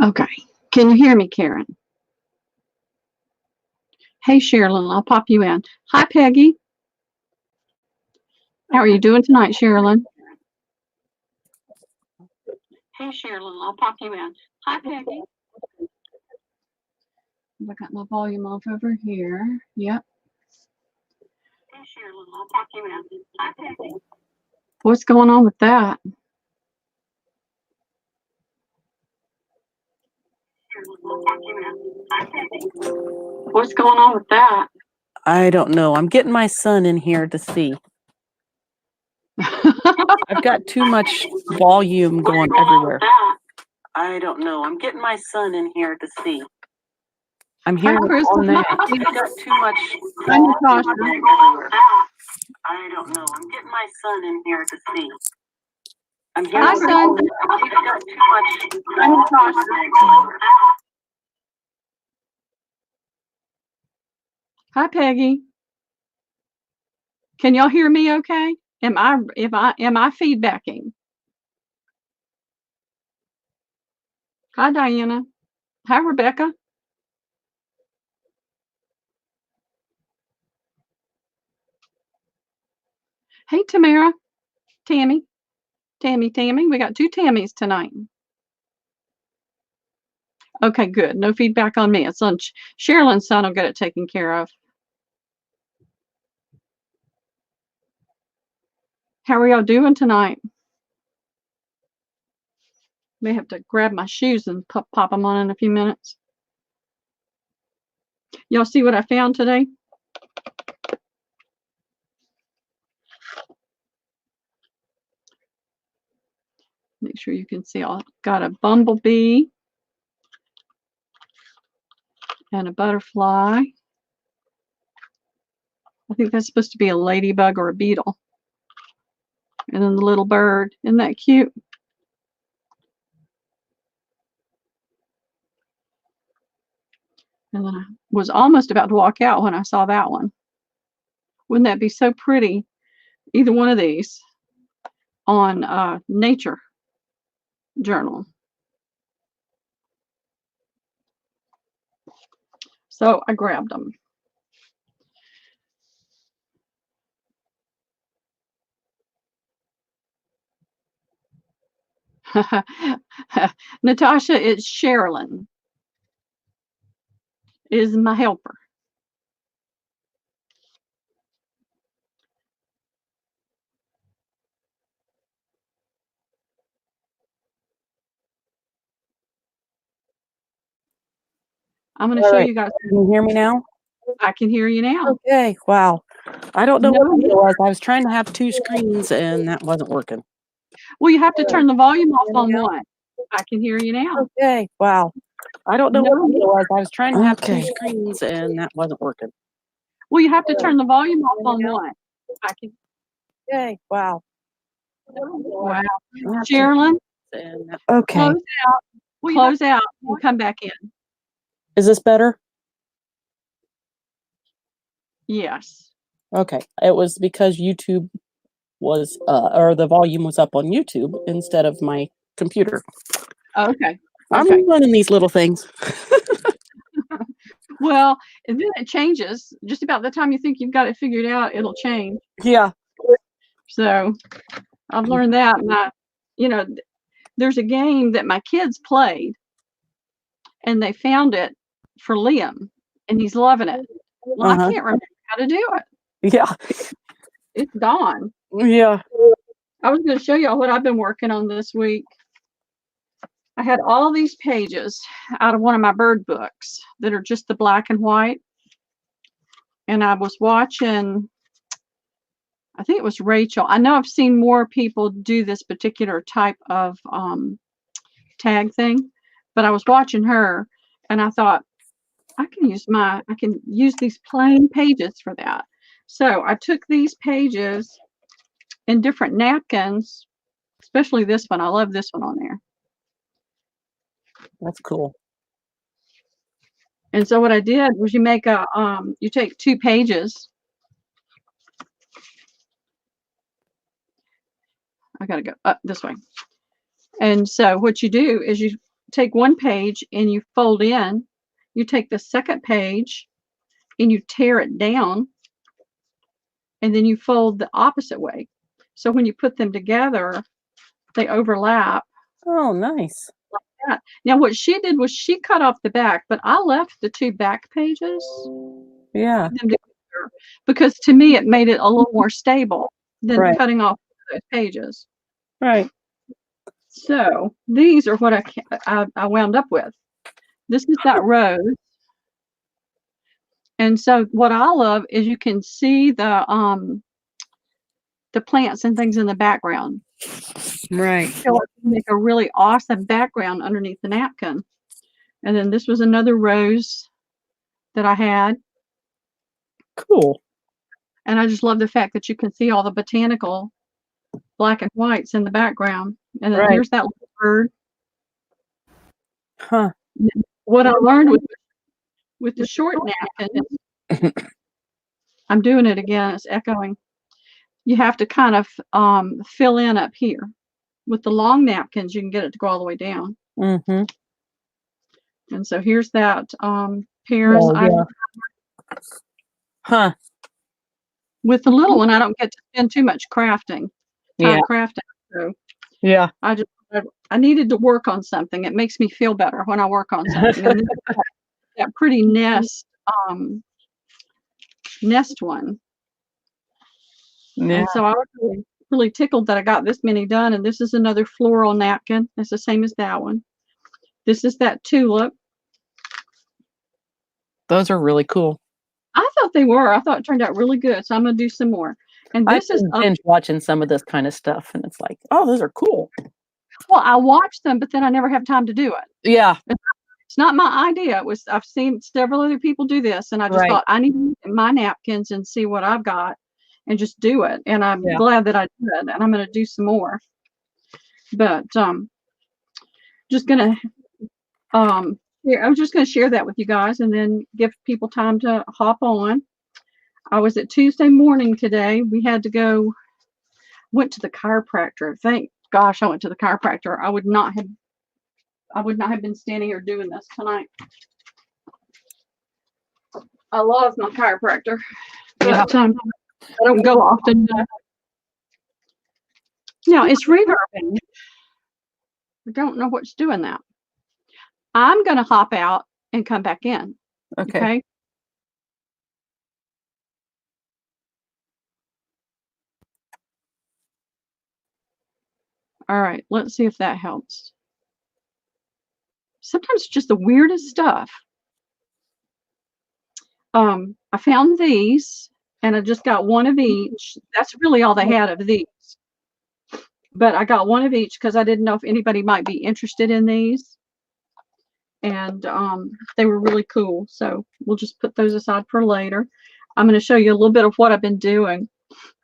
Okay. Can you hear me, Karen? Hey, Sherilyn, I'll pop you in. Hi, Peggy. How are you doing tonight, Sherilyn? Hey, Sherilyn, I'll pop you in. Hi, Peggy. I got my volume off over here. Yep. Hey, Sherilyn, I'll pop you in. Hi, Peggy. What's going on with that? What's going on with that? I don't know. I'm getting my son in here to see. I've got too much volume going everywhere. I don't know. I'm getting my son in here to see. I'm hearing it on that. I've got too much volume going everywhere. I don't know. I'm getting my son in here to see. I'm hearing Hi, son. I've got too much volume. Hi, Peggy. Can y'all hear me okay? Am I feedbacking? Hi, Diana. Hi, Rebecca. Hey, Tamara. Tammy. We got 2 Tammys tonight. Okay, good. No feedback on me. It's on Sherilyn's son will get it taken care of. How are y'all doing tonight? May have to grab my shoes and pop them on in a few minutes. Y'all see what I found today? Make sure you can see. I got a bumblebee and a butterfly. I think that's supposed to be a ladybug or a beetle. And then the little bird. Isn't that cute? And then I was almost about to walk out when I saw that one. Wouldn't that be so pretty? Either one of these on Nature Journal. So I grabbed them. Natasha, it's Sherilyn is my helper. I'm going to show you guys. Can you hear me now? I can hear you now. Okay. Wow. I don't know what it was. I was trying to have 2 screens and that wasn't working. Well, you have to turn the volume off on one. I can hear you now. Okay. Wow. I don't know what it was. I was trying to have 2 screens and that wasn't working. Well, you have to turn the volume off on one. I can. Okay. Wow. Wow. Sherilyn. Okay. Close out. Close out and come back in. Is this better? Yes. Okay. It was because YouTube was or the volume was up on YouTube instead of my computer. Okay. I'm running these little things. Well, and then it changes. Just about the time you think you've got it figured out, it'll change. Yeah. So I've learned that. There's a game that my kids played, and they found it for Liam, and he's loving it. Well, I can't remember how to do it. Yeah. It's gone. Yeah. I was going to show y'all what I've been working on this week. I had all these pages out of one of my bird books that are just the black and white. And I was watching, I think it was Rachel. I know I've seen more people do this particular type of tag thing, but I was watching her and I thought, I can use these plain pages for that. So I took these pages in different napkins, especially this one. I love this one on there. That's cool. And so what I did was you take 2 pages. I got to go up this way. And so what you do is you take one page and you fold in, you take the second page and you tear it down, and then you fold the opposite way. So when you put them together, they overlap. Oh, nice. Like that. Now what she did was she cut off the back, but I left the 2 back pages. Yeah. Them together, because to me it made it a little more stable than Right. cutting off those pages. Right. So these are what I wound up with. This is that rose. And so what I love is you can see the plants and things in the background. Right. So it can make a really awesome background underneath the napkin. And then this was another rose that I had. Cool. And I just love the fact that you can see all the botanical black and whites in the background. And then Right. here's that little bird. Huh. What I learned with the short napkin is, I'm doing it again, it's echoing. You have to kind of fill in up here. With the long napkins, you can get it to go all the way down. Mm-hmm. And so here's that pears. Oh, yeah. Huh. With the little one, I don't get to spend too much crafting. Yeah. Crafting. So Yeah. I needed to work on something. It makes me feel better when I work on something. And this, that pretty nest one. Yeah. And so I was really tickled that I got this many done. And this is another floral napkin. It's the same as that one. This is that tulip. Those are really cool. I thought they were. I thought it turned out really good. So I'm going to do some more. And this is binge watching some of this kind of stuff, and it's like, oh, those are cool. Well, I watch them, but then I never have time to do it. Yeah. It's not my idea. I've seen several other people do this, and I just thought I need to look at my napkins and see what I've got and just do it. And I'm glad that I did, and I'm going to do some more. But just gonna I'm just going to share that with you guys, and then give people time to hop on. I was at Tuesday morning today. We had to go. Went to the chiropractor. Thank gosh, I went to the chiropractor. I would not have been standing here doing this tonight. I love my chiropractor, but I don't go often. Now it's reverbing. I don't know what's doing that. I'm going to hop out and come back in. Okay. All right. Let's see if that helps. Sometimes it's just the weirdest stuff. I found these, and I just got one of each. That's really all they had of these. But I got one of each because I didn't know if anybody might be interested in these. And they were really cool. So we'll just put those aside for later. I'm going to show you a little bit of what I've been doing.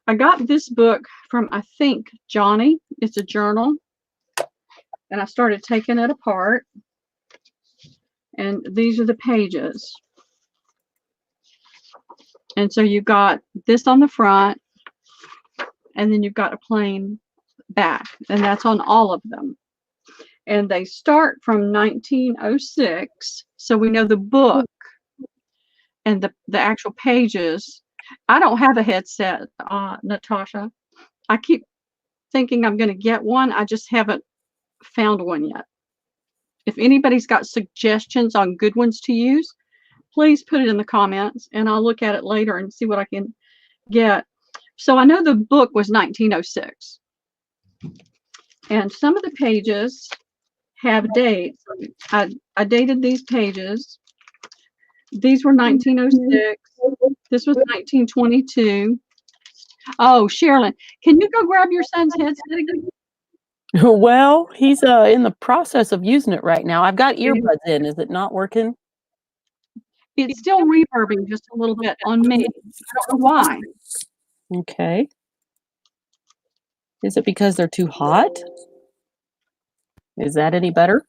I got this book from, I think, Johnny. It's a journal. And I started taking it apart. And these are the pages. And so you've got this on the front, and then you've got a plain back, and that's on all of them. And they start from 1906, so we know the book and the actual pages. I don't have a headset, Natasha. I keep thinking I'm going to get one. I just haven't found one yet. If anybody's got suggestions on good ones to use, please put it in the comments, and I'll look at it later and see what I can get. So I know the book was 1906. And some of the pages have dates. I dated these pages. These were 1906. This was 1922. Oh, Sherilyn, can you go grab your son's headset again? Well, he's in the process of using it right now. I've got earbuds in. Is it not working? It's still reverbing just a little bit on me. I don't know why. Okay. Is it because they're too hot? Is that any better?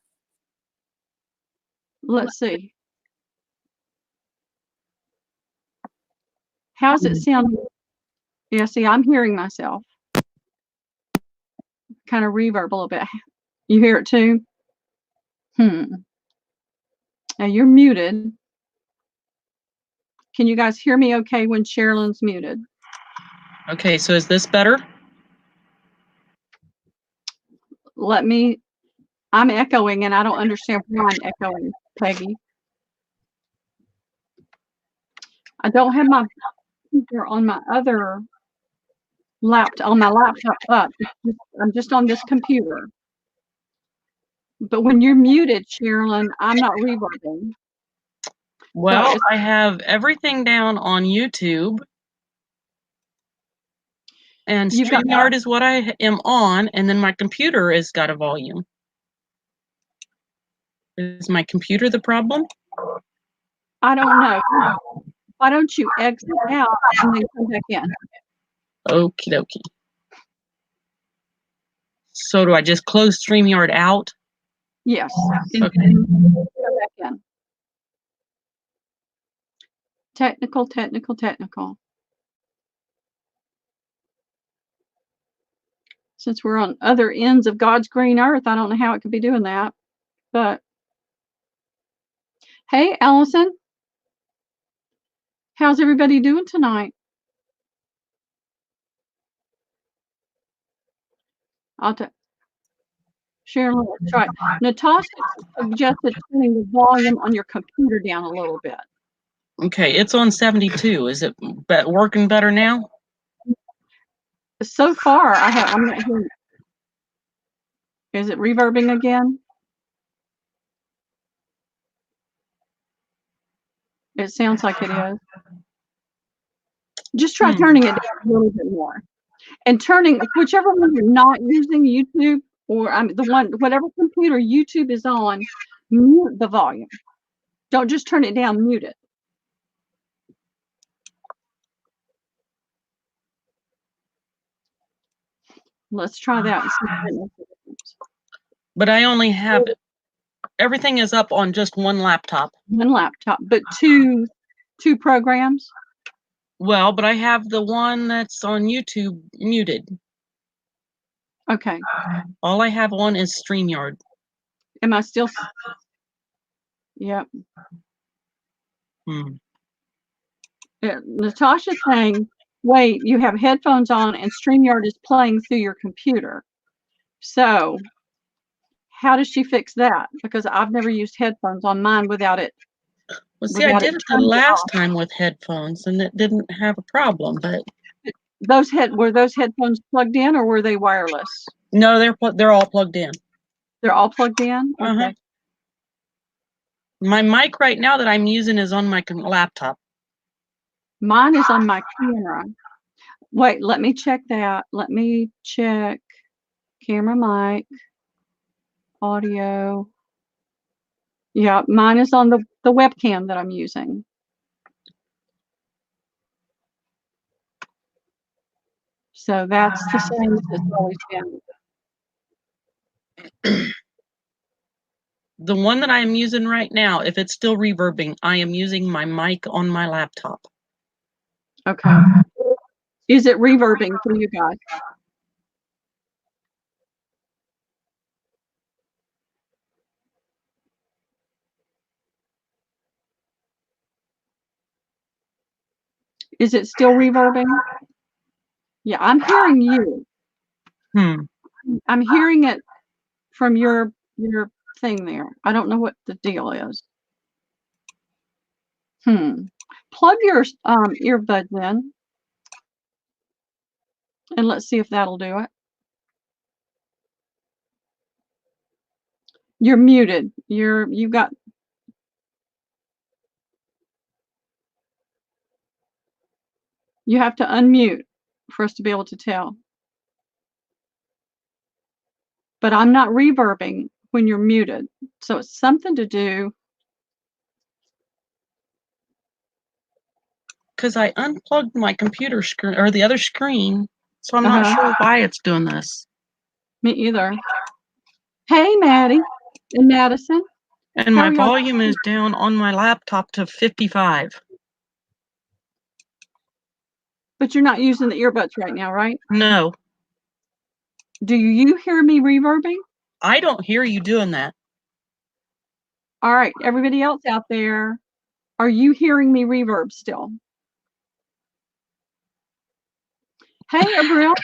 Let's see. How's it sound? Yeah, see, I'm hearing myself. Kind of reverb a little bit. You hear it too? Now you're muted. Can you guys hear me okay when Sherilyn's muted? Okay, so is this better? I'm echoing and I don't understand why I'm echoing, Peggy. I don't have my computer on my other laptop, up. I'm just on this computer. But when you're muted, Sherilyn, I'm not reverbing. Well, I have everything down on YouTube. And StreamYard is what I am on, and then my computer has got a volume. Is my computer the problem? I don't know. Why don't you exit out and then come back in? Okie dokie. So do I just close StreamYard out? Yes. Okay. Come back in. Technical. Since we're on other ends of God's green earth, I don't know how it could be doing that. But hey, Allison, how's everybody doing tonight? Sherilyn, let's try. Natasha suggested turning the volume on your computer down a little bit. Okay, it's on 72. Is it working better now? So far, I'm not hearing. Is it reverbing again? It sounds like it is. Just try turning it down a little bit more. And turning, whichever one you're not using, YouTube, or whatever computer YouTube is on, mute the volume. Don't just turn it down, mute it. Let's try that and see if that makes a difference. But I only have everything is up on just one laptop. One laptop, but two programs? Well, but I have the one that's on YouTube muted. Okay. All I have on is StreamYard. Am I still? Yep. Natasha's saying, wait, you have headphones on and StreamYard is playing through your computer. So how does she fix that? Because I've never used headphones on mine without it. Well, see, I did it the last time with headphones and it didn't have a problem, but were those headphones plugged in or were they wireless? No, they're all plugged in. They're all plugged in? Okay. My mic right now that I'm using is on my laptop. Mine is on my camera. Wait, let me check that. Let me check camera, mic, audio. Yeah, mine is on the webcam that I'm using. So that's the same as it's always been. The one that I am using right now, if it's still reverbing, I am using my mic on my laptop. Okay. Is it reverbing for you guys? Is it still reverbing? Yeah, I'm hearing you. I'm hearing it from your thing there. I don't know what the deal is. Plug your earbuds in. And let's see if that'll do it. You're muted. You have to unmute for us to be able to tell. But I'm not reverbing when you're muted. So it's something to do. Because I unplugged my computer screen or the other screen, so I'm not sure why it's doing this. Me either. Hey, Maddie and Madison. And my volume is down on my laptop to 55. But you're not using the earbuds right now, right? No. Do you hear me reverbing? I don't hear you doing that. All right, everybody else out there, are you hearing me reverb still? Hey, Abril.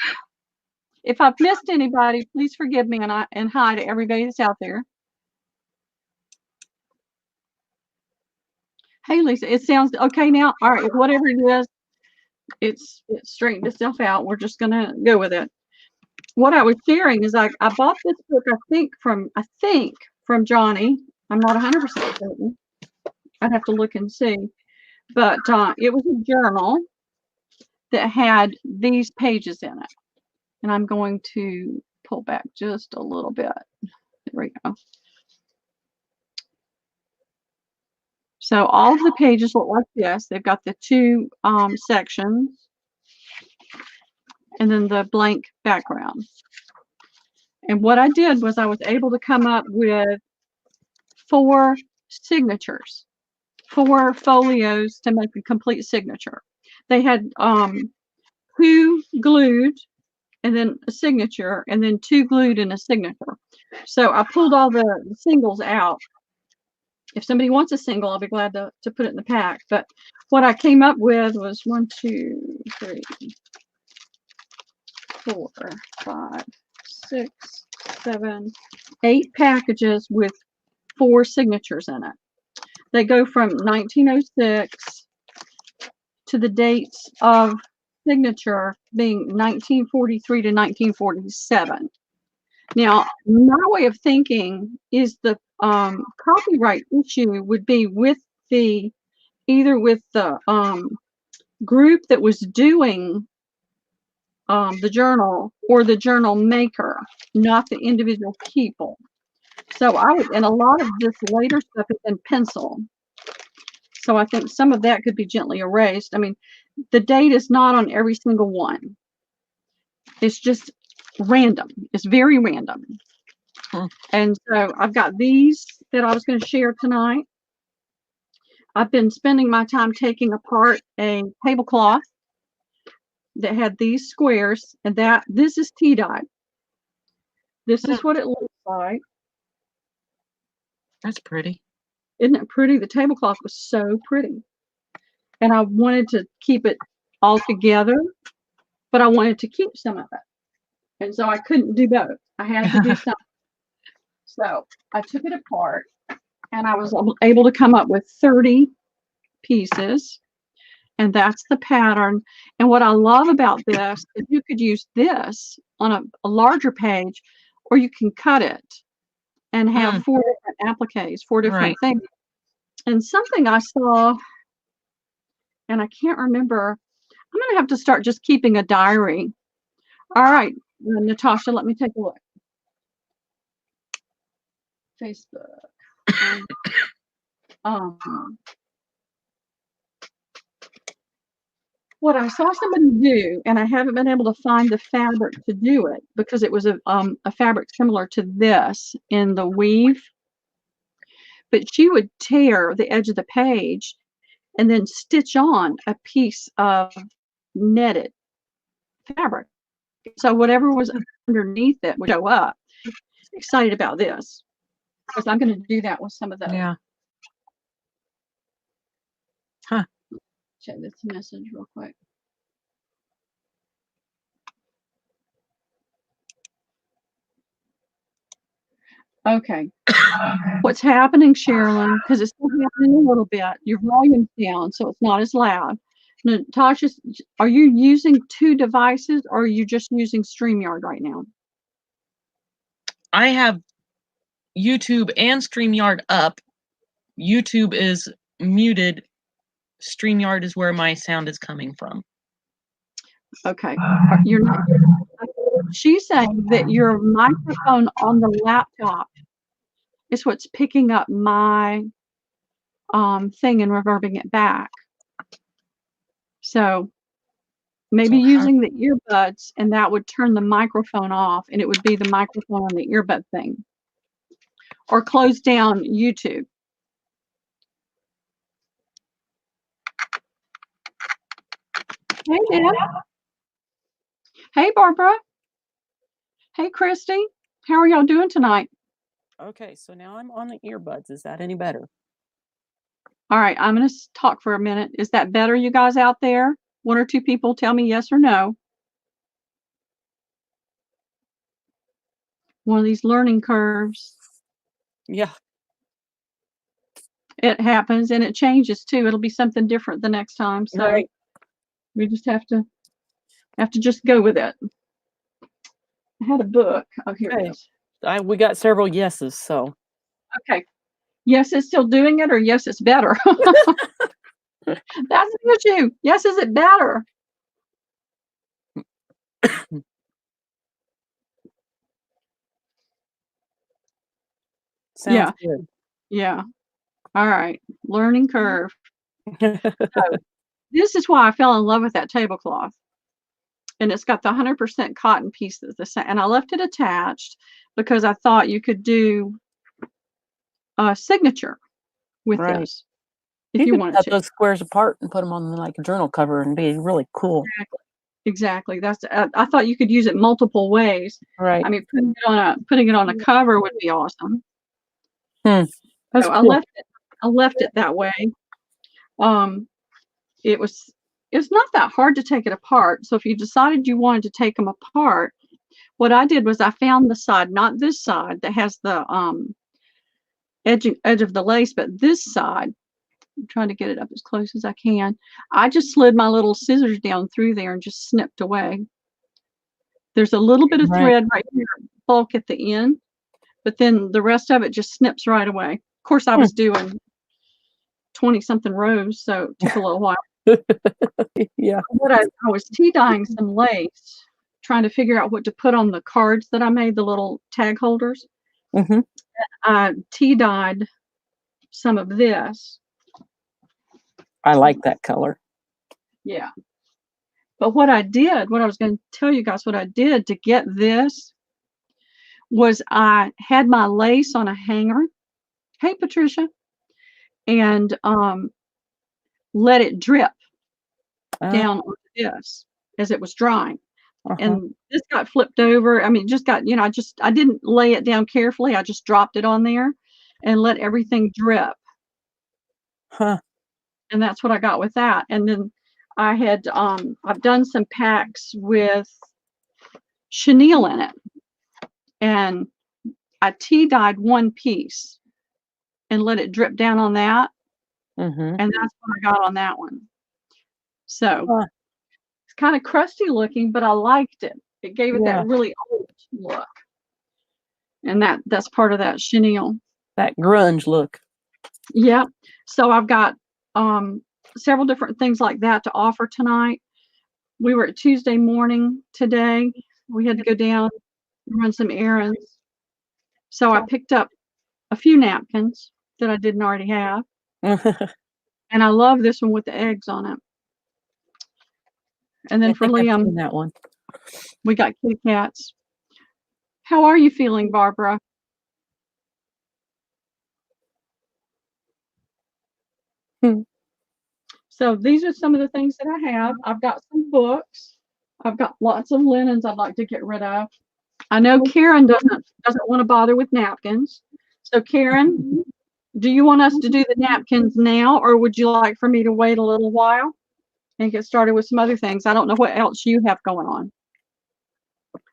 If I've missed anybody, please forgive me, and hi to everybody that's out there. Hey, Lisa, it sounds okay now. All right, whatever it is, it's straightened itself out. We're just gonna go with it. What I was sharing is I bought this book, I think from Johnny. I'm not 100% certain. I'd have to look and see. But it was a journal that had these pages in it. And I'm going to pull back just a little bit. There we go. So all of the pages look like this. They've got the two sections and then the blank background. And what I did was I was able to come up with 4 signatures, 4 folios to make a complete signature. They had 2 glued and then a signature, and then 2 glued and a signature. So I pulled all the singles out. If somebody wants a single, I'll be glad to put it in the pack. But what I came up with was 1, 2, 3, 4, 5, 6, 7, 8 packages with 4 signatures in it. They go from 1906 to the dates of signature being 1943 to 1947. Now, my way of thinking is the copyright issue would be with either with the group that was doing the journal or the journal maker, not the individual people. So and a lot of this later stuff is in pencil. So I think some of that could be gently erased. I mean, the date is not on every single one. It's just random. It's very random. And so I've got these that I was going to share tonight. I've been spending my time taking apart a tablecloth that had these squares, and this is tea dye. This is what it looks like. That's pretty. Isn't it pretty? The tablecloth was so pretty. And I wanted to keep it all together, but I wanted to keep some of it. And so I couldn't do both. I had to do something. So I took it apart, and I was able to come up with 30 pieces. And that's the pattern. And what I love about this is you could use this on a larger page, or you can cut it and have 4 different appliques, 4 different things. And something I saw, and I can't remember, I'm going to have to start just keeping a diary. All right, Natasha, let me take a look. Facebook. What I saw somebody do, and I haven't been able to find the fabric to do it because it was a fabric similar to this in the weave, but she would tear the edge of the page and then stitch on a piece of netted fabric. So whatever was underneath it would show up. Excited about this because I'm going to do that with some of those. Yeah. Huh. Check this message real quick. Okay. What's happening, Sherilyn, because it's still happening a little bit, your volume's down, so it's not as loud. Natasha, are you using 2 devices, or are you just using StreamYard right now? I have YouTube and StreamYard up. YouTube is muted. StreamYard is where my sound is coming from. Okay. You're not. She's saying that your microphone on the laptop is what's picking up my thing and reverbing it back. So maybe using the earbuds, and that would turn the microphone off, and it would be the microphone on the earbud thing. Or close down YouTube. Hey, Deb. Hey, Barbara. Hey, Christy. How are y'all doing tonight? Okay, so now I'm on the earbuds. Is that any better? All right, I'm going to talk for a minute. Is that better, you guys out there? One or two people tell me yes or no. One of these learning curves. Yeah. It happens and it changes too. It'll be something different the next time. So Right. we just have to just go with it. I had a book. Oh, here Okay. it is. We got several yeses, so. Okay. Yes, it's still doing it, or yes, it's better. That's the issue. Yes, is it better? Sounds good. Yeah. All right. Learning curve. So this is why I fell in love with that tablecloth. And it's got the 100% cotton pieces. And I left it attached because I thought you could do a signature with Right. this if you could wanted cut to. those squares apart and put them on like a journal cover and be really cool. Exactly. That's I thought you could use it multiple ways. Right. I mean, putting it on a cover would be awesome. That's So cool. I left it that way. It's not that hard to take it apart. So if you decided you wanted to take them apart, what I did was I found the side, not this side that has the edge of the lace, but this side. I'm trying to get it up as close as I can. I just slid my little scissors down through there and just snipped away. There's a little bit of thread right here, bulk at the end, but then the rest of it just snips right away. Of course, I was doing 20 something rows, so it took a little while. Yeah. I was tea dyeing some lace, trying to figure out what to put on the cards that I made, the little tag holders. Mm-hmm. I tea dyed some of this. I like that color. Yeah. But what I was going to tell you guys what I did to get this was I had my lace on a hanger. Hey, Patricia. And let it drip down onto this as it was drying. And this got flipped over. I mean, it just got, I didn't lay it down carefully. I just dropped it on there and let everything drip. Huh. And that's what I got with that. And then I had, I've done some packs with chenille in it. And I tea dyed one piece and let it drip down on that. Mm-hmm. And that's what I got on that one. So it's kind of crusty looking, but I liked it. It gave it that really old look. And that's part of that chenille. That grunge look. Yeah. So I've got several different things like that to offer tonight. We were at Tuesday morning today. We had to go down and run some errands. So I picked up a few napkins that I didn't already have. And I love this one with the eggs on it. And then for Liam, that one. we got Kit Kats. How are you feeling, Barbara? So these are some of the things that I have. I've got some books. I've got lots of linens I'd like to get rid of. I know Karen doesn't want to bother with napkins. So Karen, do you want us to do the napkins now, or would you like for me to wait a little while and get started with some other things? I don't know what else you have going on.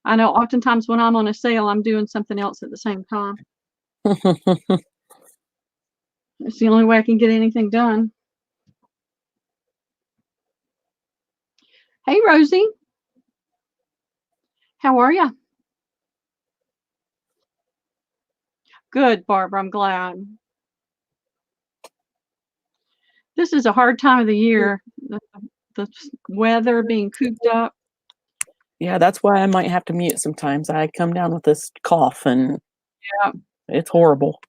I know oftentimes when I'm on a sale, I'm doing something else at the same time. It's the only way I can get anything done. Hey, Rosie. How are you? Good, Barbara. I'm glad. This is a hard time of the year. The weather being cooped up. Yeah, that's why I might have to mute sometimes. I come down with this cough and it's horrible.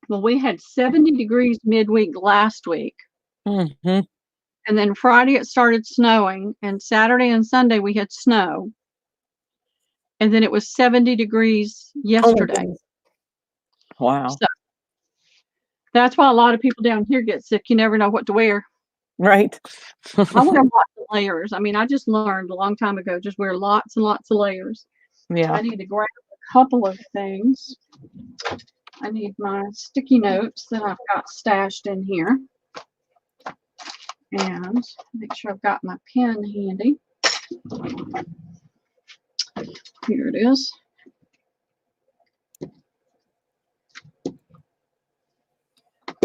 Well, we had 70 degrees midweek last week. Mm-hmm. And then Friday it started snowing, and Saturday and Sunday we had snow. And then it was 70 degrees yesterday. Wow. So that's why a lot of people down here get sick. You never know what to wear. Right. I wear lots of layers. I mean, I just learned a long time ago, just wear lots and lots of layers. Yeah. I need to grab a couple of things. I need my sticky notes that I've got stashed in here. And make sure I've got my pen handy. Here it is.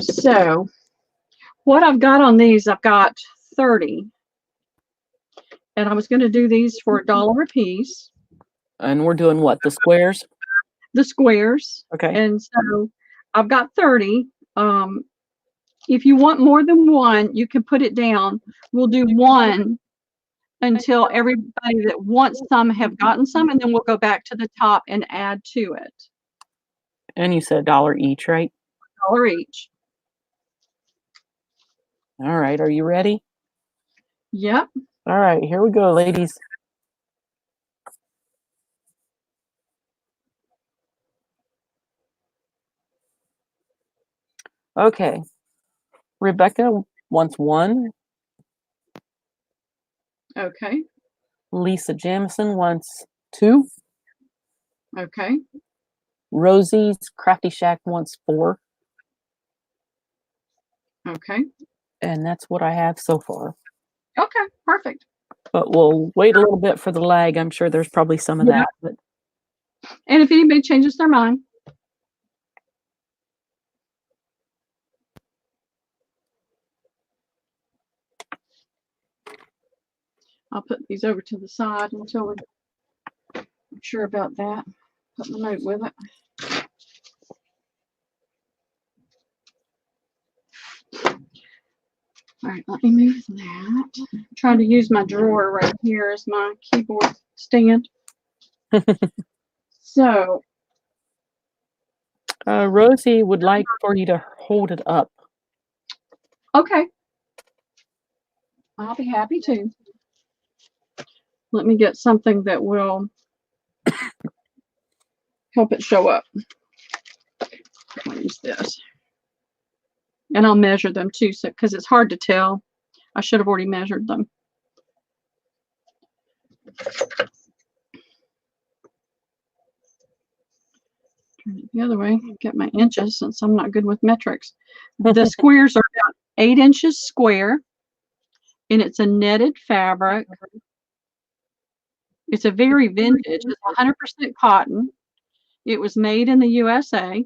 So what I've got on these, I've got 30. And I was going to do these for $1 a piece. And we're doing what? The squares? The squares. Okay. And so I've got 30. If you want more than one, you can put it down. We'll do one until everybody that wants some have gotten some, and then we'll go back to the top and add to it. And you said $1 each, right? $1 each. All right. Are you ready? Yep. All right. Here we go, ladies. Okay. Rebecca wants 1. Okay. Lisa Jamison wants 2. Okay. Rosie's Crafty Shack wants 4. Okay. And that's what I have so far. Okay. Perfect. But we'll wait a little bit for the lag. I'm sure there's probably some of that. But And if anybody changes their mind, I'll put these over to the side until I'm sure about that. Put my note with it. All right, let me move that. I'm trying to use my drawer right here as my keyboard stand. So, Rosie would like for you to hold it up. okay. I'll be happy to. Let me get something that will help it show up. I'll use this. And I'll measure them too, so because it's hard to tell. I should have already measured them. Turn it the other way. Get my inches since I'm not good with metrics. The squares are about 8 inches square, and it's a netted fabric. It's a very vintage. It's 100% cotton. It was made in the USA.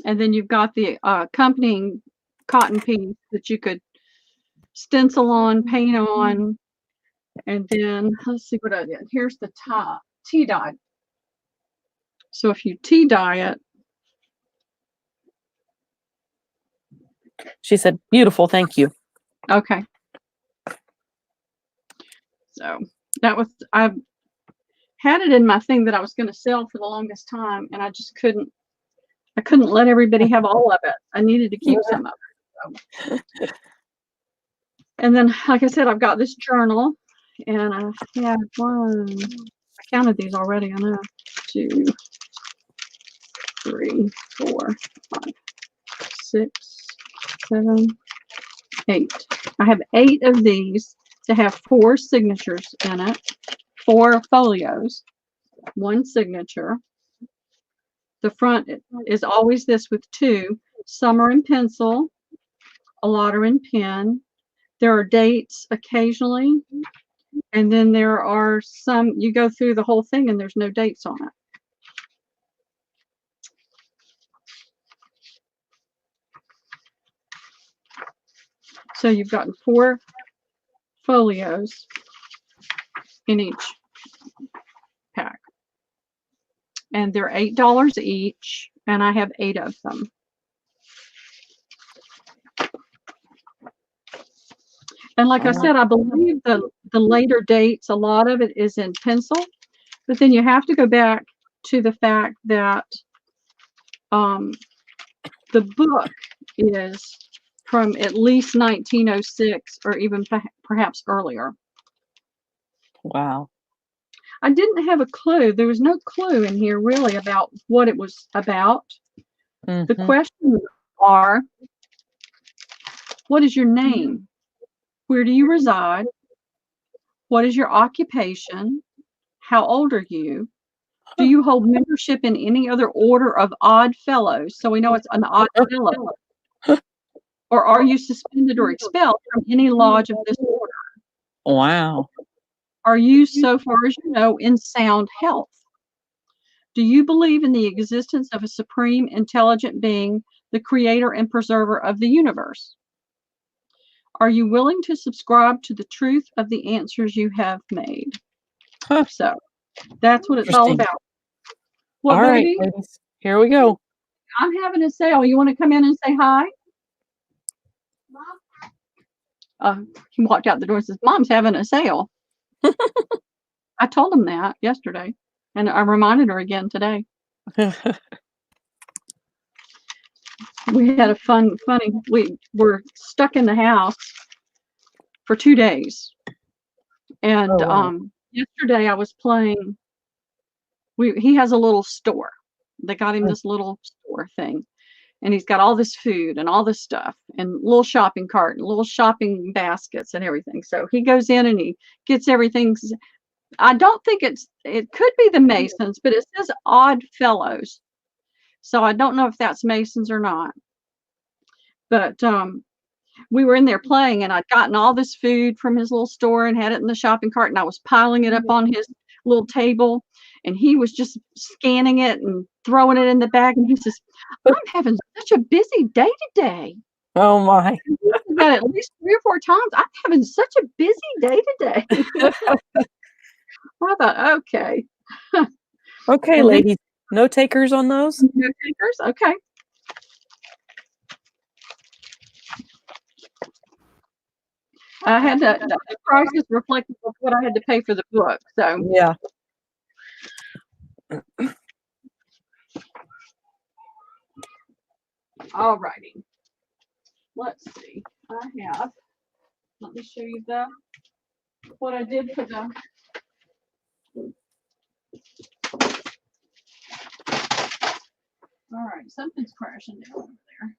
And then you've got the accompanying cotton piece that you could stencil on, paint on, and then let's see what I did. Here's the top, tea dye. So if you tea dye it. She said, beautiful, thank you. Okay. So that was, I had it in my thing that I was going to sell for the longest time, and I just couldn't let everybody have all of it. I needed to keep some of it. So. And then, like I said, I've got this journal, and I have I counted these already, I know. 2, 3, 4, 5, 6, 7, 8. I have 8 of these to have 4 signatures in it, 4 folios, 1 signature. The front is always this with 2. Some are in pencil, a lot are in pen. There are dates occasionally, and then there are some, you go through the whole thing and there's no dates on it. So you've gotten 4 folios in each pack. And they're $8 each, and I have 8 of them. And like I said, I believe the later dates, a lot of it is in pencil, but then you have to go back to the fact that the book is from at least 1906 or even perhaps earlier. Wow. I didn't have a clue. There was no clue in here really about what it was about. Mm-hmm. The questions are, what is your name? Where do you reside? What is your occupation? How old are you? Do you hold membership in any other order of odd fellows? So we know it's an odd fellow. Or are you suspended or expelled from any lodge of this order? Wow. Are you, so far as you know, in sound health? Do you believe in the existence of a supreme intelligent being, the creator and preserver of the universe? Are you willing to subscribe to the truth of the answers you have made? Huh. So that's what it's all Interesting. about. Well, All right, baby, ladies, here we go. I'm having a sale. You want to come in and say hi? He walked out the door and says, Mom's having a sale. I told him that yesterday, and I reminded her again today. We had a we were stuck in the house for 2 days. And Oh, wow. yesterday I was playing. He has a little store. They got him Mm. this little store thing, and he's got all this food and all this stuff and little shopping cart and little shopping baskets and everything. So he goes in and he gets everything. I don't think it could be the Masons, but it says Odd Fellows. So I don't know if that's Masons or not. But we were in there playing, and I'd gotten all this food from his little store and had it in the shopping cart, and I was piling it up on his little table, and he was just scanning it and throwing it in the bag, and he says, I'm having such a busy day today. Oh my. He said that at least 3 or 4 times. I'm having such a busy day today. I thought, okay. Okay, And then ladies, no takers on those? no takers? Okay. I had the price is reflective of what I had to pay for the book. So Yeah. all righty. Let's see. Let me show you what I did for the. All right, something's crashing down over there.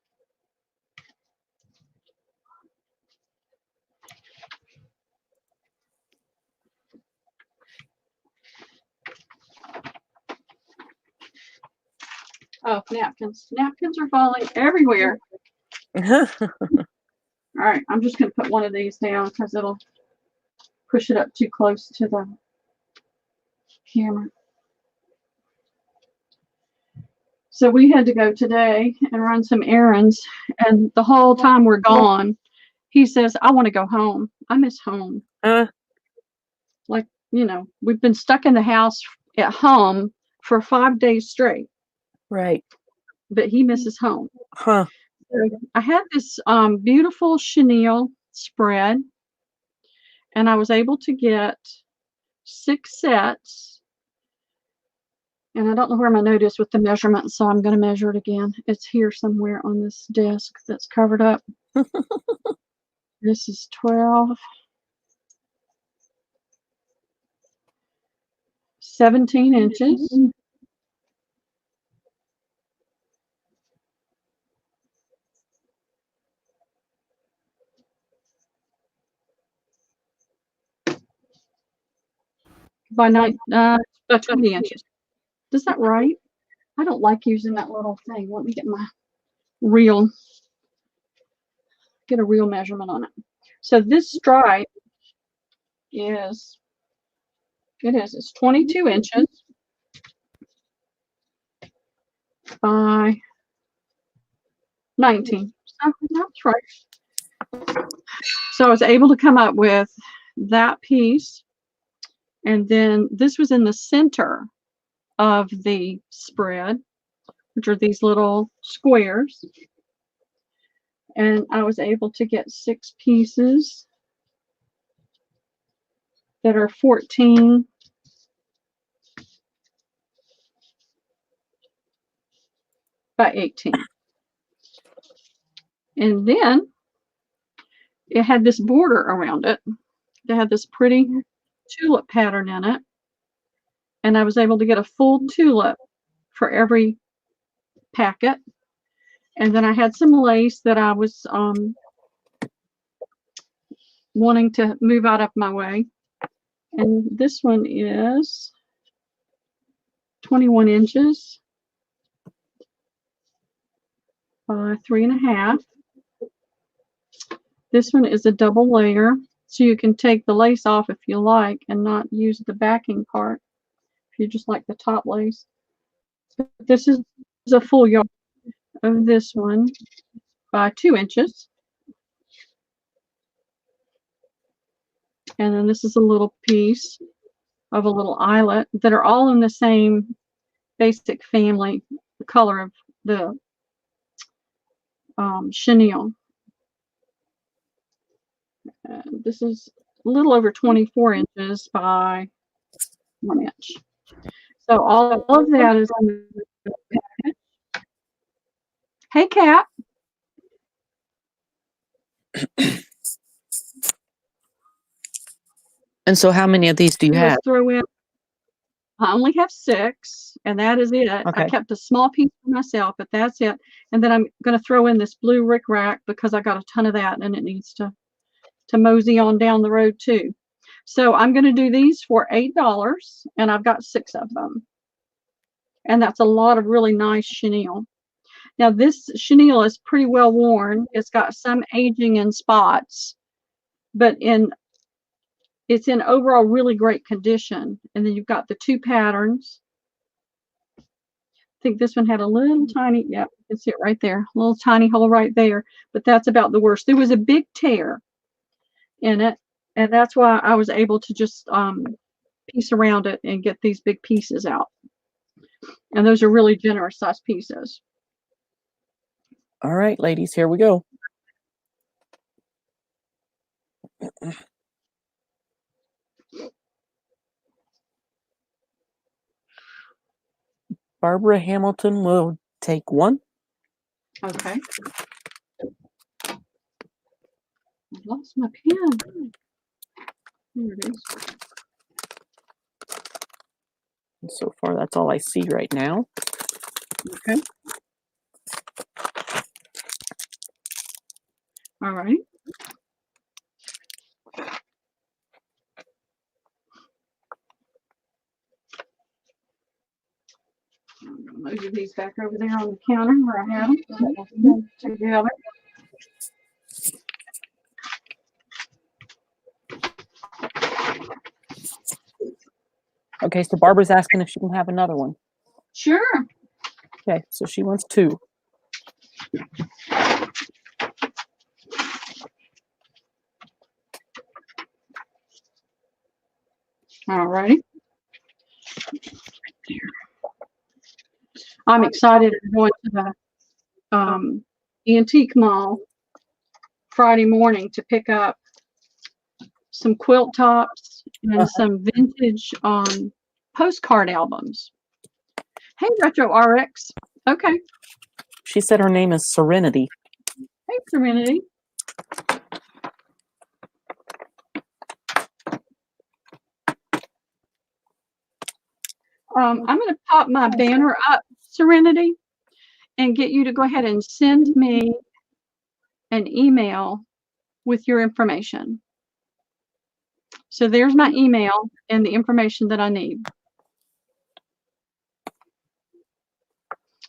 Oh, napkins. Napkins are falling everywhere. All right, I'm just going to put one of these down because it'll push it up too close to the camera. So we had to go today and run some errands, and the whole time we're gone, he says, I want to go home. I miss home. Like, we've been stuck in the house at home for 5 days straight. Right. But he misses home. Huh. So I had this beautiful chenille spread, and I was able to get 6 sets. And I don't know where my note is with the measurement, so I'm going to measure it again. It's here somewhere on this desk that's covered up. This is 12, 17 inches. By 20 inches. Is that right? I don't like using that little thing. Let me get a real measurement on it. So this stripe it's 22 inches by 19. So that's right. So I was able to come up with that piece. And then this was in the center of the spread, which are these little squares. And I was able to get 6 pieces that are 14 by 18. And then it had this border around it. It had this pretty tulip pattern in it. And I was able to get a full tulip for every packet. And then I had some lace that I was wanting to move out of my way. And this one is 21 inches by 3.5. This one is a double layer, so you can take the lace off if you like and not use the backing part if you just like the top lace. But this is a full yard of this one by 2 inches. And then this is a little piece of a little eyelet that are all in the same basic family, the color of the chenille. This is a little over 24 inches by 1 inch. So all of that is in the package. Hey, Kat. And so how many of these do you have? Throw in. I only have 6, and that is it. Okay. I kept a small piece for myself, but that's it. And then I'm going to throw in this blue rickrack because I got a ton of that, and it needs to mosey on down the road too. So I'm going to do these for $8, and I've got 6 of them. And that's a lot of really nice chenille. Now this chenille is pretty well worn. It's got some aging in spots, but it's in overall really great condition. And then you've got the 2 patterns. I think this one had a little tiny, yep, you can see it right there, a little tiny hole right there, but that's about the worst. There was a big tear in it, and that's why I was able to just piece around it and get these big pieces out. And those are really generous size pieces. All right, ladies, here we go. Barbara Hamilton will take 1. Okay. I lost my pen. Here it is. And so far, that's all I see right now. Okay. All right. I'm going to move these back over there on the counter where I have them together. Okay, so Barbara's asking if she can have another one. Sure. Okay, so she wants 2. All righty. I'm excited to go into the antique mall Friday morning to pick up some quilt tops and some vintage postcard albums. Hey, Retro RX. Okay. She said her name is Serenity. Hey, Serenity. I'm going to pop my banner up, Serenity, and get you to go ahead and send me an email with your information. So there's my email and the information that I need.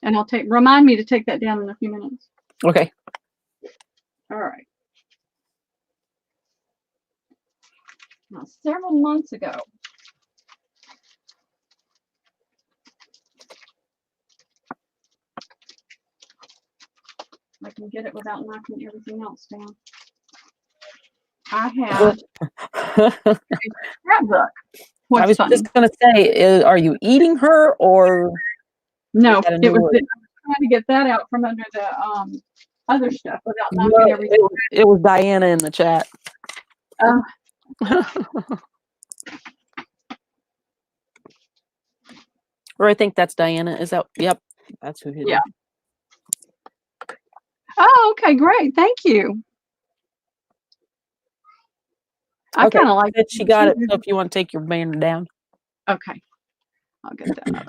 And remind me to take that down in a few minutes. Okay. All right. Now, several months ago, I can get it without knocking everything else down. I had a scrapbook. I was just going to say, are you eating her or? No, I was trying to get that out from under the other stuff without knocking everything. It was Diana in the chat. Or I think that's Diana. Is that? Yep, that's who hit it. Oh, okay, great. Thank you. I kind of like it. She got it. So if you want to take your banner down. Okay. I'll get that out of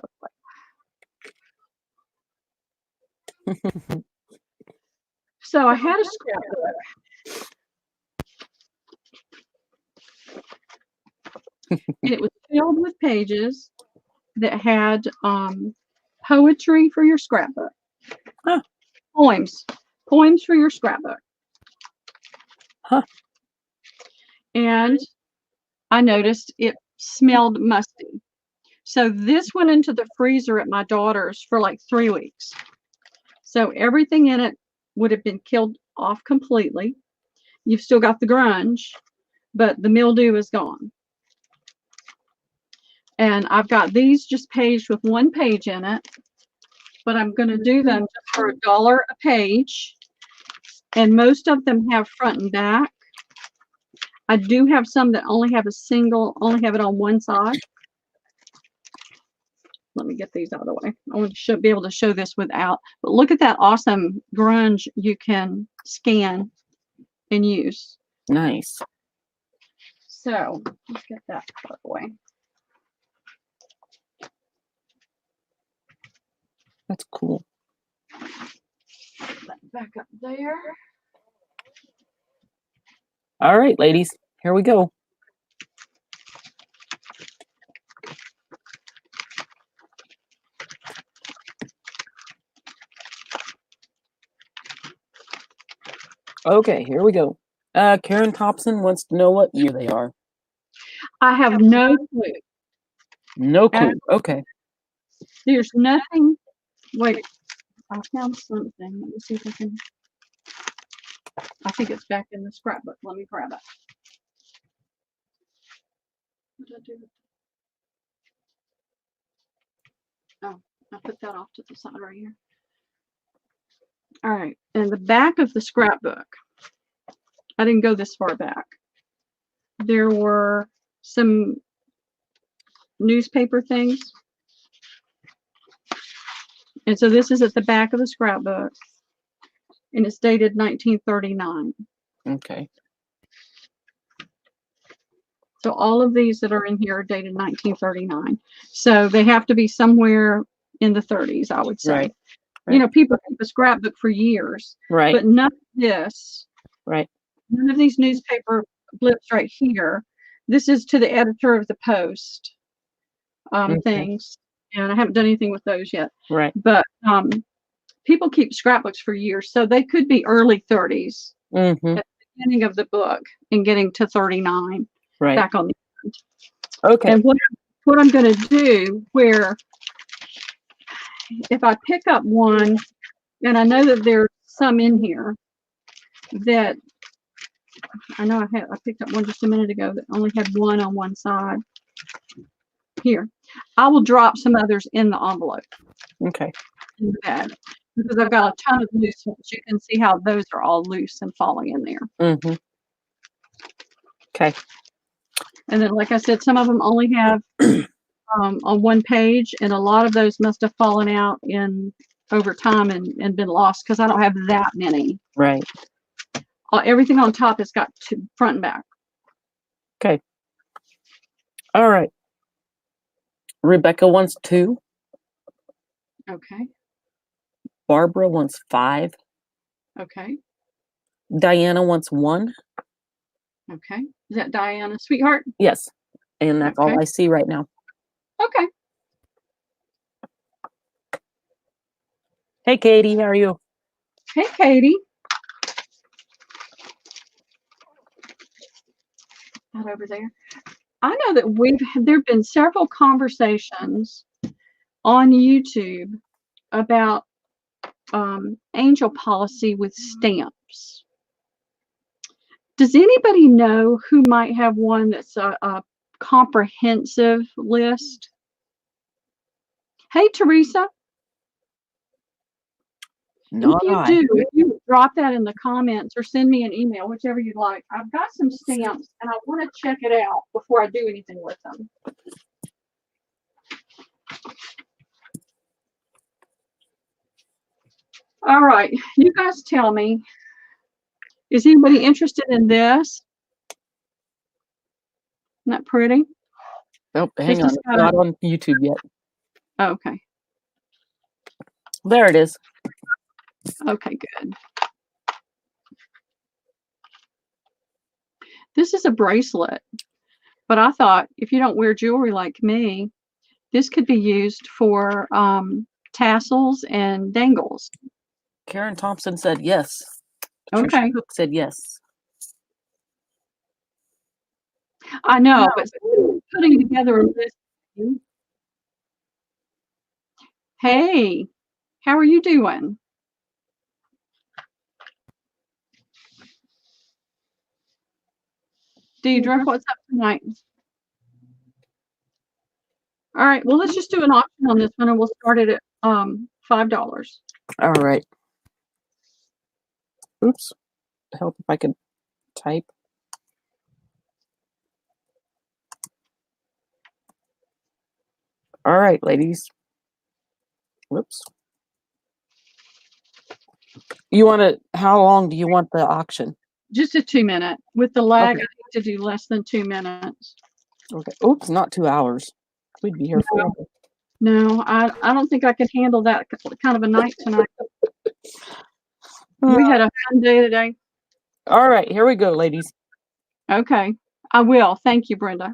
the way. So I had a scrapbook And it was filled with pages that had poetry for your scrapbook. Huh. Poems for your scrapbook. Huh. And I noticed it smelled musty. So this went into the freezer at my daughter's for like 3 weeks. So everything in it would have been killed off completely. You've still got the grunge, but the mildew is gone. And I've got these just paged with 1 page in it, but I'm going to do them just for $1 a page. And most of them have front and back. I do have some that only have it on one side. Let me get these out of the way. I want to be able to show this without, but look at that awesome grunge you can scan and use. Nice. So let's get that out of the way. That's cool. Back up there. All right, ladies, here we go. Okay, here we go. Karen Thompson wants to know what year they are. I have no clue. No clue. Okay. There's nothing. Wait, I found something. Let me see if I can. I think it's back in the scrapbook. Let me grab it. What did I do? Oh, I put that off to the side right here. All right, in the back of the scrapbook, I didn't go this far back. There were some newspaper things. And so this is at the back of the scrapbook, and it's dated 1939. Okay. So all of these that are in here are dated 1939. So they have to be somewhere in the 30s, I would say. Right. You know, people keep a scrapbook for years, Right. but none of this, Right. none of these newspaper blips right here. This is to the editor of the Post things, and I haven't done anything with those yet. Right. But people keep scrapbooks for years, so they could be early 30s at the beginning of the book and getting to 39 back on the end. Okay. And what I'm going to do, where if I pick up one, and I know that there's some in here that I know I picked up one just a minute ago that only had one on one side. Here, I will drop some others in the envelope. Okay. In the bag, because I've got a ton of loose ones. You can see how those are all loose and falling in there. Okay. And then, like I said, some of them only have on one page, and a lot of those must have fallen out over time and been lost because I don't have that many. Right. Everything on top has got front and back. Okay. All right. Rebecca wants 2. Okay. Barbara wants 5. Okay. Diana wants 1. Okay. Is that Diana, sweetheart? Yes. And that's all I see right now. Okay. Hey, Katie, how are you? Hey, Katie. Not over there. I know that there have been several conversations on YouTube about angel policy with stamps. Does anybody know who might have one that's a comprehensive list? Hey, Teresa. Not if you drop that in the comments or send me an email, whichever you'd like. I've got some stamps and I want to check it out before I do anything with them. All right, you guys tell me, is anybody interested in this? Isn't that pretty? Nope, hang on. It's not on YouTube yet. Oh, okay. There it is. Okay, good. This is a bracelet But I thought if you don't wear jewelry like me, this could be used for tassels and dangles. Karen Thompson said yes. Patricia Okay. Cook said yes. I know, but putting together a list. Hey, how are you doing? Deidre, what's up tonight? All right, well, let's just do an auction on this one, and we'll start it at $5. All right. Oops. Help if I could type. All right, ladies. Whoops. You want to, how long do you want the auction? Just a 2-minute. With the lag, Okay. I need to do less than 2 minutes. Okay. Oops, not 2 hours. We'd be here forever. No, I don't think I can handle that kind of a night tonight. We had a fun day today. All right, here we go, ladies. Okay, I will. Thank you, Brenda.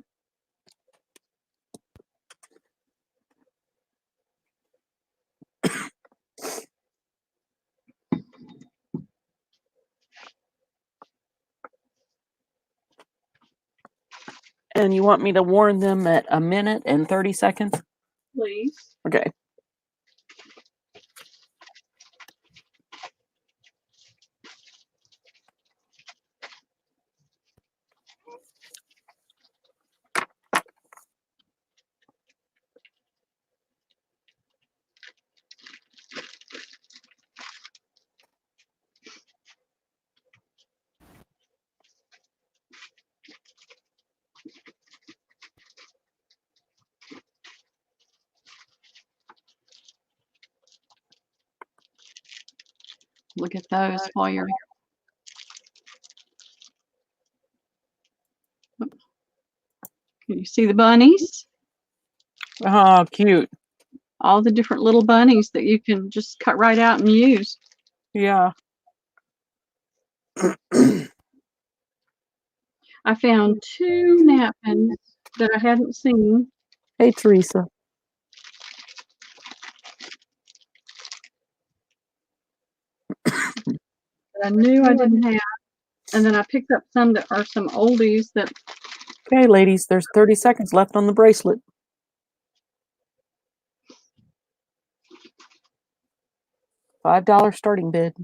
And you want me to warn them at 1 minute and 30 seconds? Please. Okay. Look at those while you're. Can you see the bunnies? Oh, cute. All the different little bunnies that you can just cut right out and use. Yeah. I found 2 napkins that I hadn't seen. Hey, Teresa. That I knew I didn't have. And then I picked up some that are some oldies that. Okay, ladies, there's 30 seconds left on the bracelet. $5 starting bid.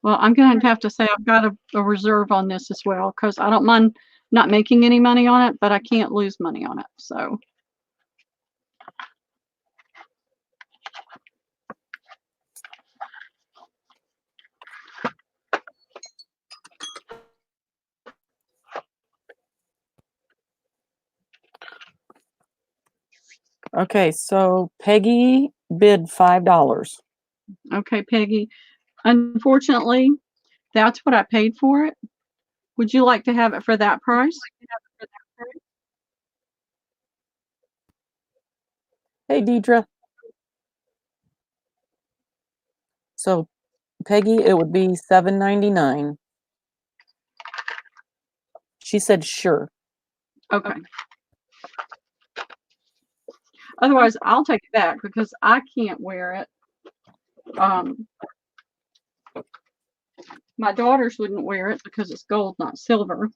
Well, I'm going to have to say I've got a reserve on this as well because I don't mind not making any money on it, but I can't lose money on it. So. Okay, so Peggy bid $5. Okay, Peggy. Unfortunately, that's what I paid for it. Would you like to have it for that price? Hey, Deidre. So, Peggy, it would be $7.99. She said sure. Okay. Otherwise, I'll take it back because I can't wear it. My daughters wouldn't wear it because it's gold, not silver.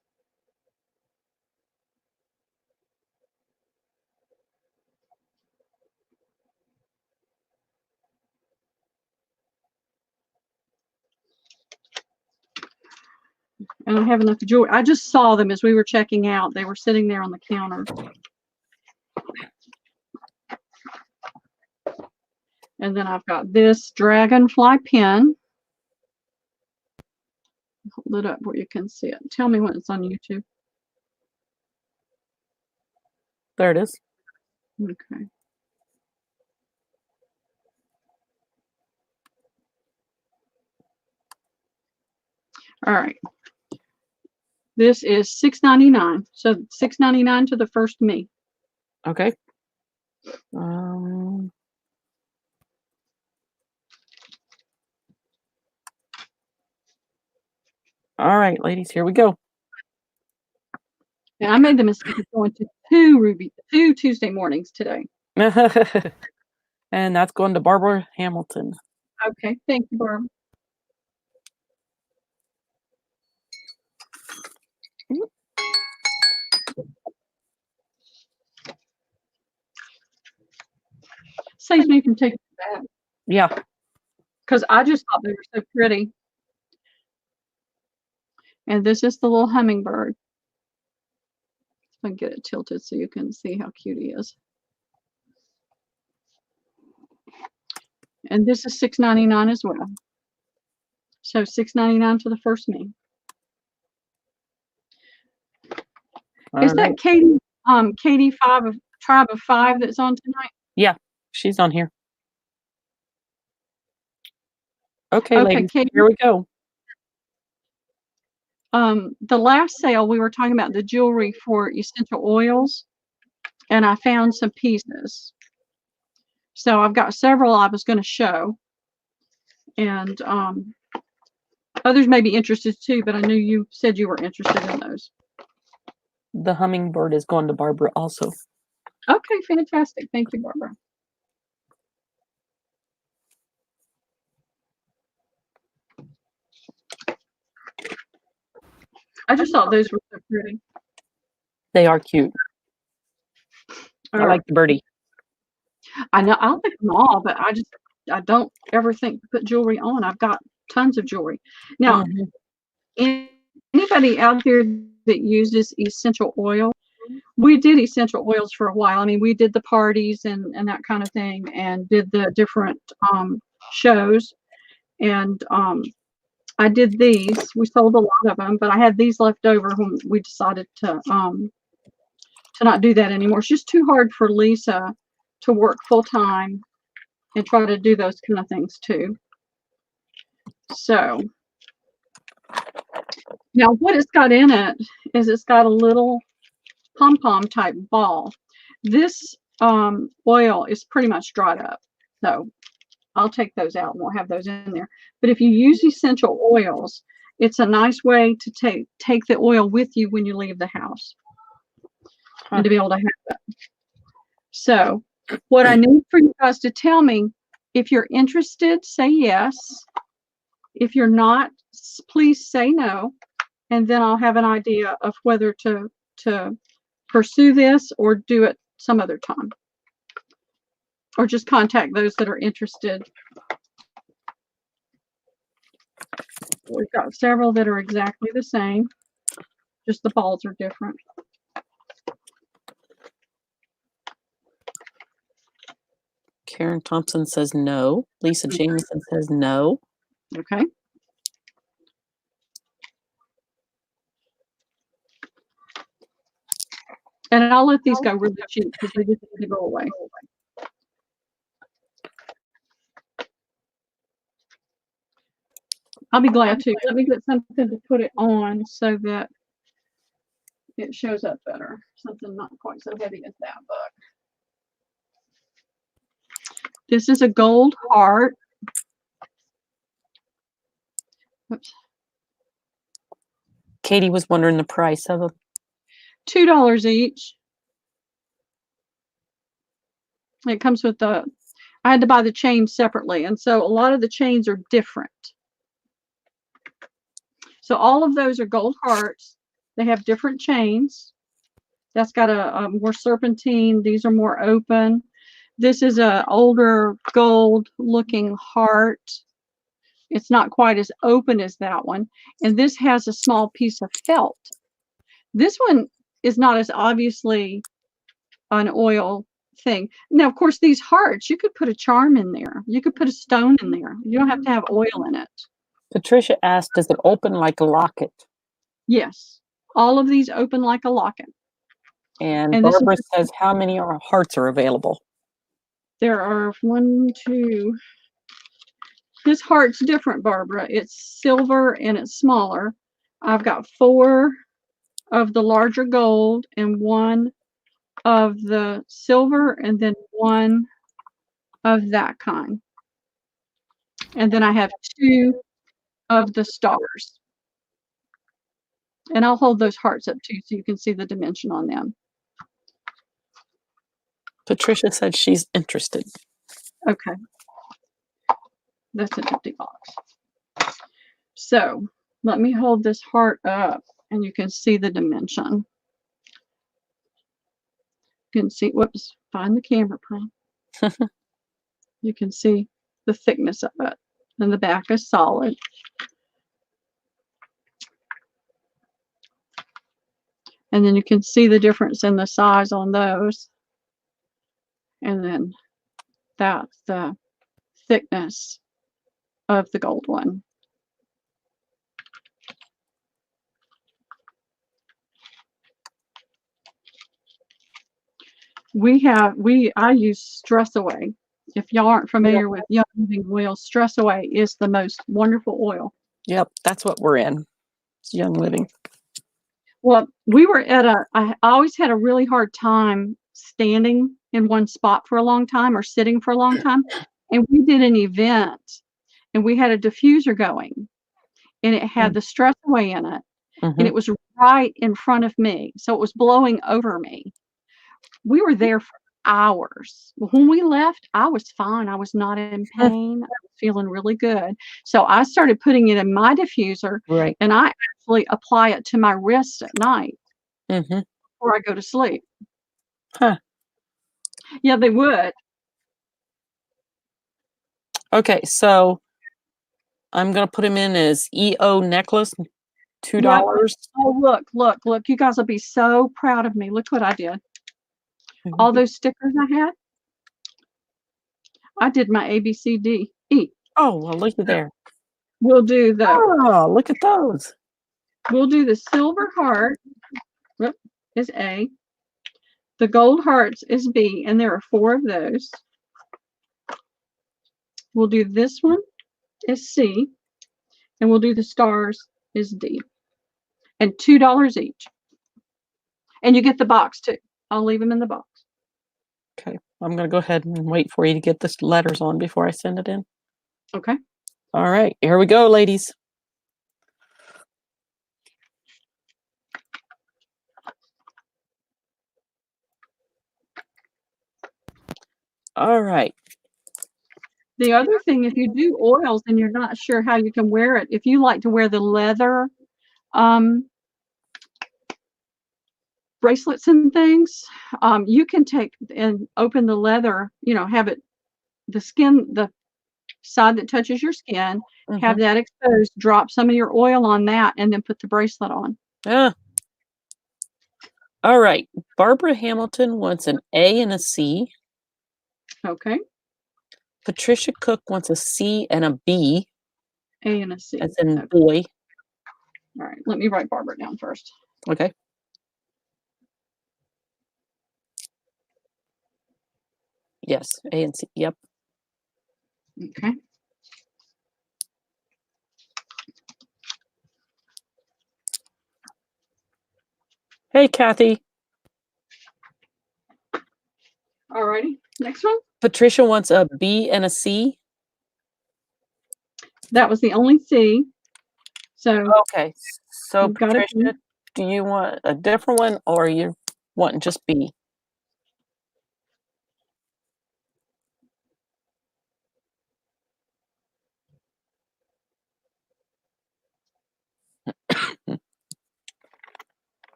I don't have enough jewelry. I just saw them as we were checking out. They were sitting there on the counter. And then I've got this dragonfly pen. Hold it up where you can see it. Tell me when it's on YouTube. There it is. Okay. All right. This is $6.99. So $6.99 to the first me. Okay. All right, ladies, here we go. And I made the mistake of going to two Tuesday mornings today. And that's going to Barbara Hamilton. Okay, thank you, Barb. Saves me from taking it back. Yeah. Because I just thought they were so pretty. And this is the little hummingbird. If I can get it tilted so you can see how cute he is. And this is $6.99 as well. So $6.99 to the first me. Is that Katie? Katie Tribe of Five that's on tonight? Yeah, she's on here. Okay, ladies, Katie, here we go. the last sale we were talking about the jewelry for essential oils, and I found some pieces. So I've got several I was going to show, and others may be interested too, but I knew you said you were interested in those. The hummingbird is going to Barbara also. Okay, fantastic. Thank you, Barbara. I just thought those were so pretty. They are cute. I like the birdie. I know I'll pick them all, but I don't ever think to put jewelry on. I've got tons of jewelry. Now, anybody out there that uses essential oil, we did essential oils for a while. I mean, we did the parties and that kind of thing, and did the different shows. And I did these. We sold a lot of them, but I had these left over when we decided to not do that anymore. It's just too hard for Lisa to work full time and try to do those kind of things too. So now what it's got in it is it's got a little pom-pom type ball. This oil is pretty much dried up, so I'll take those out and we'll have those in there. But if you use essential oils, it's a nice way to take the oil with you when you leave the house and to be able to have it. So what I need for you guys to tell me, if you're interested, say yes. If you're not, please say no. And then I'll have an idea of whether to pursue this or do it some other time. Or just contact those that are interested. We've got several that are exactly the same. Just the balls are different. Karen Thompson says no. Lisa Jameson says no. Okay. And I'll let these go really cheap because they just need to go away. I'll be glad to. Let me get something to put it on so that it shows up better. Something not quite so heavy as that book. This is a gold heart. Oops. Katie was wondering the price of them. $2 each. It comes with I had to buy the chains separately, and so a lot of the chains are different. So all of those are gold hearts. They have different chains. That's got a more serpentine. These are more open. This is a older gold looking heart. It's not quite as open as that one. And this has a small piece of felt. This one is not as obviously an oil thing. Now, of course, these hearts, you could put a charm in there. You could put a stone in there. You don't have to have oil in it. Patricia asked, does it open like a locket? Yes. All of these open like a locket. And Barbara says, how many hearts are available? There are 1, 2. This heart's different, Barbara. It's silver and it's smaller. I've got 4 of the larger gold and 1 of the silver and then 1 of that kind. And then I have 2 of the stars. And I'll hold those hearts up too so you can see the dimension on them. Patricia said she's interested. Okay. That's an empty box. So let me hold this heart up and you can see the dimension. You can see, whoops, find the camera, Prime. You can see the thickness of it. And the back is solid. And then you can see the difference in the size on those. And then that's the thickness of the gold one. I use Stress Away. If y'all aren't familiar with Young Living oil, Stress Away is the most wonderful oil. Yep, that's what we're in. It's Young Living. Well, we were I always had a really hard time standing in one spot for a long time or sitting for a long time. And we did an event and we had a diffuser going and it had the Stress Away in it. And it was right in front of me. So it was blowing over me. We were there for hours. When we left, I was fine. I was not in pain. I was feeling really good. So I started putting it in my diffuser, Right. and I actually apply it to my wrist at night before I go to sleep. Huh. Yeah, they would. Okay, so I'm going to put him in as EO necklace, $2. Yep. Oh, look. You guys will be so proud of me. Look what I did. All those stickers I had, I did my A, B, C, D, E. Oh, well, look at there. We'll do the. Oh, look at those. We'll do the silver heart is A. The gold hearts is B, and there are 4 of those. We'll do this one is C, and we'll do the stars is D. And $2 each. And you get the box too. I'll leave them in the box. Okay, I'm going to go ahead and wait for you to get the letters on before I send it in. Okay. All right, here we go, ladies. All right. The other thing, if you do oils and you're not sure how you can wear it, if you like to wear the leather bracelets and things, you can take and open the leather, have it, the skin, the side that touches your skin, have that exposed, drop some of your oil on that, and then put the bracelet on. Yeah. All right. Barbara Hamilton wants an A and a C. Okay. Patricia Cook wants a C and a B. A and a C. As in boy. All right. Let me write Barbara down first. Okay. Yes, A and C. Yep. Okay. Hey, Kathy. All righty. Next one. Patricia wants a B and a C. That was the only C. So okay. So Patricia, do you want a different one or you want just B?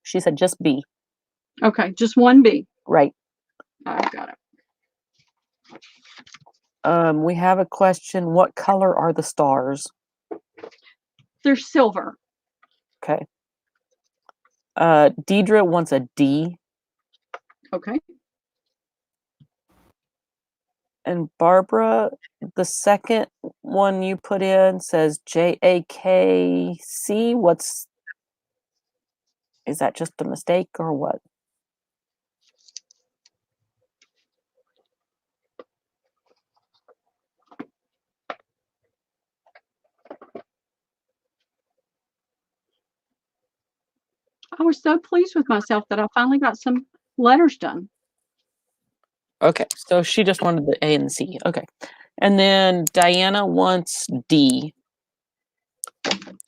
She said just B. Okay, just one B. Right. I got it. We have a question. What color are the stars? They're silver. Okay. Deidre wants a D. Okay. And Barbara, the second one you put in says JAKC. Is that just a mistake or what? I was so pleased with myself that I finally got some letters done. Okay, so she just wanted the A and the C. Okay. And then Diana wants D.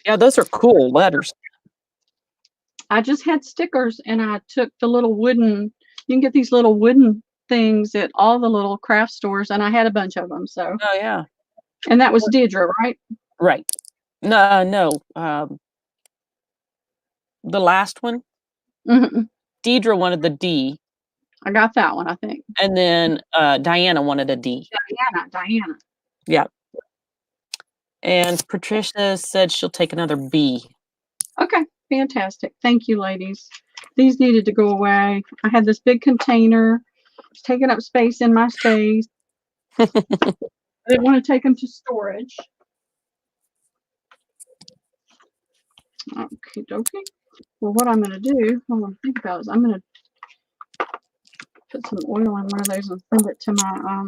Yeah, those are cool letters. I just had stickers and I took the little wooden, you can get these little wooden things at all the little craft stores, and I had a bunch of them. So, Oh, yeah. and that was Deidre, right? Right. No. The last one, Deidre wanted the D. I got that one, I think. And then Diana wanted a D. Diana. Yeah. And Patricia said she'll take another B. Okay, fantastic. Thank you, ladies. These needed to go away. I had this big container. It's taking up space in my space. I didn't want to take them to storage. Okay, dokie. Well, what I'm going to do, I'm going to think about is I'm going to put some oil in one of those and send it to my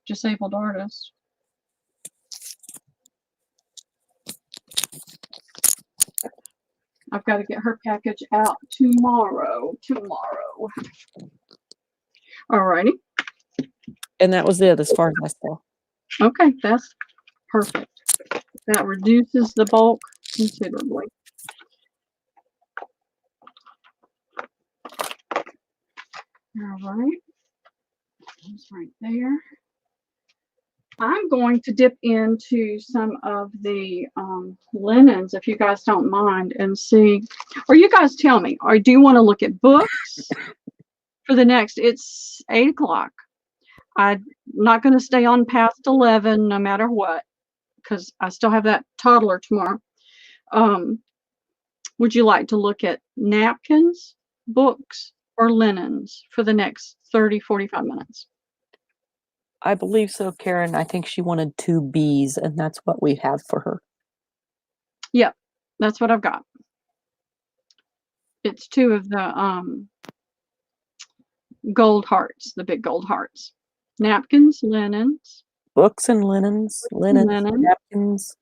disabled artist. I've got to get her package out tomorrow. Alrighty. And that was it as far as I saw. Okay, that's perfect. That reduces the bulk considerably. All right. That's right there. I'm going to dip into some of the linens, if you guys don't mind, and see, or you guys tell me, or do you want to look at books for the next, it's 8 o'clock. I'm not going to stay on past 11 no matter what, because I still have that toddler tomorrow. Would you like to look at napkins, books, or linens for the next 30, 45 minutes? I believe so, Karen. I think she wanted 2 Bs, and that's what we have for her. Yep, that's what I've got. It's 2 of the gold hearts, the big gold hearts. Napkins, linens. Books and linens, napkins.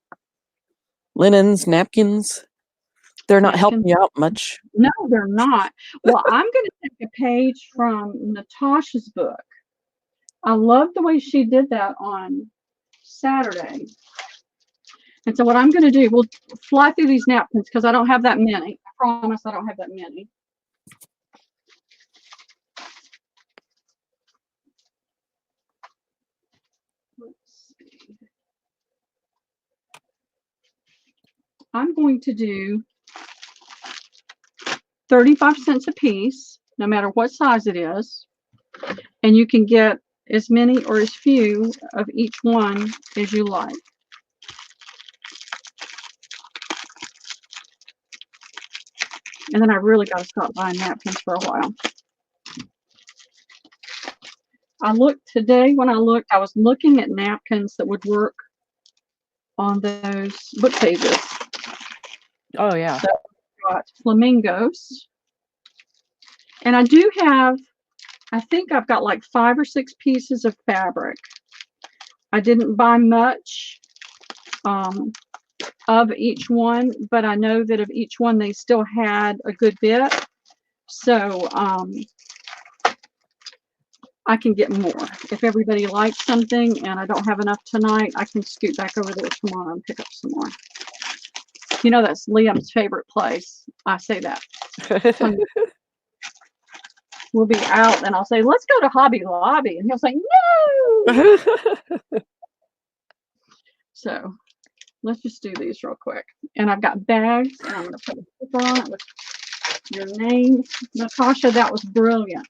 Linens, napkins. They're not helping you out much. No, they're not. Well, I'm going to take a page from Natasha's book. I love the way she did that on Saturday. And so what I'm going to do, we'll fly through these napkins because I don't have that many. I promise I don't have that many. Let's see. I'm going to do 35 cents a piece, no matter what size it is. And you can get as many or as few of each one as you like. And then I really got to stop buying napkins for a while. I looked today, when I looked, I was looking at napkins that would work on those book pages. Oh, yeah. So I've got flamingos. And I do have, I think I've got like 5 or 6 pieces of fabric. I didn't buy much of each one, but I know that of each one they still had a good bit. So I can get more. If everybody likes something and I don't have enough tonight, I can scoot back over there tomorrow and pick up some more. You know, that's Liam's favorite place. I say that. We'll be out and I'll say, let's go to Hobby Lobby. And he'll say, no. So let's just do these real quick. And I've got bags and I'm going to put a sticker on it with your name. Natasha, that was brilliant.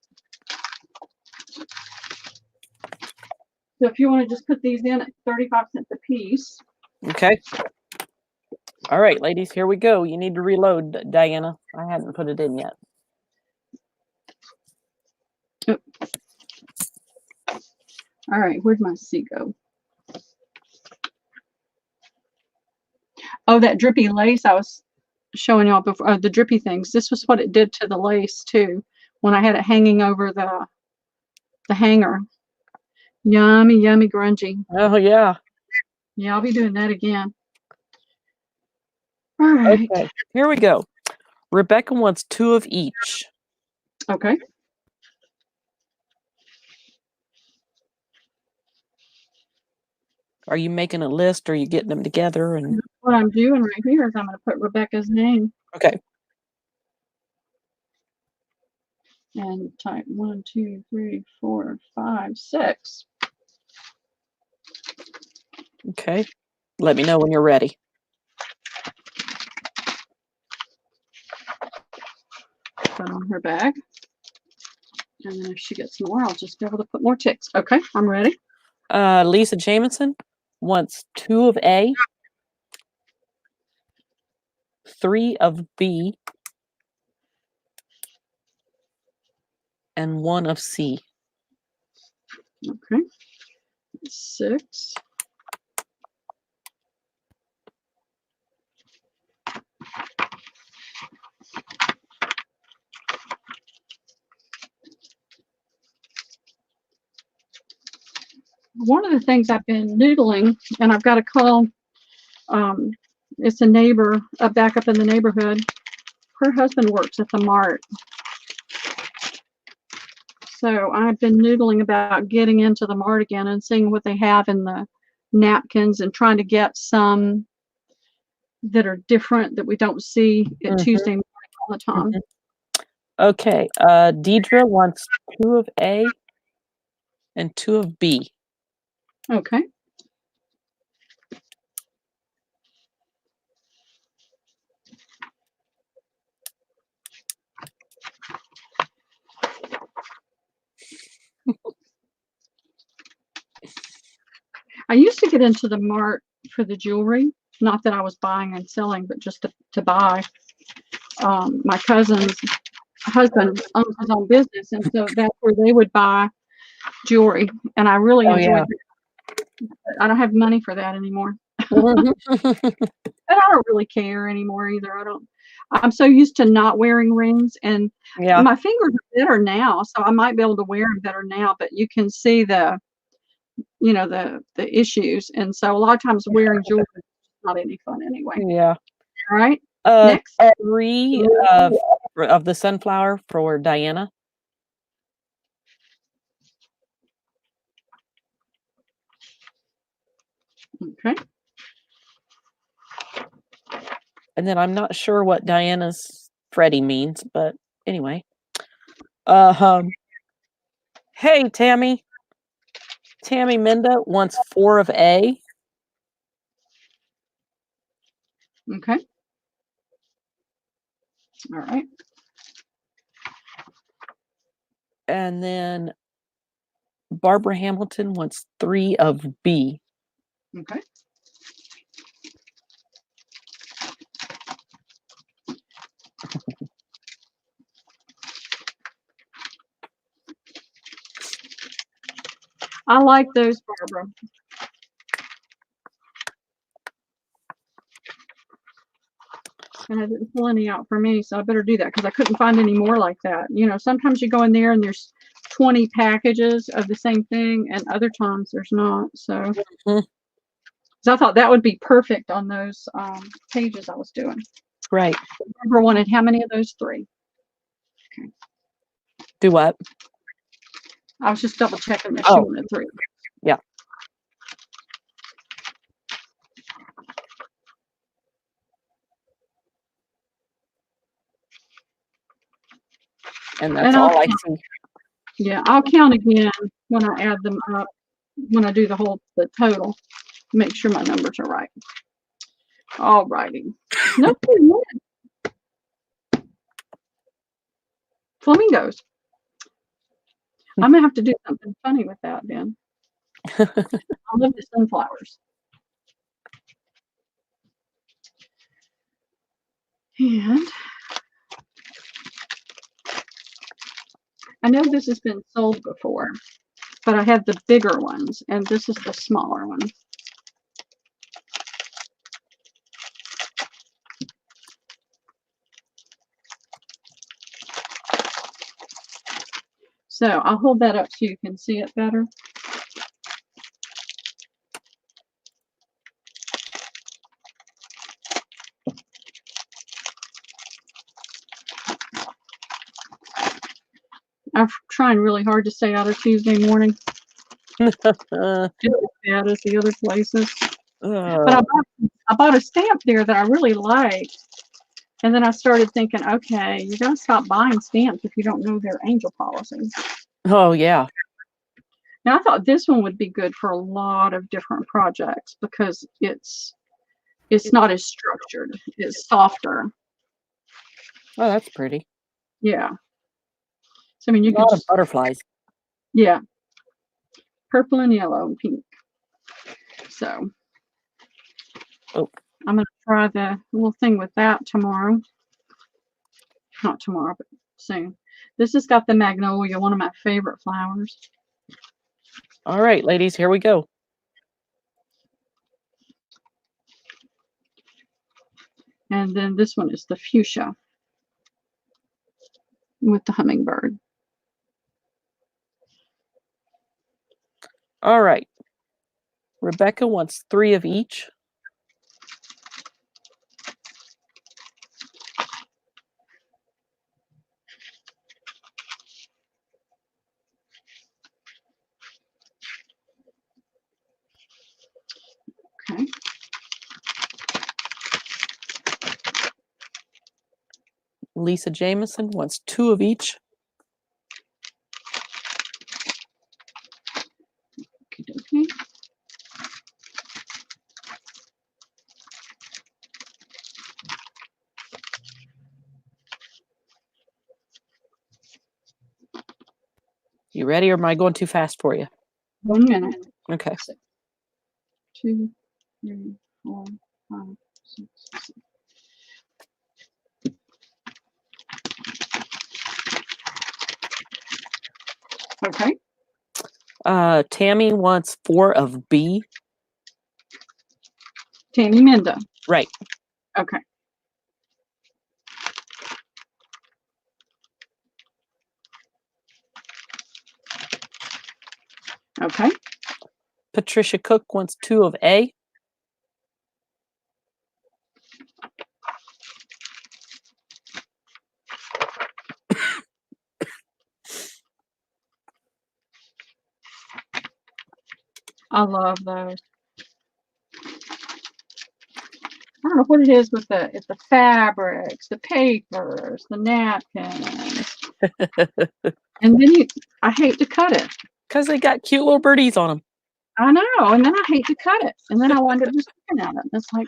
So if you want to just put these in at 35 cents a piece. Okay. All right, ladies, here we go. You need to reload, Diana. I hadn't put it in yet. Oh. All right, where'd my C go? Oh, that drippy lace I was showing y'all before, the drippy things. This was what it did to the lace too when I had it hanging over the hanger. Yummy, yummy, grungy. Oh, yeah. Yeah, I'll be doing that again. All right. Okay, here we go. Rebecca wants 2 of each. Okay. Are you making a list or are you getting them together? And What I'm doing right here is I'm going to put Rebecca's name okay. and type 1, 2, 3, 4, 5, 6. Okay. Let me know when you're ready. Put on her bag. And then if she gets more, I'll just be able to put more ticks. Okay, I'm ready. Lisa Jamison wants 2 of A, 3 of B, and 1 of C. Okay. 6. One of the things I've been noodling, and I've got to call, it's a neighbor back up in the neighborhood. Her husband works at the mart. So I've been noodling about getting into the mart again and seeing what they have in the napkins and trying to get some that are different that we don't see at Tuesday morning all the time. Okay. Deidre wants 2 of A and 2 of B. Okay. I used to get into the mart for the jewelry. Not that I was buying and selling, but just to buy. My cousin's husband owns his own business, and so that's where they would buy jewelry. And I really enjoyed it. But I don't have money for that anymore. And I don't really care anymore either. I'm so used to not wearing rings, and my fingers are better now, so I might be able to wear them better now, but you can see the issues. And so a lot of times wearing jewelry is not any fun anyway. Yeah. All right. Next. 3 of the sunflower for Diana. Okay. And then I'm not sure what Diana's Freddie means, but anyway. Hey, Tammy. Tammy Minda wants 4 of A. Okay. All right. And then Barbara Hamilton wants 3 of B. Okay. I like those, Barbara. And I didn't pull any out for me, so I better do that because I couldn't find any more like that. Sometimes you go in there and there's 20 packages of the same thing, and other times there's not. So, so I thought that would be perfect on those pages I was doing. Right. Barbara wanted how many of those? 3. Okay. Do what? I was just double checking that she wanted 3. Yeah. And that's all I see. Yeah, I'll count again when I add them up, when I do the total, make sure my numbers are right. All righty. No, flamingos. I'm gonna have to do something funny with that then. I love the sunflowers. And I know this has been sold before, but I have the bigger ones, and this is the smaller one. So I'll hold that up so you can see it better. I'm trying really hard to stay out of Tuesday morning. bad as the other places. But Uh, I bought a stamp there that I really liked. And then I started thinking, okay, you're going to stop buying stamps if you don't know their angel policies. oh, yeah. Now, I thought this one would be good for a lot of different projects because it's not as structured. It's softer. Oh, that's pretty. Yeah. So, I mean, A you could lot of just, butterflies. yeah, purple and yellow and pink. So, Oh. I'm going to try the little thing with that tomorrow. Not tomorrow, but soon. This has got the magnolia, one of my favorite flowers. All right, ladies, here we go. And then this one is the fuchsia with the hummingbird. All right. Rebecca wants 3 of each. Okay. Lisa Jameson wants 2 of each. Okay. You ready, or am I going too fast for you? 1 minute. Okay. 2, 3, 4, 5, 6, 7. Okay. Tammy wants 4 of B. Tammy Minda. Right. Okay. Okay. Patricia Cook wants 2 of A. I love those. I don't know what it is with it's the fabrics, the papers, the napkins. And then I hate to cut it. Because they got cute little birdies on them. I know. And then I hate to cut it. And then I wind up just looking at it. It's like,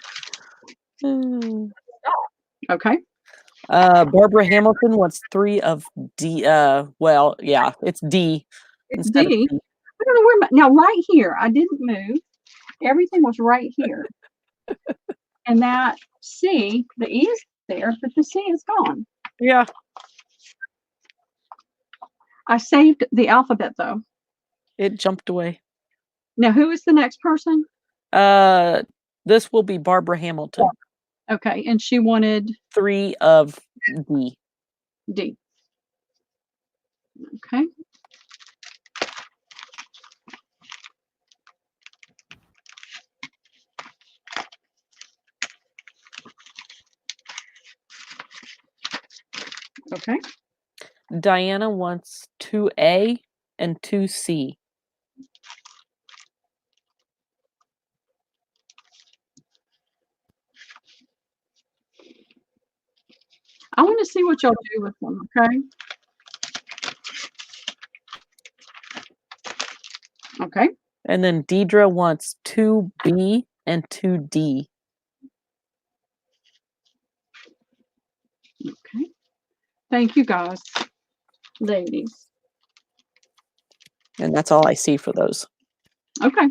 okay. Barbara Hamilton wants 3 of D. Well, yeah, it's D. It's D. I don't know where now right here, I didn't move. Everything was right here. And that C, the E is there, but the C is gone. Yeah. I saved the alphabet though. It jumped away. Now who is the next person? This will be Barbara Hamilton. Okay, and she wanted 3 of D. D. Okay. Okay. Diana wants 2A and 2C. I want to see what y'all do with them, okay? Okay. And then Deidre wants 2B and 2D. Okay. Thank you guys, ladies. And that's all I see for those. Okay.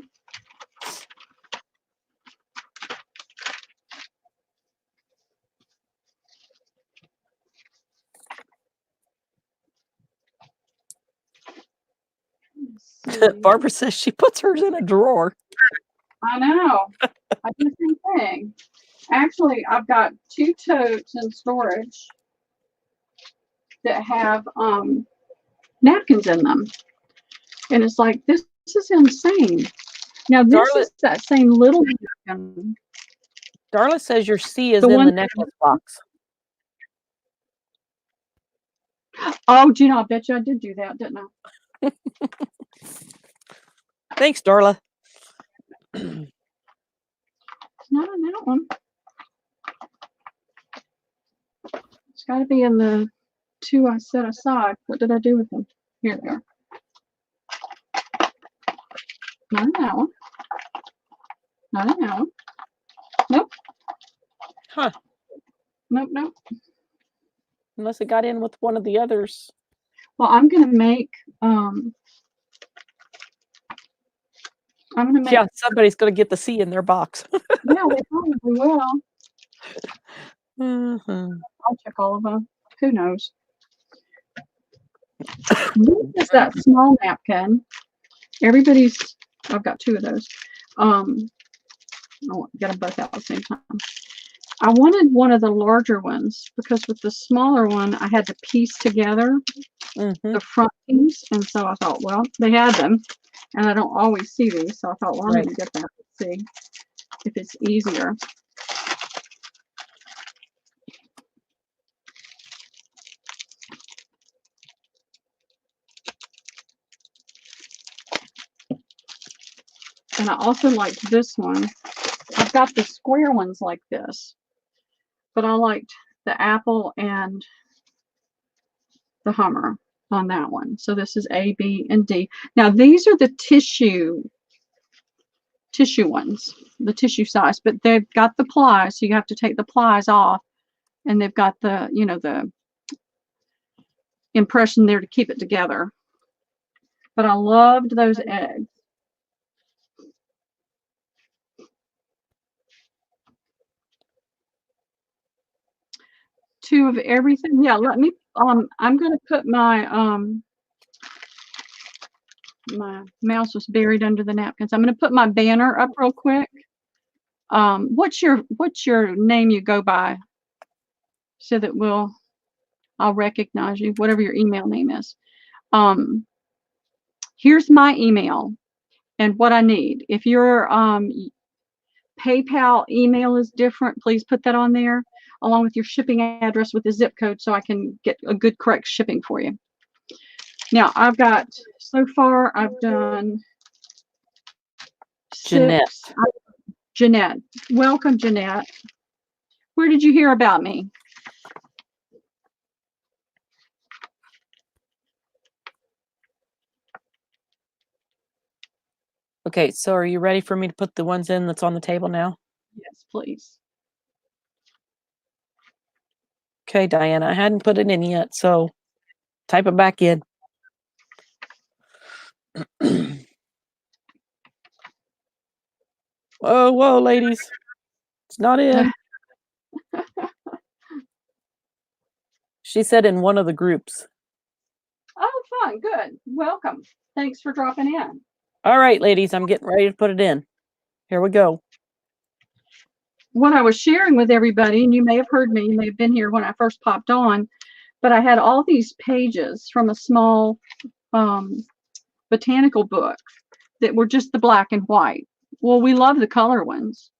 Barbara says she puts hers in a drawer. I know. I do the same thing. Actually, I've got 2 totes in storage that have napkins in them. And it's like, this is insane. Now, this is that same little napkin. Darla says your C is in the necklace box. Oh, do you know, I bet you I did do that, didn't I? Thanks, Darla. Not in that one. It's got to be in the 2 I set aside. What did I do with them? Here they are. Not in that one. Not in that one. Nope. Huh. Nope, nope. Unless it got in with one of the others. Well, I'm gonna make Yeah, somebody's gonna get the C in their box. yeah, they probably will. Mm-hmm. I'll check all of them. Who knows? This is that small napkin. I've got 2 of those. I'll get them both out at the same time. I wanted one of the larger ones because with the smaller one, I had to piece together the front piece. And so I thought, well, they had them. And I don't always see these. So I thought, well, I'm going to get that. Let's see if it's easier. And I also liked this one. I've got the square ones like this, but I liked the apple and the Hummer on that one. So this is A, B, and D. Now these are the tissue ones, the tissue size, but they've got the plies, so you have to take the plies off, and they've got the, you know, the impression there to keep it together. But I loved those eggs. Two of everything. Yeah, let me I'm gonna put my my mouse was buried under the napkins. I'm gonna put my banner up real quick. What's your name you go by, so that I'll recognize you, whatever your email name is. Here's my email and what I need. If your PayPal email is different, please put that on there along with your shipping address with the zip code so I can get a good correct shipping for you. Now so far I've done 6. Jeanette. Welcome, Jeanette. Where did you hear about me? Okay, so are you ready for me to put the ones in that's on the table now? Yes, please. Okay, Diana, I hadn't put it in yet, so type it back in. Whoa, ladies. It's not in. She said in one of the groups. Oh, fun. Good. Welcome. Thanks for dropping in. All right, ladies, I'm getting ready to put it in. Here we go. What I was sharing with everybody, and you may have heard me, you may have been here when I first popped on, but I had all these pages from a small botanical book that were just the black and white. Well, we love the color ones,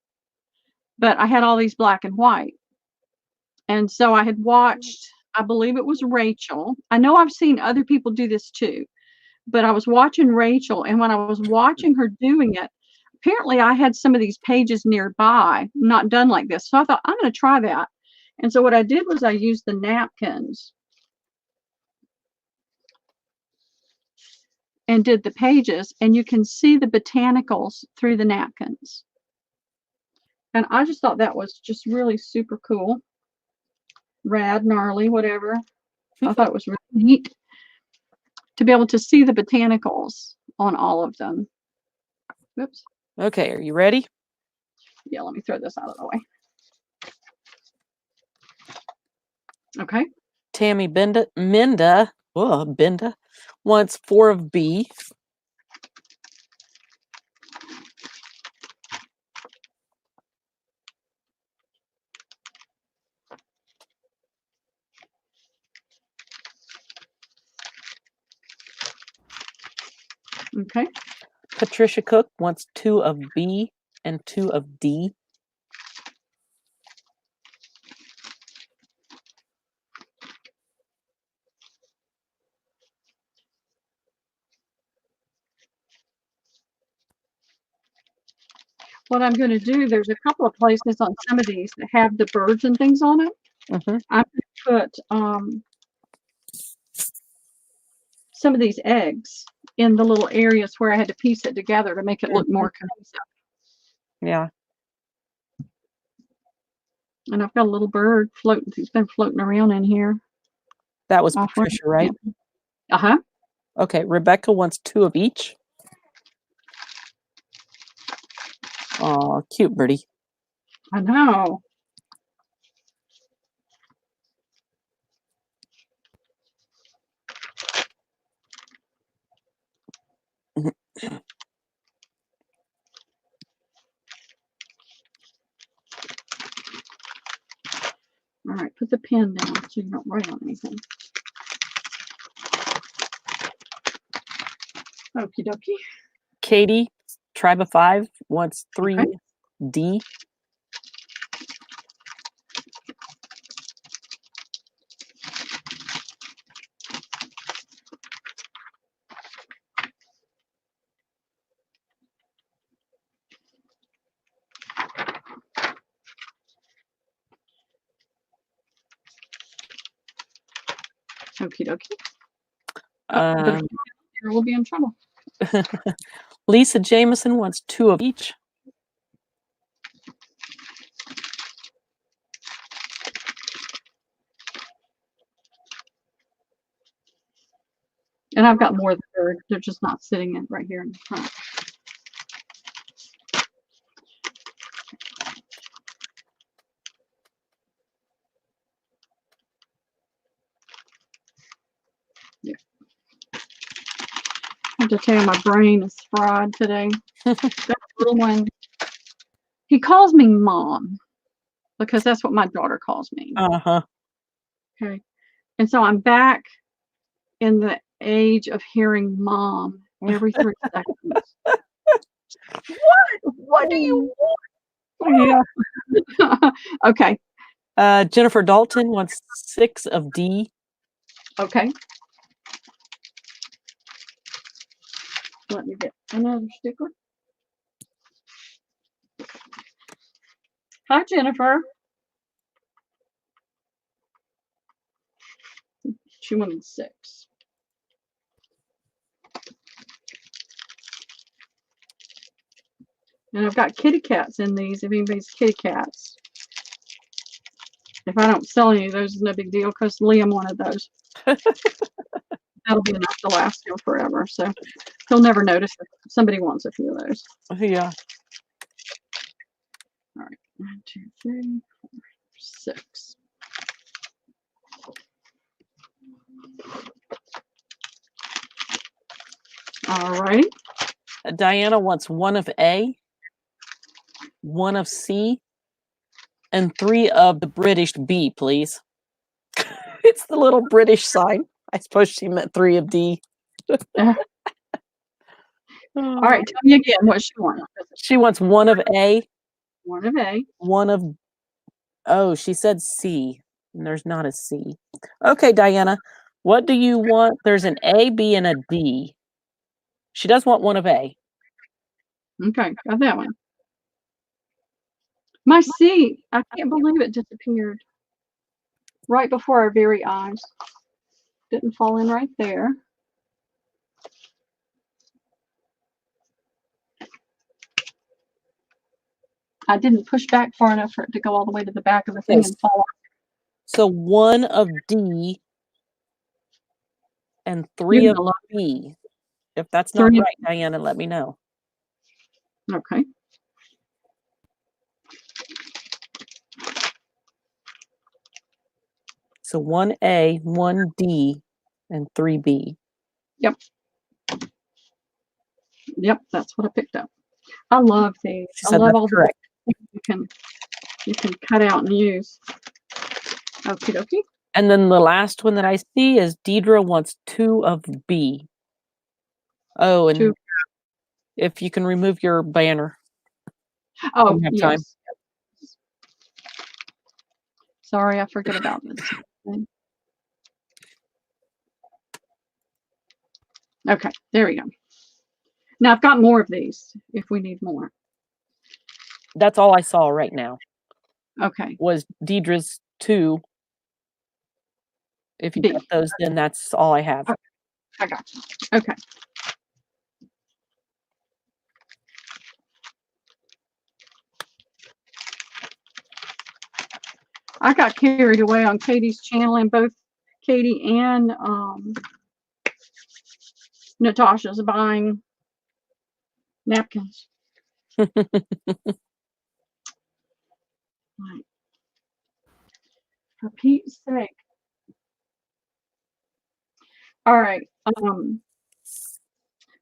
but I had all these black and white. And so I had watched, I believe it was Rachel. I know I've seen other people do this too, but I was watching Rachel, and when I was watching her doing it, apparently I had some of these pages nearby, not done like this. So I thought, I'm going to try that. And so what I did was I used the napkins and did the pages, and you can see the botanicals through the napkins. And I just thought that was just really super cool. Rad, gnarly, whatever. I thought it was really neat to be able to see the botanicals on all of them. Oops. Okay, are you ready? Yeah, let me throw this out of the way. Okay. Tammy Minda wants 4 of B. Okay. Patricia Cook wants 2 of B and 2 of D. what I'm going to do, there's a couple of places on some of these that have the birds and things on it. Mm-hmm. I'm going to put some of these eggs in the little areas where I had to piece it together to make it look more cohesive. Yeah. And I've got a little bird floating. He's been floating around in here. That was Patricia, right? Uh-huh. Okay, Rebecca wants 2 of each. Oh, cute birdie. I know. All right, put the pen down so you don't write on anything. Okie dokie. Katie, Tribe of 5, wants 3D. Okie dokie. But we'll be in trouble. Lisa Jameson wants 2 of each. And I've got more of the bird. They're just not sitting in right here in the front. Yeah. I have to tell you, my brain is fried today. That little one, he calls me Mom because that's what my daughter calls me. Uh-huh. Okay. And so I'm back in the age of hearing Mom every 3 seconds. What do you want? Yeah. Okay. Jennifer Dalton wants 6 of D. Okay. Let me get another sticker. Hi, Jennifer. She wanted 6. And I've got kitty cats in these, if anybody's kitty cats. If I don't sell any of those, it's no big deal because Liam wanted those. That'll be enough to last him forever. So he'll never notice if somebody wants a few of those. Yeah. All right. 1, 2, 3, 4, 6. All right. Diana wants 1 of A, 1 of C, and 3 of the British B, please. It's the little British sign. I suppose she meant 3 of D. All right. Tell me again what she wants. She wants 1 of A. 1 of A. 1 of, oh, she said C, and there's not a C. Okay, Diana, what do you want? There's an A, B, and a D. She does want 1 of A. Okay, got that one. My C, I can't believe it disappeared right before our very eyes. Didn't fall in right there. I didn't push back far enough for it to go all the way to the back of the thing and fall off. So 1 of D and 3 of B. If that's not right, Diana, let me know. Okay. So 1A, 1D, and 3B. Yep. Yep, that's what I picked up. I love these. I love all the things you can cut out and use. Okie dokie. And then the last one that I see is Deidre wants 2 of B. Oh, and 2. If you can remove your banner. Oh, yes. Time. Sorry, I forget about this. Okay, there we go. Now I've got more of these if we need more. That's all I saw right now. Okay. Was Deidre's 2. If you B. got those, then that's all I have. Okay. I got you. Okay. I got carried away on Katie's channel, and both Katie and Natasha's buying napkins. Right. For Pete's sake. All right.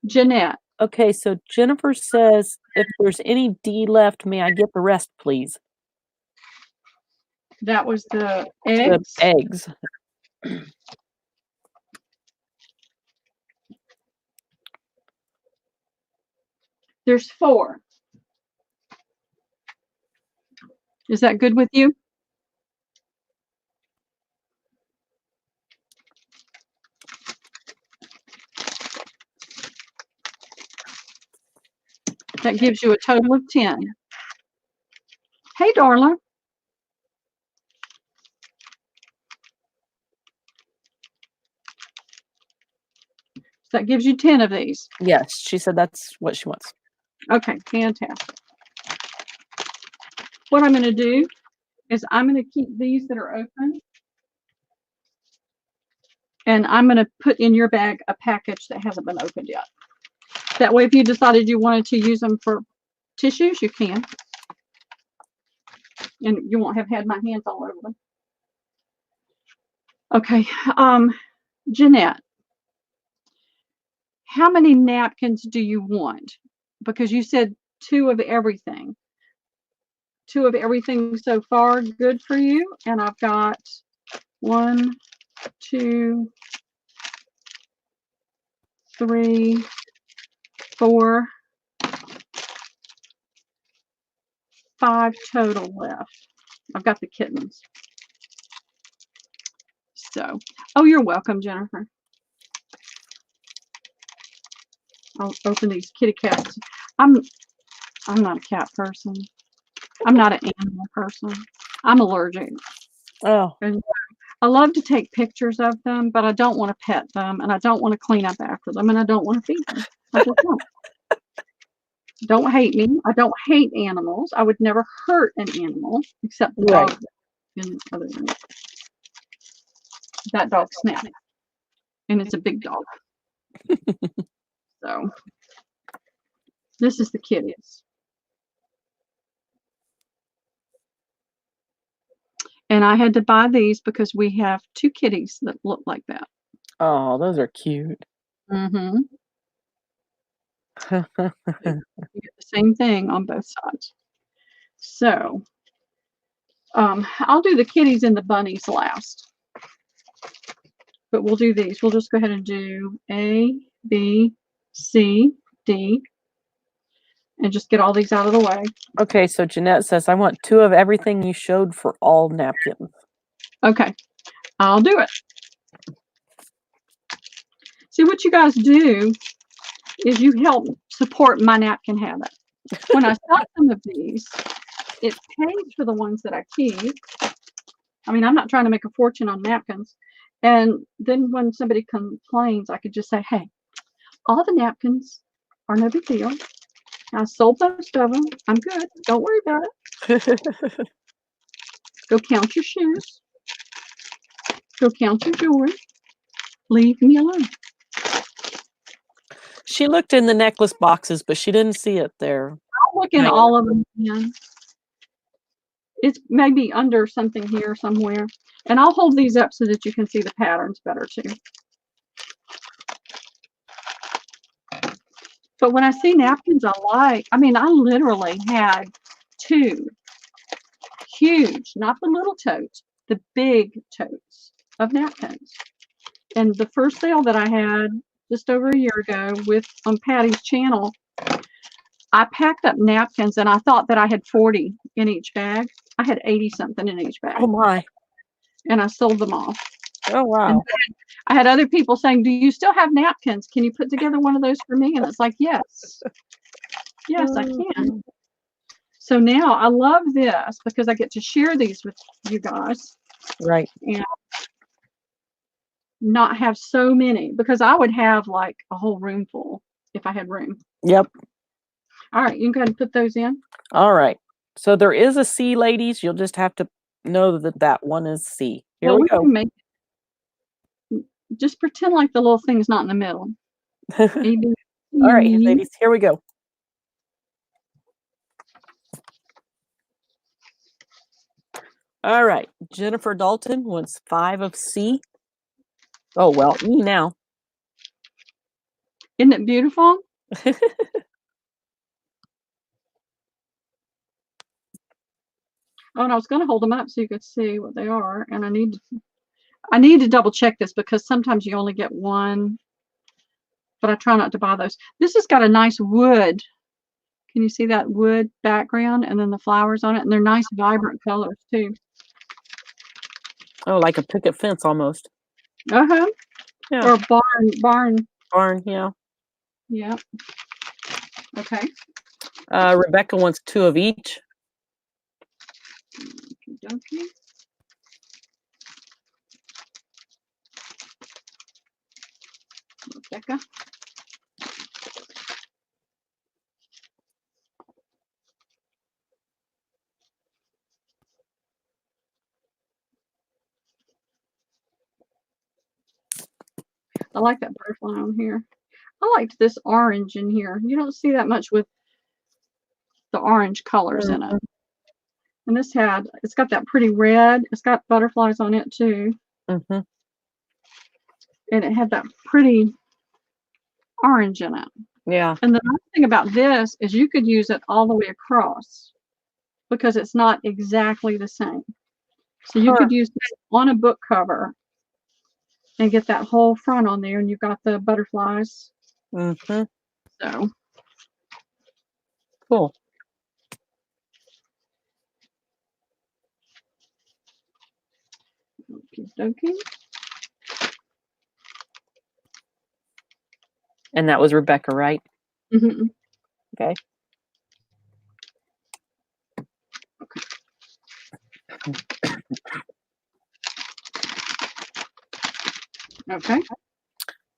Jeanette. Okay, so Jennifer says, if there's any D left, may I get the rest, please? That was the eggs. The eggs. There's 4. Is that good with you? That gives you a total of 10. Hey, Darla. That gives you 10 of these. Yes, she said that's what she wants. Okay, fantastic. What I'm going to do is I'm going to keep these that are open, and I'm going to put in your bag a package that hasn't been opened yet. That way, if you decided you wanted to use them for tissues, you can. And you won't have had my hands all over them. Okay, Jeanette, how many napkins do you want? Because you said 2 of everything. 2 of everything so far, good for you. And I've got 1, 2, 3, 4, 5 total left. I've got the kittens. So, oh, you're welcome, Jennifer. I'll open these kitty cats. I'm not a cat person. I'm not an animal person. I'm allergic. Oh. And I love to take pictures of them, but I don't want to pet them, and I don't want to clean up after them, and I don't want to feed them. I just don't. Don't hate me. I don't hate animals. I would never hurt an animal except the dog. And other than that dog snapped, and it's a big dog. So this is the kitties. And I had to buy these because we have 2 kitties that look like that. Oh, those are cute. Mm-hmm. You get the same thing on both sides. So I'll do the kitties and the bunnies last. But we'll do these. We'll just go ahead and do A, B, C, D. And just get all these out of the way. Okay, so Jeanette says, I want 2 of everything you showed for all napkins. Okay, I'll do it. See, what you guys do is you help support my napkin habit. When I sell some of these, it pays for the ones that I keep. I mean, I'm not trying to make a fortune on napkins. And then when somebody complains, I could just say, hey, all the napkins are no big deal. I sold most of them. I'm good. Don't worry about it. Go count your shoes. Go count your jewelry. Leave me alone. She looked in the necklace boxes, but she didn't see it there. I'll look in all of them again. It's maybe under something here somewhere. And I'll hold these up so that you can see the patterns better too. But when I see napkins I like, I mean, I literally had 2 huge, not the little totes, the big totes of napkins. And the first sale that I had just over a year ago on Patty's channel, I packed up napkins and I thought that I had 40 in each bag. I had 80 something in each bag. Oh my. And I sold them all. Oh wow. And I had other people saying, do you still have napkins? Can you put together one of those for me? And it's like, yes. Yes, I can. So now I love this because I get to share these with you guys. Right. And not have so many, because I would have like a whole room full if I had room. Yep. All right, you can go ahead and put those in. All right. So there is a C, ladies. You'll just have to know that that one is C. Here we go. Can make just pretend like the little thing's not in the middle. All right, ladies, here we go. All right. Jennifer Dalton wants 5 of C. Oh, well, E now. Isn't it beautiful? Oh, and I was going to hold them up so you could see what they are. And I need to double check this because sometimes you only get one, but I try not to buy those. This has got a nice wood. Can you see that wood background and then the flowers on it? And they're nice, vibrant colors too. Oh, like a picket fence almost. Uh-huh. Yeah. Or barn. Barn, yeah. Yeah. Okay. Rebecca wants 2 of each. Okay. Rebecca. I like that butterfly on here. I liked this orange in here. You don't see that much with the orange colors in it. And this it's got that pretty red. It's got butterflies on it too. Mm-hmm. And it had that pretty orange in it. Yeah. And the nice thing about this is you could use it all the way across because it's not exactly the same. So you could use this on a book cover and get that whole front on there, and you've got the butterflies. Mm-hmm. So cool. Okay. And that was Rebecca, right? Mm-hmm. Okay. Okay.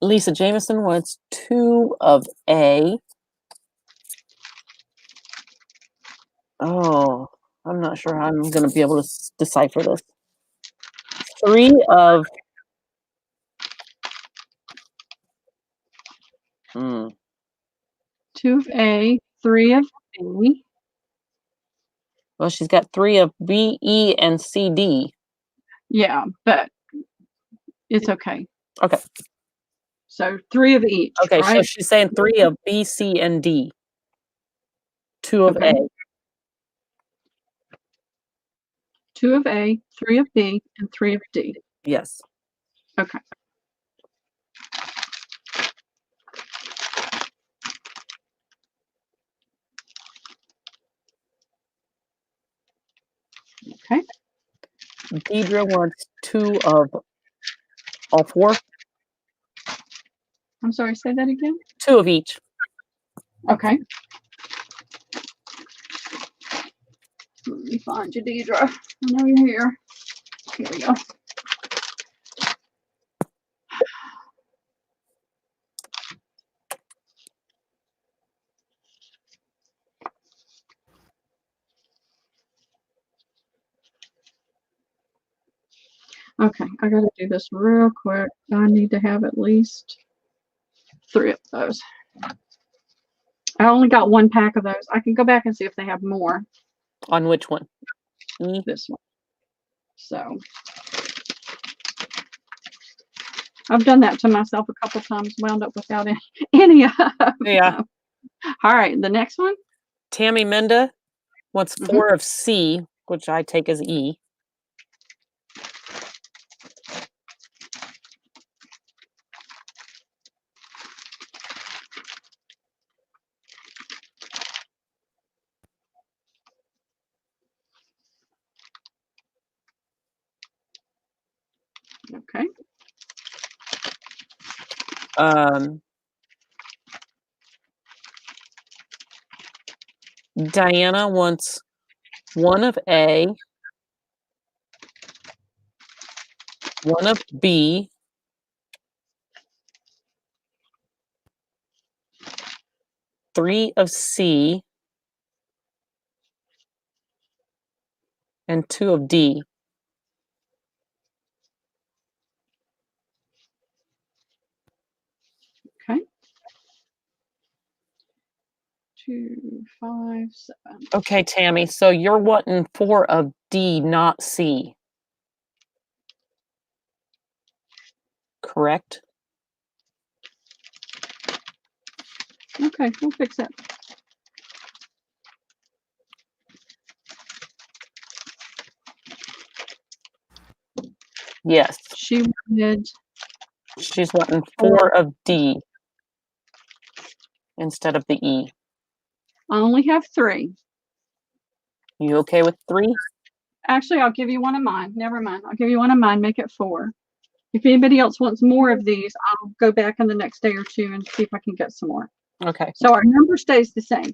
Lisa Jameson wants 2 of A. Oh, I'm not sure how I'm going to be able to decipher this. 3 of 2 of A, 3 of B. Well, she's got 3 of B, E, and C, D. Yeah, but it's okay. Okay. So 3 of each. Okay, right? so she's saying 3 of B, C, and D. 2 of A. 2 of A, 3 of B, and 3 of D. Yes. Okay. Okay. Deidre wants 2 of all 4. I'm sorry, say that again. 2 of each. Okay. Let me find you, Deidre. I know you're here. Here we go. Okay, I gotta do this real quick. I need to have at least 3 of those. I only got 1 pack of those. I can go back and see if they have more. On which one? This one. So I've done that to myself a couple times, wound up without any of them. Yeah. All right, the next one. Tammy Menda wants 4 of C, which I take as E. Okay. Diana wants 1 of A, 1 of B, 3 of C, and 2 of D. Okay. 2, 5, 7. Okay, Tammy, so you're wanting 4 of D, not C. Correct? Okay, we'll fix that. Yes. She wanted She's wanting 4 of D instead of the E. I only have 3. You okay with 3? Actually, I'll give you one of mine. Never mind. I'll give you one of mine. Make it 4. If anybody else wants more of these, I'll go back in the next day or 2 and see if I can get some more. Okay. So our number stays the same.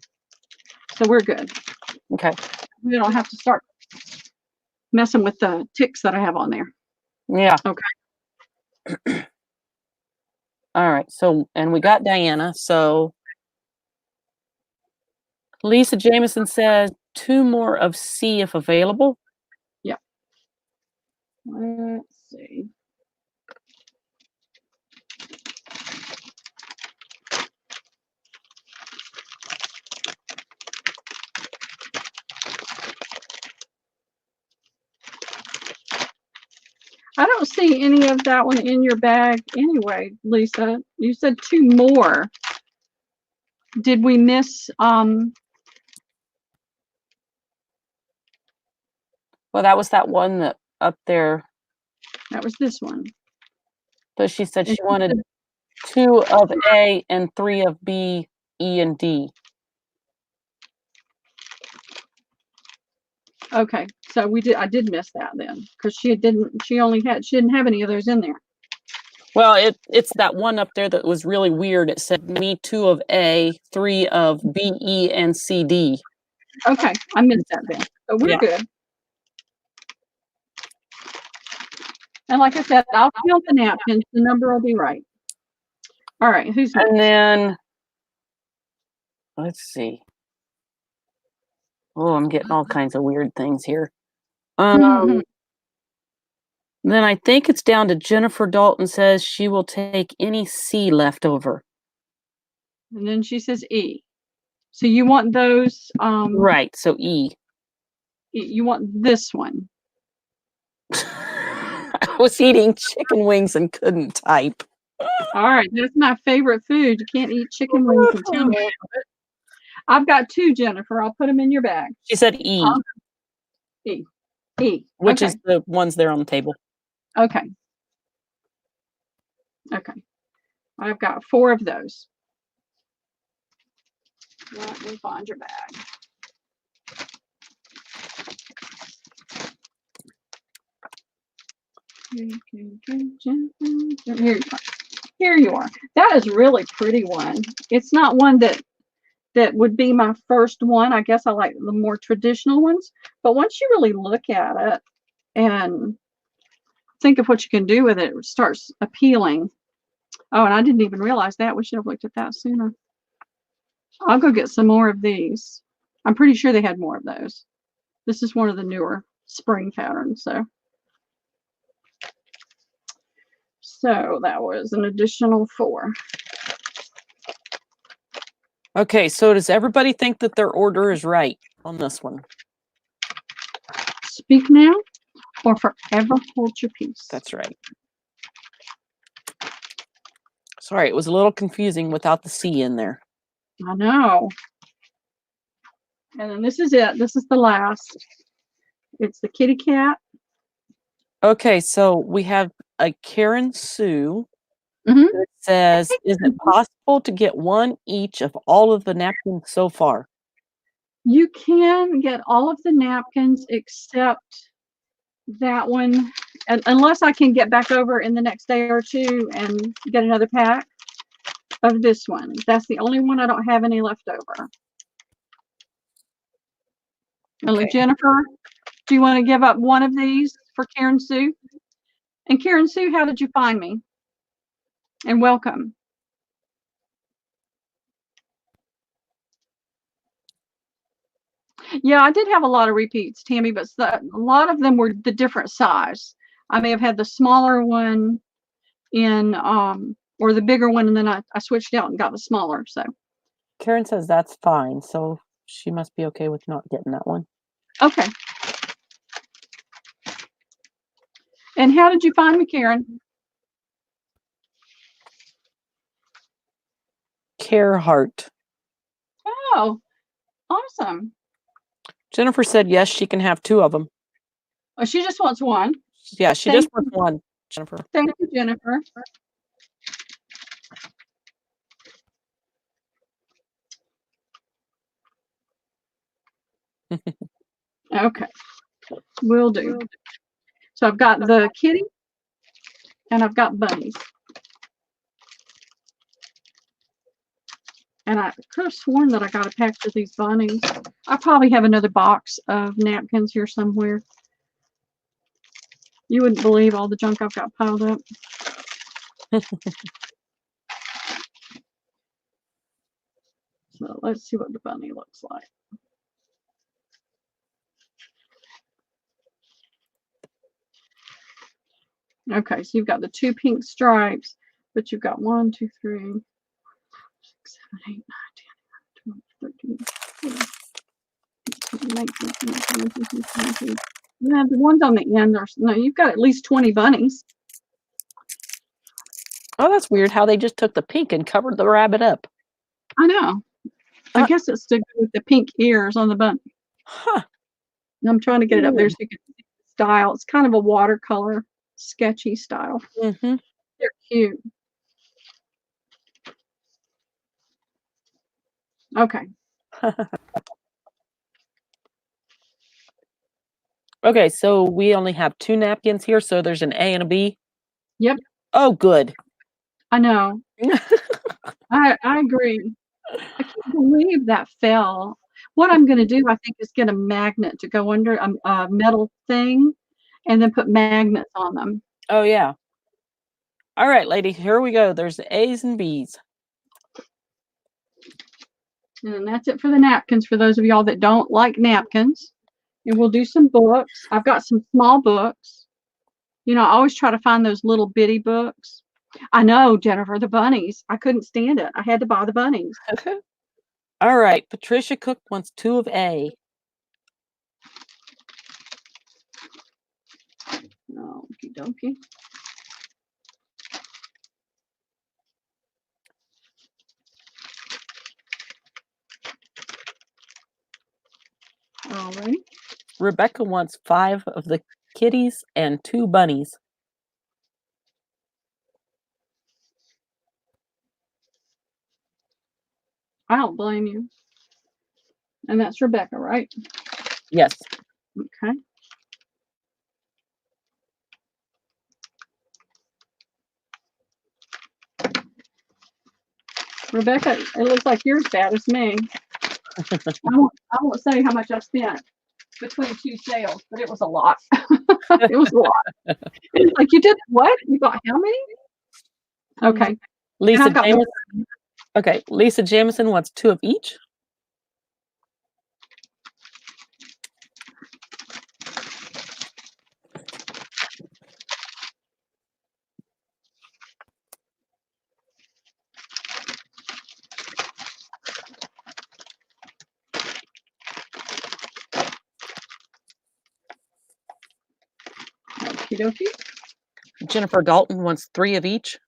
So we're good. Okay. We don't have to start messing with the ticks that I have on there. Yeah. Okay. All right. So, and we got Diana. So Lisa Jameson says 2 more of C if available. Yep. Let's see. I don't see any of that one in your bag anyway, Lisa. You said 2 more. Did we miss Well, that was that one that up there. that was this one. So she said she wanted 2 of A and 3 of B, E, and D. Okay, so I did miss that then, because she didn't have any of those in there. Well, it's that one up there that was really weird. It said me 2 of A, 3 of B, E, and C, D. Okay, I missed that then. So we're good. And like I said, I'll count the napkins. The number will be right. All right, who's next? And then let's see. Oh, I'm getting all kinds of weird things here. Then I think it's down to Jennifer Dalton says she will take any C left over. And then she says E. So you want those Right, so E. You want this one. I was eating chicken wings and couldn't type. All right, that's my favorite food. You can't eat chicken wings and tell me about it. I've got 2, Jennifer. I'll put them in your bag. She said E. E. E. Which is the ones there on the table. Okay. Okay. I've got 4 of those. Let me find your bag. Here you are. That is really pretty one. It's not one that would be my first one. I guess I like the more traditional ones. But once you really look at it and think of what you can do with it, it starts appealing. Oh, and I didn't even realize that. We should have looked at that sooner. I'll go get some more of these. I'm pretty sure they had more of those. This is one of the newer spring patterns. So that was an additional 4. Okay, so does everybody think that their order is right on this one? Speak now or forever hold your peace. That's right. Sorry, it was a little confusing without the C in there. I know. And then this is it. This is the last. It's the kitty cat. Okay, so we have a Karen Sue. Mm-hmm. It says, is it possible to get 1 each of all of the napkins so far? You can get all of the napkins except that one, and unless I can get back over in the next day or 2 and get another pack of this one. That's the only one I don't have any left over. Okay. Okay. Jennifer, do you want to give up one of these for Karen Sue? And Karen Sue, how did you find me? And welcome. Yeah, I did have a lot of repeats, Tammy, but a lot of them were the different size. I may have had the smaller one in, or the bigger one, and then I switched out and got the smaller. So Karen says that's fine, so she must be okay with not getting that one. okay. And how did you find me, Karen? Care Heart. Oh, awesome. Jennifer said yes, she can have 2 of them. Oh, she just wants one. Yeah, she just wants one, Jennifer. Thank you, Jennifer. Okay, will do. So I've got the kitty and I've got bunnies. And I could have sworn that I got a package of these bunnies. I probably have another box of napkins here somewhere. You wouldn't believe all the junk I've got piled up. So let's see what the bunny looks like. Okay, so you've got the 2 pink stripes, but you've got 1, 2, 3, 6, 7, 8, 9, 10, 11, 12, 13, 14, 15, 16, 17. Yeah, the ones on the end are, no, you've got at least 20 bunnies. Oh, that's weird how they just took the pink and covered the rabbit up. I know. I guess it's to go with the pink ears on the bunny. Huh. I'm trying to get it up there so you can see the style. It's kind of a watercolor, sketchy style. Mm-hmm. They're cute. Okay. Okay, so we only have 2 napkins here, so there's an A and a B. Yep. Oh, good. I know. I agree. I can't believe that fell. What I'm going to do, I think, is get a magnet to go under a metal thing and then put magnets on them. Oh, yeah. All right, lady, here we go. There's A's and B's. And that's it for the napkins for those of y'all that don't like napkins. And we'll do some books. I've got some small books. You know, I always try to find those little bitty books. I know, Jennifer, the bunnies. I couldn't stand it. I had to buy the bunnies. All right, Patricia Cook wants 2 of A. Okie dokie. All right. Rebecca wants 5 of the kitties and 2 bunnies. I don't blame you. And that's Rebecca, right? Yes. Okay. Rebecca, it looks like you're as bad as me. I won't say how much I spent between 2 sales, but it was a lot. It was a lot. It's like, you did what? You got how many? Okay. Lisa Jameson. Okay, Lisa Jameson wants 2 of each. Okie dokie. Jennifer Dalton wants 3 of each.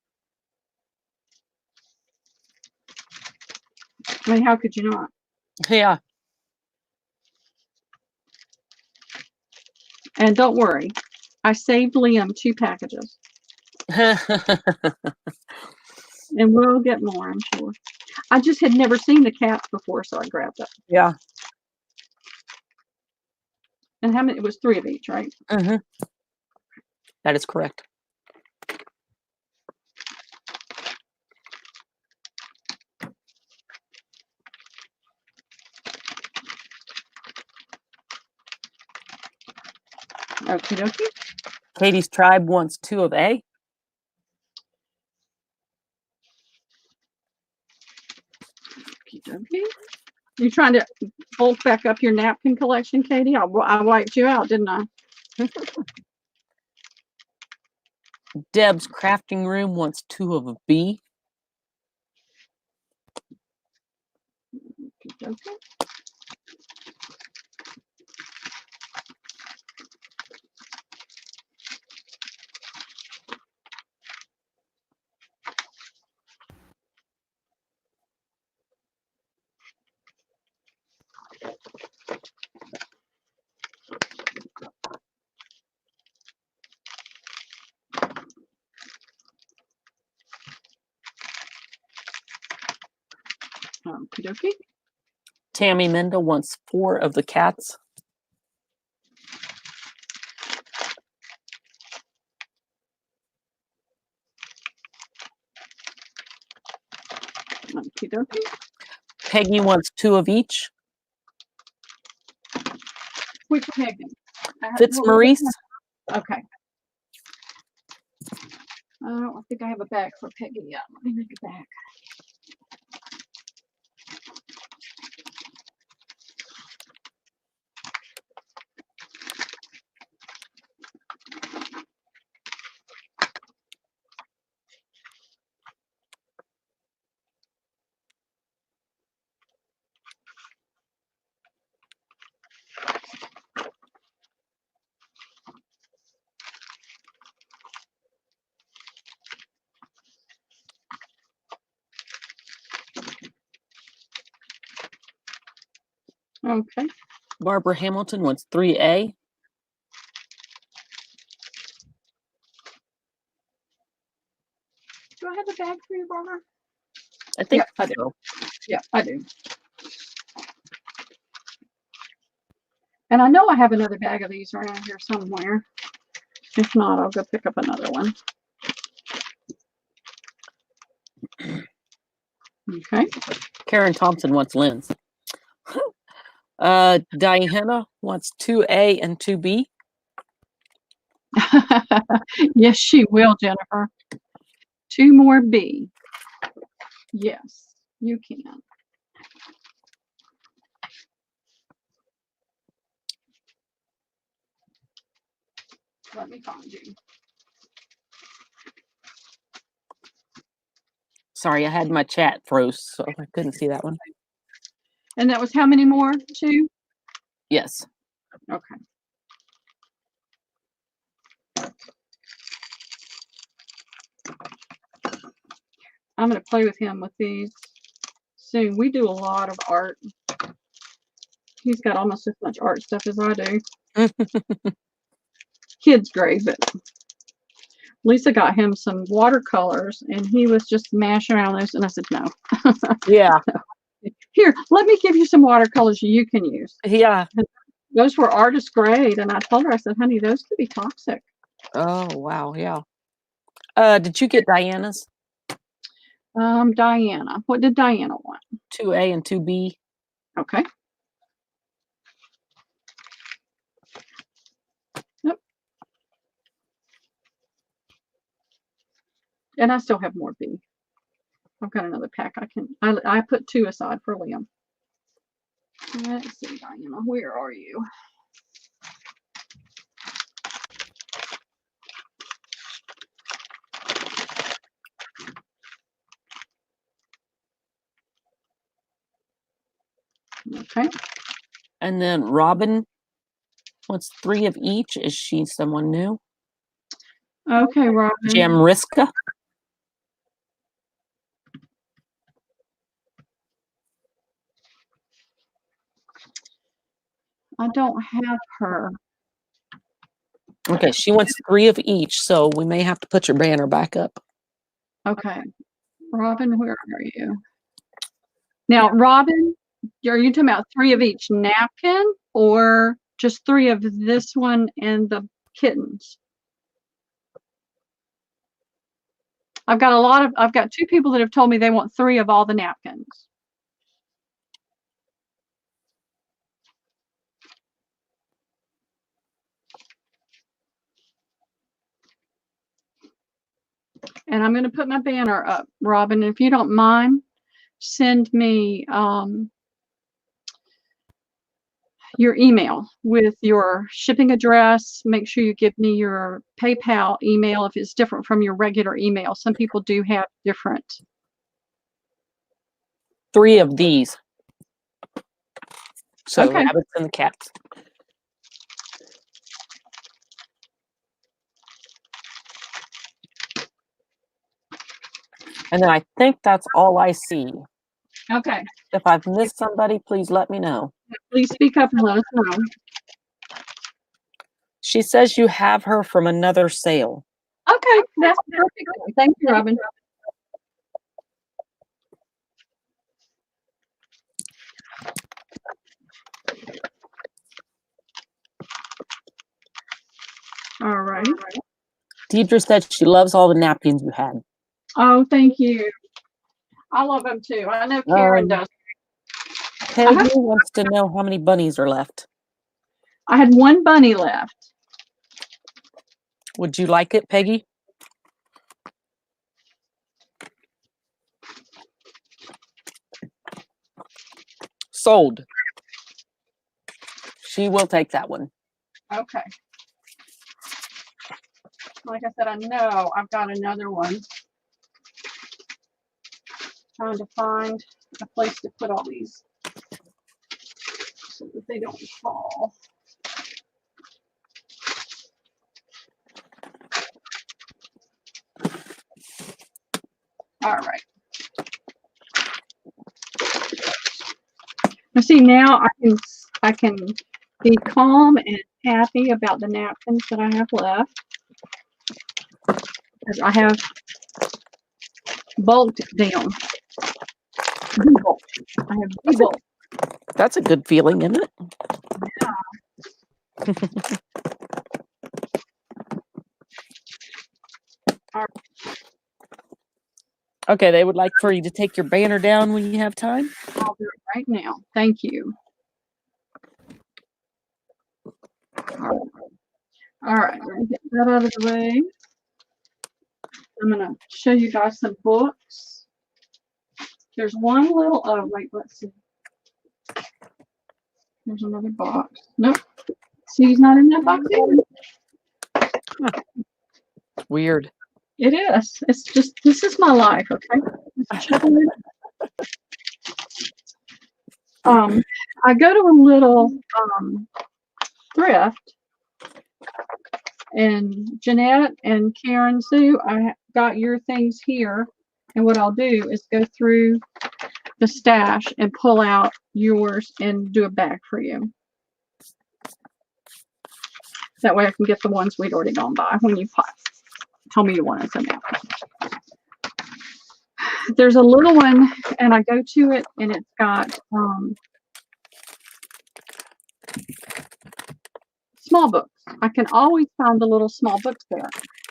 I mean, how could you not? Yeah. And don't worry, I saved Liam 2 packages. And we'll get more, I'm sure. I just had never seen the cats before, so I grabbed it. Yeah. And how many? It was 3 of each, right? Mm-hmm. That is correct. Okie dokie. Katie's tribe wants 2 of A. Okie dokie. You trying to bulk back up your napkin collection, Katie? I wiped you out, didn't I? Deb's crafting room wants 2 of a B. Okie dokie. Okie dokie. Tammy Mendel wants 4 of the cats. Okie dokie. Peggy wants 2 of each. Which Peggy? Fitzmaurice. Okay. I don't think I have a bag for Peggy yet. Let me make a bag. Okay. Barbara Hamilton wants 3A. Do I have a bag for you, Barbara? I think Yep, I do. so. Yeah, I do. And I know I have another bag of these around here somewhere. If not, I'll go pick up another one. Okay. Karen Thompson wants Lynn's. Diana wants 2A and 2B. Yes, she will, Jennifer. 2 more B. Yes, you can. Let me find you. Sorry, I had my chat froze, so I couldn't see that one. And that was how many more? 2? Yes. Okay. I'm going to play with him with these soon. We do a lot of art. He's got almost as much art stuff as I do. Kid's great, but Lisa got him some watercolors and he was just mashing around those, and I said, no. Yeah. Here, let me give you some watercolors you can use. Yeah. Those were artist grade, and I told her, I said, honey, those could be toxic. Oh, wow. Yeah. Did you get Diana's? Diana. What did Diana want? 2A and 2B. Okay. Yep. And I still have more B. I've got another pack. I put 2 aside for Liam. Let's see, Diana, where are you? Okay. And then Robin wants 3 of each. Is she someone new? Okay, Robin. Jamriska. I don't have her. Okay, she wants 3 of each, so we may have to put your banner back up. Okay. Robin, where are you? Now, Robin, are you talking about 3 of each napkin or just 3 of this one and the kittens? I've got 2 people that have told me they want 3 of all the napkins. And I'm going to put my banner up, Robin. If you don't mind, send me your email with your shipping address. Make sure you give me your PayPal email if it's different from your regular email. Some people do have different. 3 of these. So Okay. rabbits and the cats. And then I think that's all I see. Okay. If I've missed somebody, please let me know. Please speak up and let us know. She says you have her from another sale. Okay, that's perfect. Thank you, Robin. All right. Deidre said she loves all the napkins you had. Oh, thank you. I love them too. I know Karen does. Peggy wants to know how many bunnies are left. I had one bunny left. Would you like it, Peggy? Sold. She will take that one. Okay. Like I said, I know I've got another one. Trying to find a place to put all these so that they don't fall. All right. Now see, now I can be calm and happy about the napkins that I have left, because I have bulked them. I have debulked. That's a good feeling, isn't it? Yeah. Okay, they would like for you to take your banner down when you have time. I'll do it right now. Thank you. All right, let me get that out of the way. I'm going to show you guys some books. There's one little, oh, wait, let's see. There's another box. Nope. See, he's not in that box either. Weird. It is. It's just, this is my life, okay? I go to a little thrift, and Jeanette and Karen Sue, I got your things here, and what I'll do is go through the stash and pull out yours and do a bag for you. That way I can get the ones we'd already gone by when you tell me you want them out. There's a little one, and I go to it, and it's got small books. I can always find the little small books there.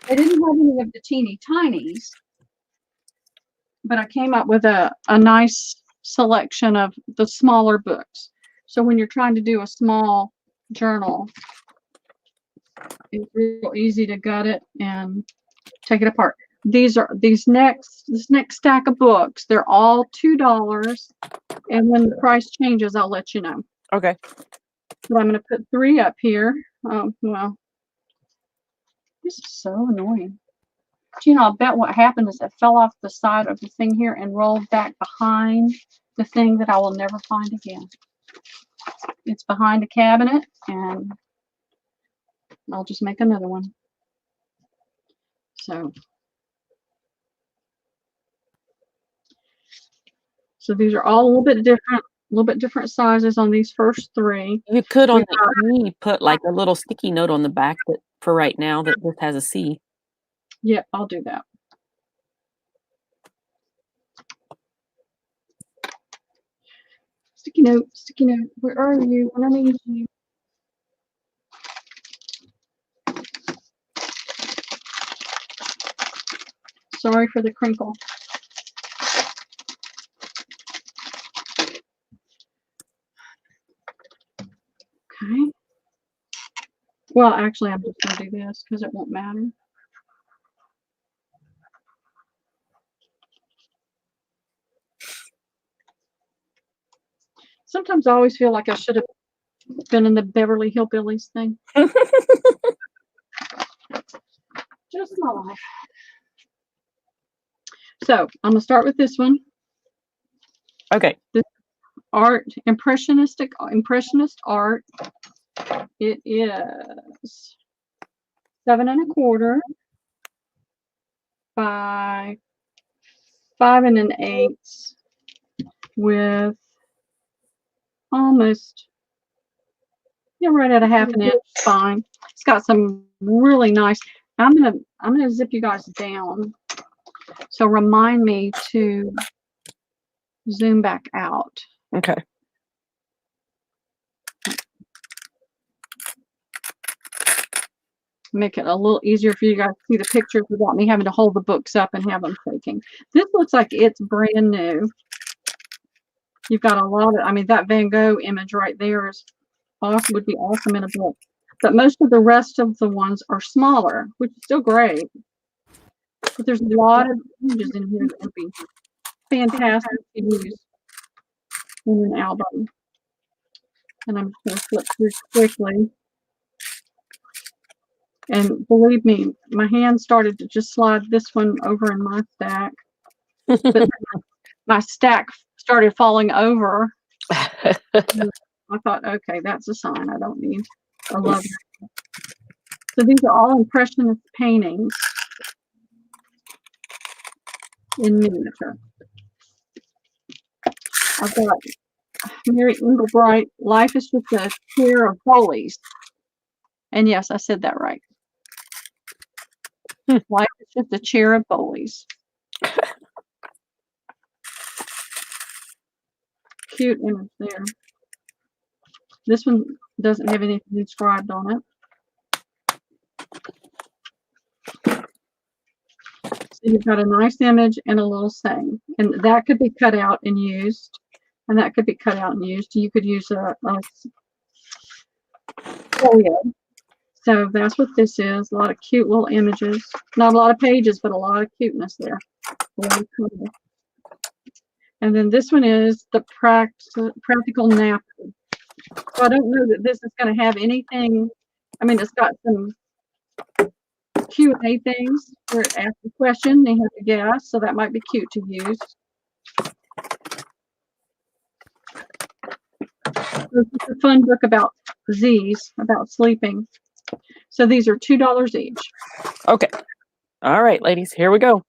They didn't have any of the teeny tinies, but I came up with a nice selection of the smaller books. So when you're trying to do a small journal, it's real easy to gut it and take it apart. This next stack of books, they're all $2, and when the price changes, I'll let you know. Okay. But I'm going to put 3 up here. Oh, well, this is so annoying. You know, I bet what happened is it fell off the side of the thing here and rolled back behind the thing that I will never find again. It's behind a cabinet, and I'll just make another one. So these are all a little bit different sizes on these first 3. You could on the knee put like a little sticky note on the back that for right now that just has a C. Yeah, I'll do that. Sticky note, where are you? When I need you. Sorry for the crinkle. Okay. Well, actually, I'm just going to do this because it won't matter. Sometimes I always feel like I should have been in the Beverly Hillbillies thing. Just my life. So I'm gonna start with this one. Okay. This art, impressionist art. It is 7 1/4 by 5 1/8 with almost, right at a 1/2 inch spine. It's got some really nice. I'm gonna zip you guys down. So remind me to zoom back out. Okay. Make it a little easier for you guys to see the pictures without me having to hold the books up and have them shaking. This looks like it's brand new. You've got a lot of, that Van Gogh image right there is awesome, would be awesome in a book. But most of the rest of the ones are smaller, which is still great. But there's a lot of images in here that would be fantastic to use in an album. And I'm just going to flip through quickly. And believe me, my hand started to just slide this one over in my stack. But my stack started falling over. I thought, okay, that's a sign I don't need. I love it. So these are all impressionist paintings in miniature. I've got Mary Engelbright, Life is Just a Chair of Bullies. And yes, I said that right. Life is Just a Chair of Bullies. Cute image there. This one doesn't have anything inscribed on it. So you've got a nice image and a little saying. And that could be cut out and used. And that could be cut out and used. You could use a folio. So that's what this is. A lot of cute little images. Not a lot of pages, but a lot of cuteness there. And then this one is the practical napkin. So I don't know that this is going to have anything. It's got some Q&A things where it asks a question, they have to guess, so that might be cute to use. This is a fun book about Z's, about sleeping. So these are $2 each. Okay. All right, ladies, here we go.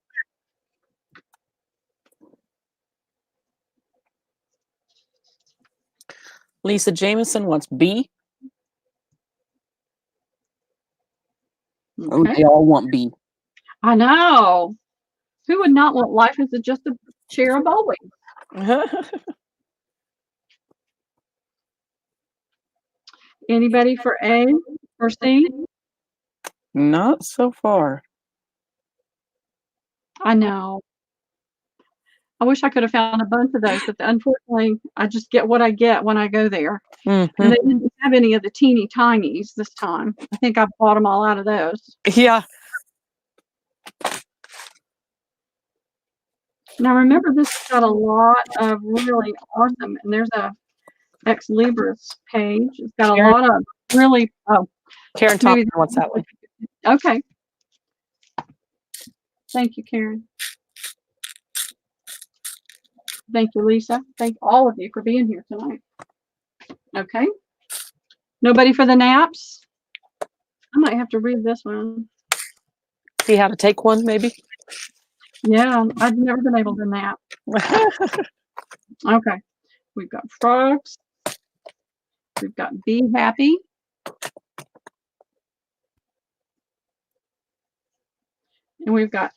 Lisa Jameson wants B. Okay. Oh, they all want B. I know. Who would not want Life is Just a Chair of Bullies? Anybody for A or C? Not so far. I know. I wish I could have found a bunch of those, but unfortunately, I just get what I get when I go there. Mm-hmm. And they didn't have any of the teeny tinies this time. I think I bought them all out of those. Yeah. Now remember, this has got a lot of really awesome, and there's a Ex Libris page. It's got Karen, a lot of really. Oh, Karen Thompson wants that one. Okay. Thank you, Karen. Thank you, Lisa. Thank all of you for being here tonight. Okay. Nobody for the naps? I might have to read this one. See how to take one, maybe? Yeah, I've never been able to nap. Okay. We've got frogs. We've got Be Happy. And we've got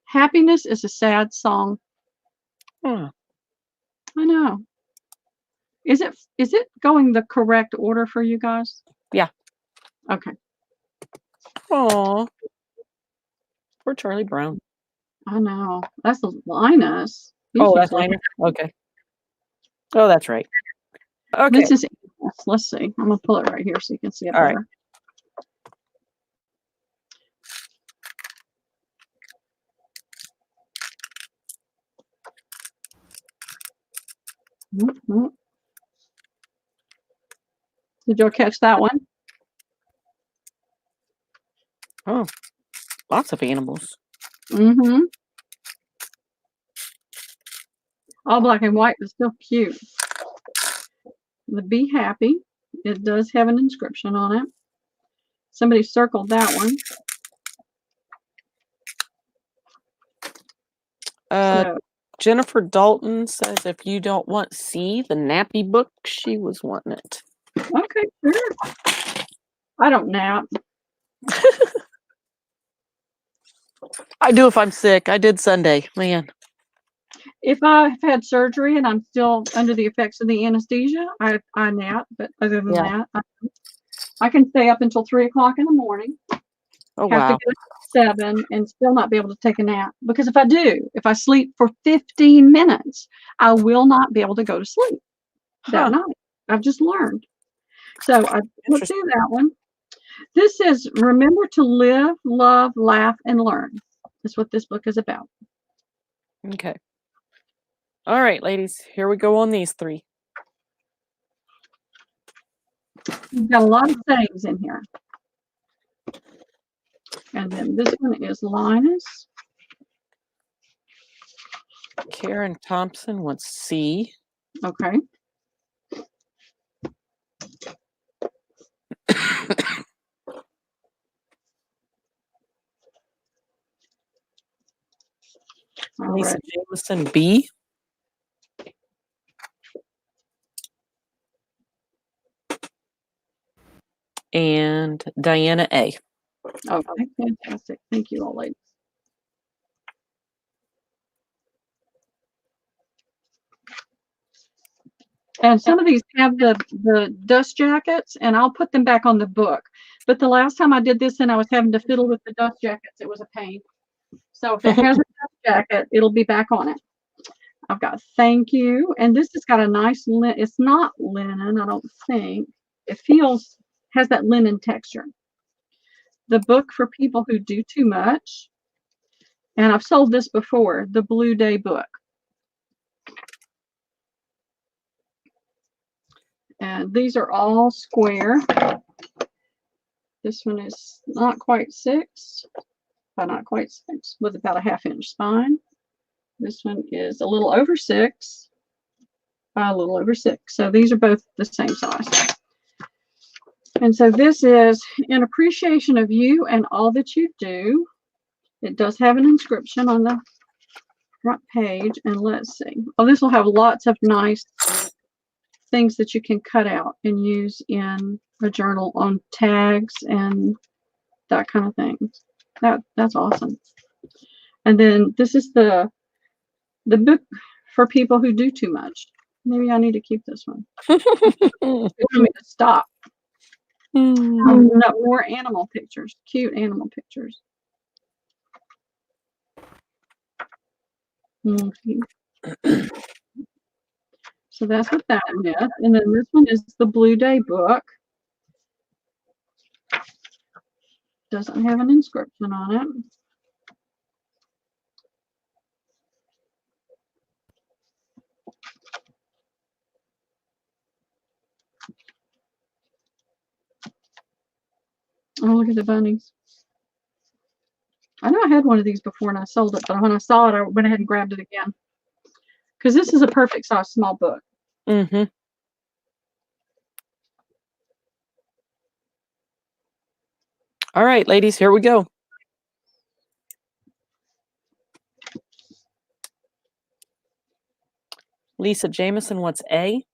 Happiness is a Sad Song. I know. Is it going the correct order for you guys? Yeah. Okay. Aw. Poor Charlie Brown. I know. That's Linus. That's Linus? Okay. Oh, that's right. Okay. This is, let's see. I'm going to pull it right here so you can see it All better. right. Mm-hmm. Did y'all catch that one? Oh, lots of animals. Mm-hmm. All black and white, but still cute. The Be Happy. It does have an inscription on it. Somebody circled that one. So, Jennifer Dalton says if you don't want C, the nappy book, she was wanting it. okay, sure. I don't nap. I do if I'm sick. I did Sunday, man. If I've had surgery and I'm still under the effects of the anesthesia, I nap. But other than that, I can stay up until 3 o'clock in the morning. Oh, have wow. to get up at 7 and still not be able to take a nap. Because if I sleep for 15 minutes, I will not be able to go to sleep that night. I've just learned. So I looked through that one. This says, remember to live, love, laugh, and learn. That's what this book is about. Okay. All right, ladies, here we go on these 3. We've got a lot of sayings in here. And then this one is Linus. Karen Thompson wants C. Okay. Lisa Jameson B. And Diana A. Okay, fantastic. Thank you all, ladies. And some of these have the dust jackets, and I'll put them back on the book. But the last time I did this and I was having to fiddle with the dust jackets, it was a pain. So if it has a dust jacket, it'll be back on it. I've got thank you. And this has got a nice linen. It's not linen, I don't think. It has that linen texture. The book for people who do too much. And I've sold this before, the Blue Day book. And these are all square. This one is not quite 6, but not quite 6, with about a 1/2 inch spine. This one is a little over 6 by a little over 6. So these are both the same size. And so this is in appreciation of you and all that you do. It does have an inscription on the front page. And let's see. Oh, this will have lots of nice things that you can cut out and use in a journal on tags and that kind of thing. That's awesome. And then this is the book for people who do too much. Maybe I need to keep this one. It's telling me to stop. More animal pictures, cute animal pictures. So that's what that one is. And then this one is the Blue Day book. Doesn't have an inscription on it. Oh, look at the bunnies. I know I had one of these before and I sold it, but when I saw it, I went ahead and grabbed it again. Because this is a perfect size small book. Mm-hmm. All right, ladies, here we go. Lisa Jameson wants A.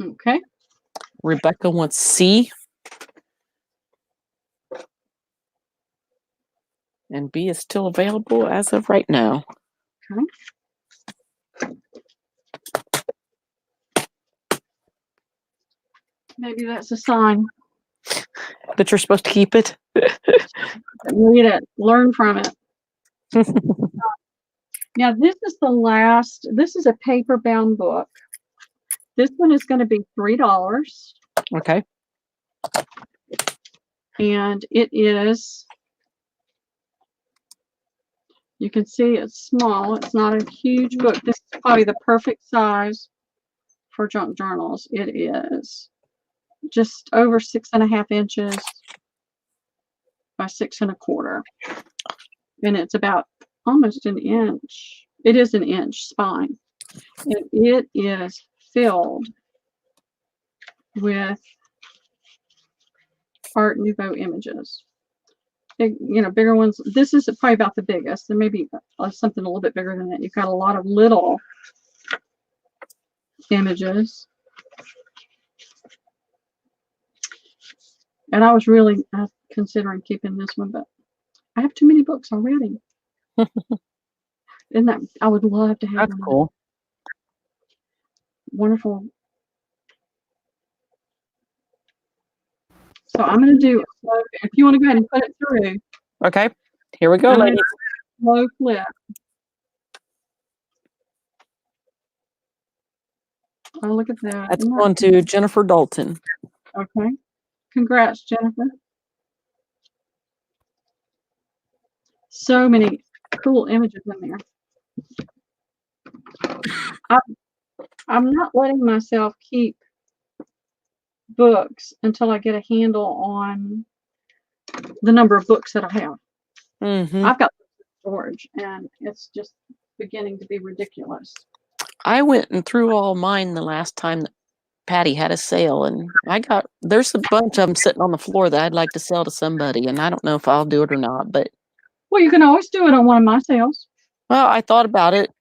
Okay. Rebecca wants C. And B is still available as of right now. Okay. Maybe that's a sign. That you're supposed to keep it? Read it. Learn from it. Now, this is the last. This is a paper-bound book. This one is going to be $3. Okay. And it is You can see it's small. It's not a huge book. This is probably the perfect size for junk journals. It is just over 6.5 inches by 6.25. And it's about almost an inch. It is an inch spine. And it is filled with Art Nouveau images. Big, bigger ones. This is probably about the biggest. There may be something a little bit bigger than that. You've got a lot of little images. And I was really considering keeping this one, but I have too many books already. And that I would love to have That's cool. Wonderful. So I'm going to do, if you want to go ahead and put it through. Okay, here we go, ladies. Slow flip. Oh, look at that. That's going to Jennifer Dalton. Okay. Congrats, Jennifer. So many cool images in there. I'm not letting myself keep books until I get a handle on the number of books that I have. Mm-hmm. I've got storage, and it's just beginning to be ridiculous. I went and threw all mine the last time that Patty had a sale, and there's a bunch of them sitting on the floor that I'd like to sell to somebody, and I don't know if I'll do it or not, but. Well, you can always do it on one of my sales. Well, I thought about it,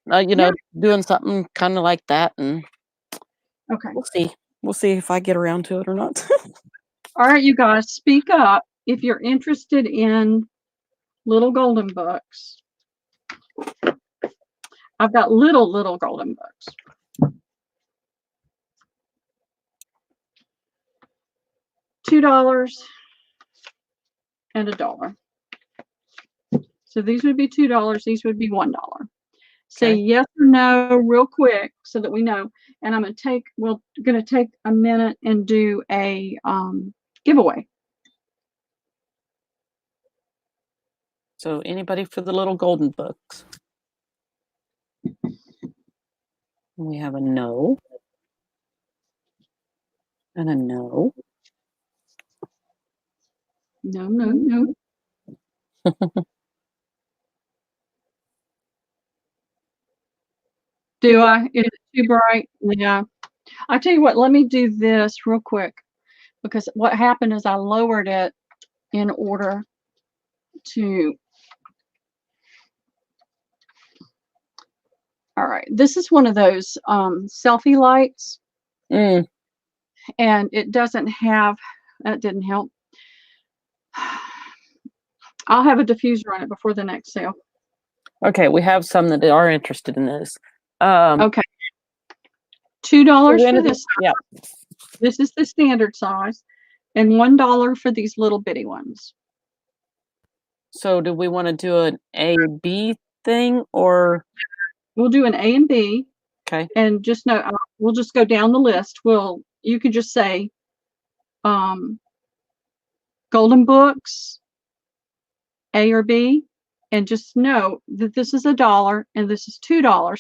doing something kind of like that, and okay, we'll see if I get around to it or not. All right, you guys, speak up if you're interested in little golden books. I've got little golden books. $2 and $1. So these would be $2. These would be $1. Say yes or no real quick so that we know. And we're going to take a minute and do a giveaway. So anybody for the little golden books? We have a no. And a no. No. Do I? Is it too bright? Yeah. I tell you what, let me do this real quick, because what happened is I lowered it in order to. All right. This is one of those selfie lights. Mm. And it doesn't have, that didn't help. I'll have a diffuser on it before the next sale. Okay, we have some that are interested in this. Okay. $2 for this. Yeah. This is the standard size, and $1 for these little bitty ones. So do we want to do an A B thing, or? We'll do an A and B. Okay. And just know, we'll just go down the list. You can just say, golden books, A or B, and just know that this is $1 and this is $2.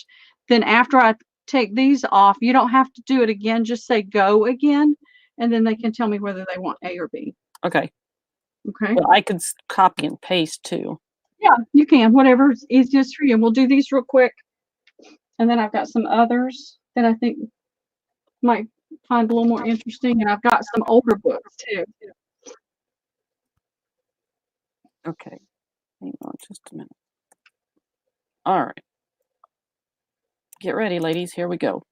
Then after I take these off, you don't have to do it again. Just say go again, and then they can tell me whether they want A or B. Okay. Okay. Well, I could copy and paste too. Yeah, you can. Whatever's easiest for you. We'll do these real quick, and then I've got some others that I think might find a little more interesting, and I've got some older books too. Okay. Hang on just a minute. All right. Get ready, ladies. Here we go.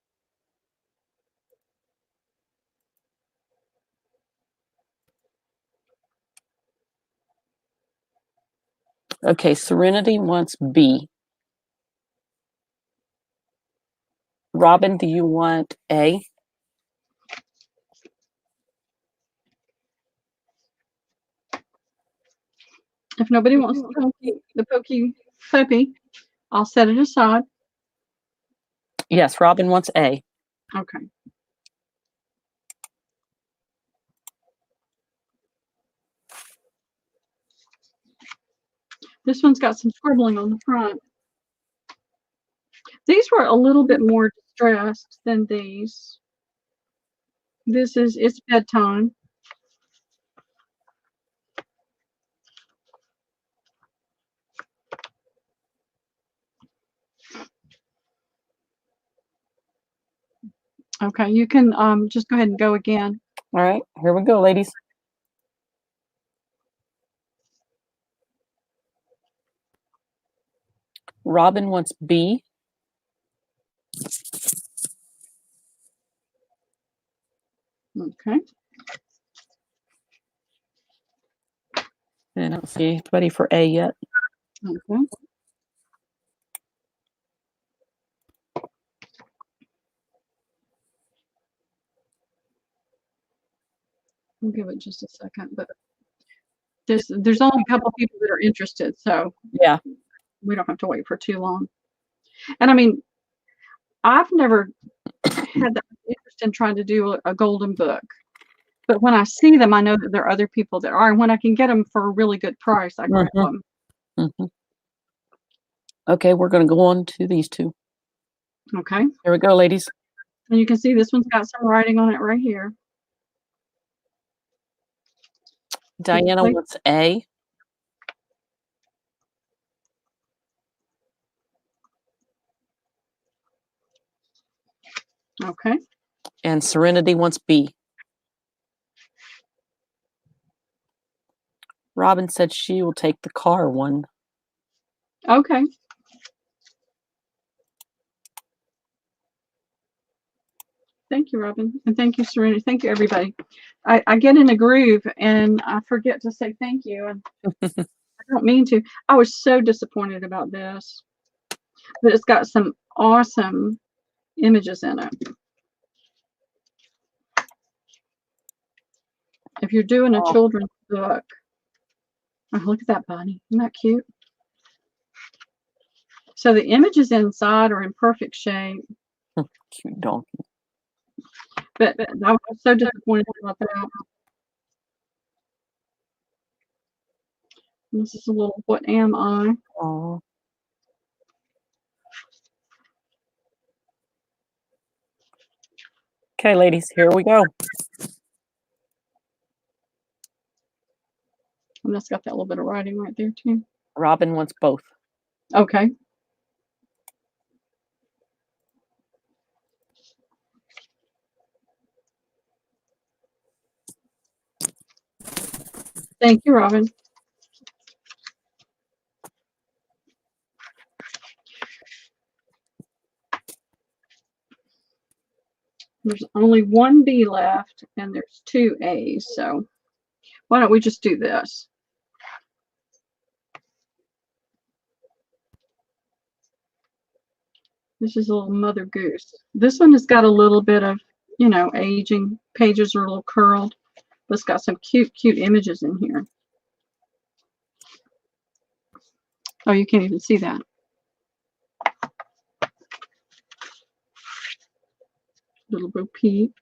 Okay, Serenity wants B. Robin, do you want A? If nobody wants the pokey, I'll set it aside. Yes, Robin wants A. Okay. This one's got some scribbling on the front. These were a little bit more distressed than these. It's bedtime. Okay, you can just go ahead and go again. All right, here we go, ladies. Robin wants B. Okay. And I don't see anybody for A yet. Okay. We'll give it just a second, but there's only a couple people that are interested, so yeah, we don't have to wait for too long. And I mean, I've never had that interest in trying to do a golden book, but when I see them, I know that there are other people that are, and when I can get them for a really good price, I grab them. Mm-hmm. Okay, we're going to go on to these two. Okay. Here we go, ladies. And you can see this one's got some writing on it right here. Diana wants A. Okay. And Serenity wants B. Robin said she will take the car one. Okay. Thank you, Robin. And thank you, Serenity. Thank you, everybody. I get in a groove and I forget to say thank you. And I don't mean to. I was so disappointed about this. But it's got some awesome images in it. If you're doing a children's book, oh, look at that bunny. Isn't that cute? So the images inside are in perfect shape. Cute donkey. But I was so disappointed about that. This is a little What Am I? Oh. Okay, ladies, here we go. And that's got that little bit of writing right there, too. Robin wants both. Okay. Thank you, Robin. There's only one B left, and there's two A's, so why don't we just do this? This is a little Mother Goose. This one has got a little bit of, aging. Pages are a little curled, but it's got some cute, cute images in here. Oh, you can't even see that. Little Bo Peep.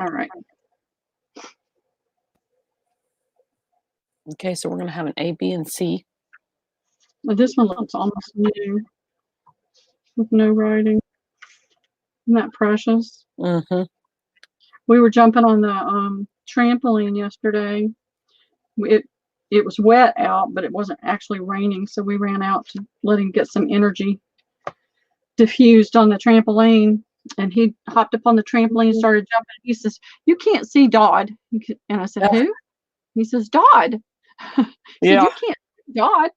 All right. Okay, so we're going to have an A, B, and C. Well, this one looks almost new with no writing. Isn't that precious? Mm-hmm. We were jumping on the trampoline yesterday. It was wet out, but it wasn't actually raining, so we ran out to let him get some energy diffused on the trampoline. And he hopped up on the trampoline and started jumping. He says, "You can't see Dodd." And I said, "Who?" He says, "Dodd." He said, "You can't see Dodd."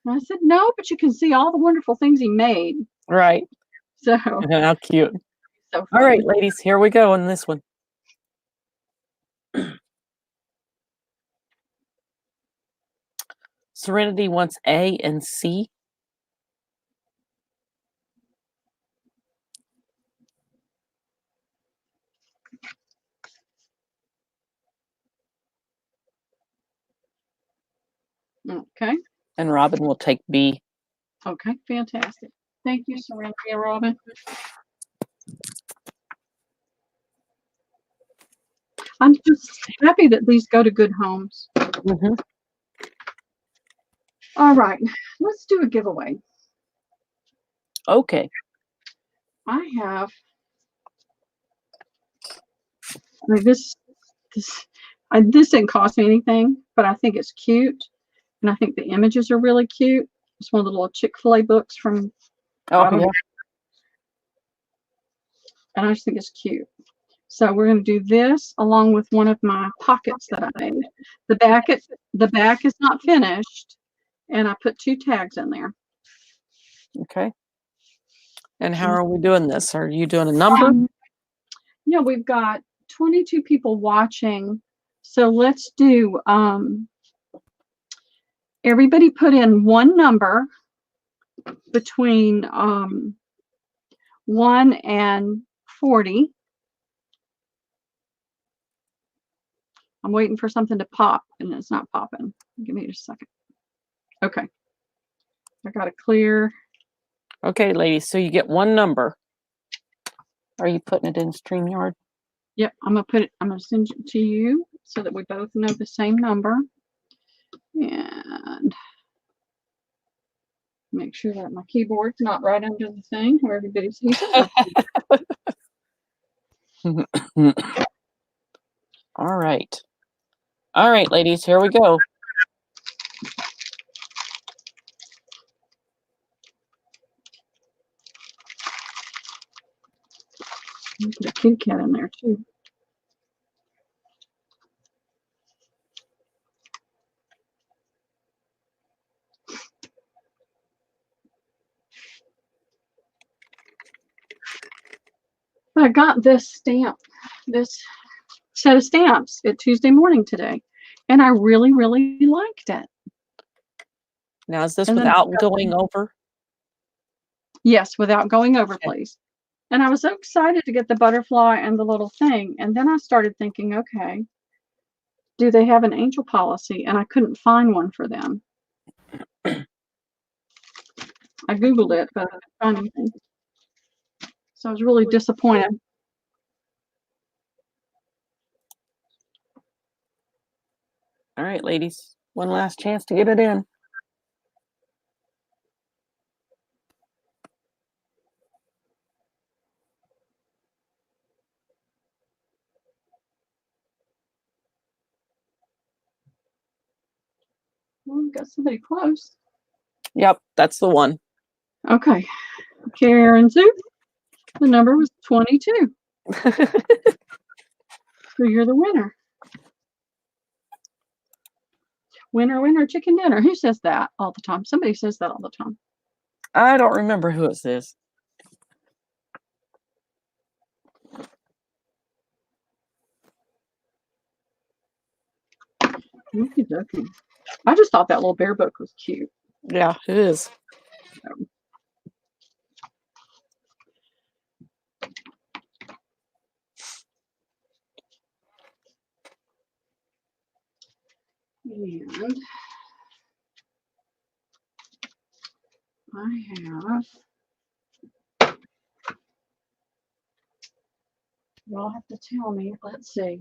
And I said, "No, but you can see all the wonderful things he made." Right. So how cute. So all right, ladies, here we go on this one. Serenity wants A and C. Okay. And Robin will take B. Okay, fantastic. Thank you, Serenity and Robin. I'm just happy that these go to good homes. Mm-hmm. All right, let's do a giveaway. Okay. I have this this didn't cost me anything, but I think it's cute, and I think the images are really cute. It's one of the little Chick-fil-A books from Oh, yeah. and I just think it's cute. So we're going to do this along with one of my pockets that I made. The back is not finished, and I put 2 tags in there. Okay. And how are we doing this? Are you doing a number? Yeah, we've got 22 people watching. So let's do everybody put in one number between 1 and 40. I'm waiting for something to pop, and it's not popping. Give me just a second. Okay. I got it clear. Okay, ladies. So you get one number. Are you putting it in StreamYard? Yep, I'm gonna send it to you so that we both know the same number. And make sure that my keyboard's not right under the thing where everybody sees it. All right. All right, ladies, here we go. Put a kitty cat in there too. I got this set of stamps at Tuesday morning today, and I really, really liked it. Now, is this without going over? Yes, without going over, please. And I was so excited to get the butterfly and the little thing. And then I started thinking, okay, do they have an angel policy? And I couldn't find one for them. I Googled it, but I didn't find anything. So I was really disappointed. All right, ladies, one last chance to get it in. Well, we got somebody close. Yep, that's the one. Okay. Karen Sue. The number was 22. So you're the winner. Winner, winner, chicken dinner. Who says that all the time? Somebody says that all the time. I don't remember who it says. Okey-dokey. I just thought that little bear book was cute. Yeah, it is. And I have, y'all have to tell me. Let's see.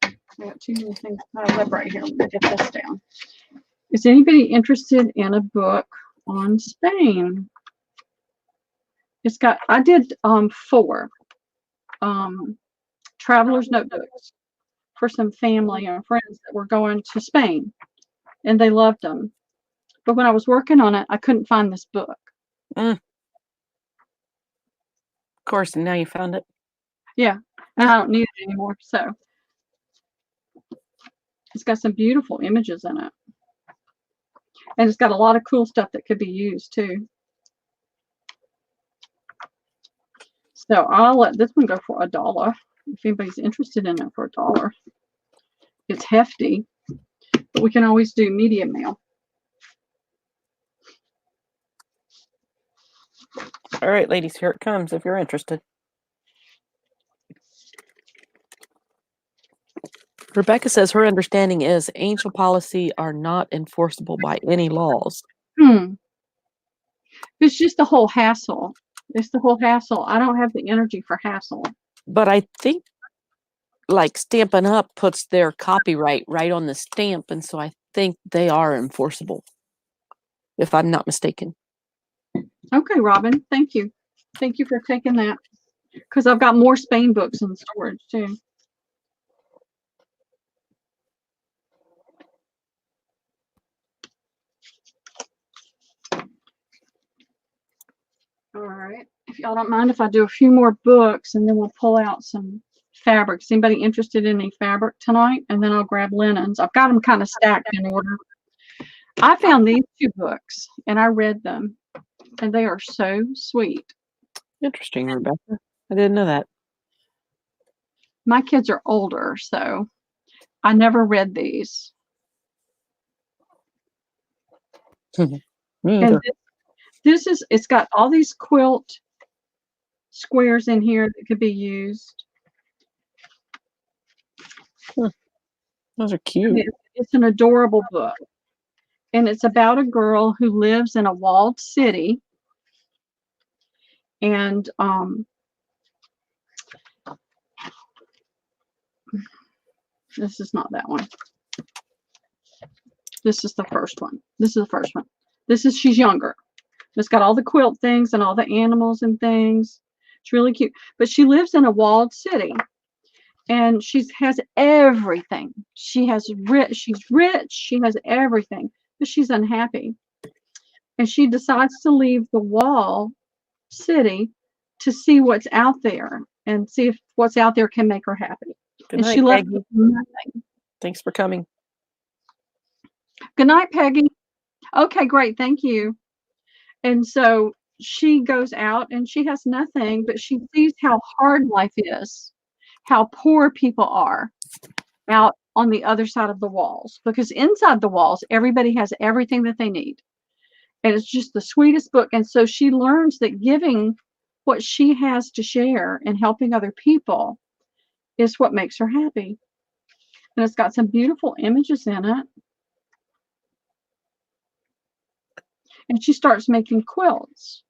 I got too many things piled up right here. Let me get this down. Is anybody interested in a book on Spain? It's got, I did 4 traveler's notebooks for some family and friends that were going to Spain, and they loved them. But when I was working on it, I couldn't find this book. Of course, and now you found it. Yeah, and I don't need it anymore. So it's got some beautiful images in it, and it's got a lot of cool stuff that could be used too. So I'll let this one go for $1 if anybody's interested in it for $1. It's hefty, but we can always do medium mail. All right, ladies, here it comes if you're interested. Rebecca says her understanding is angel policy are not enforceable by any laws. It's just the whole hassle. It's the whole hassle. I don't have the energy for hassle. But I think like Stampin' Up puts their copyright right on the stamp, and so I think they are enforceable, if I'm not mistaken. Okay, Robin, thank you. Thank you for taking that, because I've got more Spain books in storage too. All right. If y'all don't mind if I do a few more books and then we'll pull out some fabrics. Anybody interested in any fabric tonight? And then I'll grab linens. I've got them kind of stacked in order. I found these 2 books and I read them and they are so sweet. Interesting, Rebecca. I didn't know that. My kids are older, so I never read these. Me either. And this is, it's got all these quilt squares in here that could be used. Those are cute. It's an adorable book. And it's about a girl who lives in a walled city. And this is not that one. This is the first one. This is the first one. This is, she's younger. It's got all the quilt things and all the animals and things. It's really cute. But she lives in a walled city. And she has everything. She's rich. She has everything. But she's unhappy. And she decides to leave the wall city to see what's out there and see if what's out there can make her happy. Good and night, she left Peggy. with nothing. Thanks for coming. Good night, Peggy. Okay, great. Thank you. And so she goes out and she has nothing, but she sees how hard life is, how poor people are out on the other side of the walls, because inside the walls, everybody has everything that they need. And it's just the sweetest book. And so she learns that giving what she has to share and helping other people is what makes her happy. And it's got some beautiful images in it. And she starts making quilts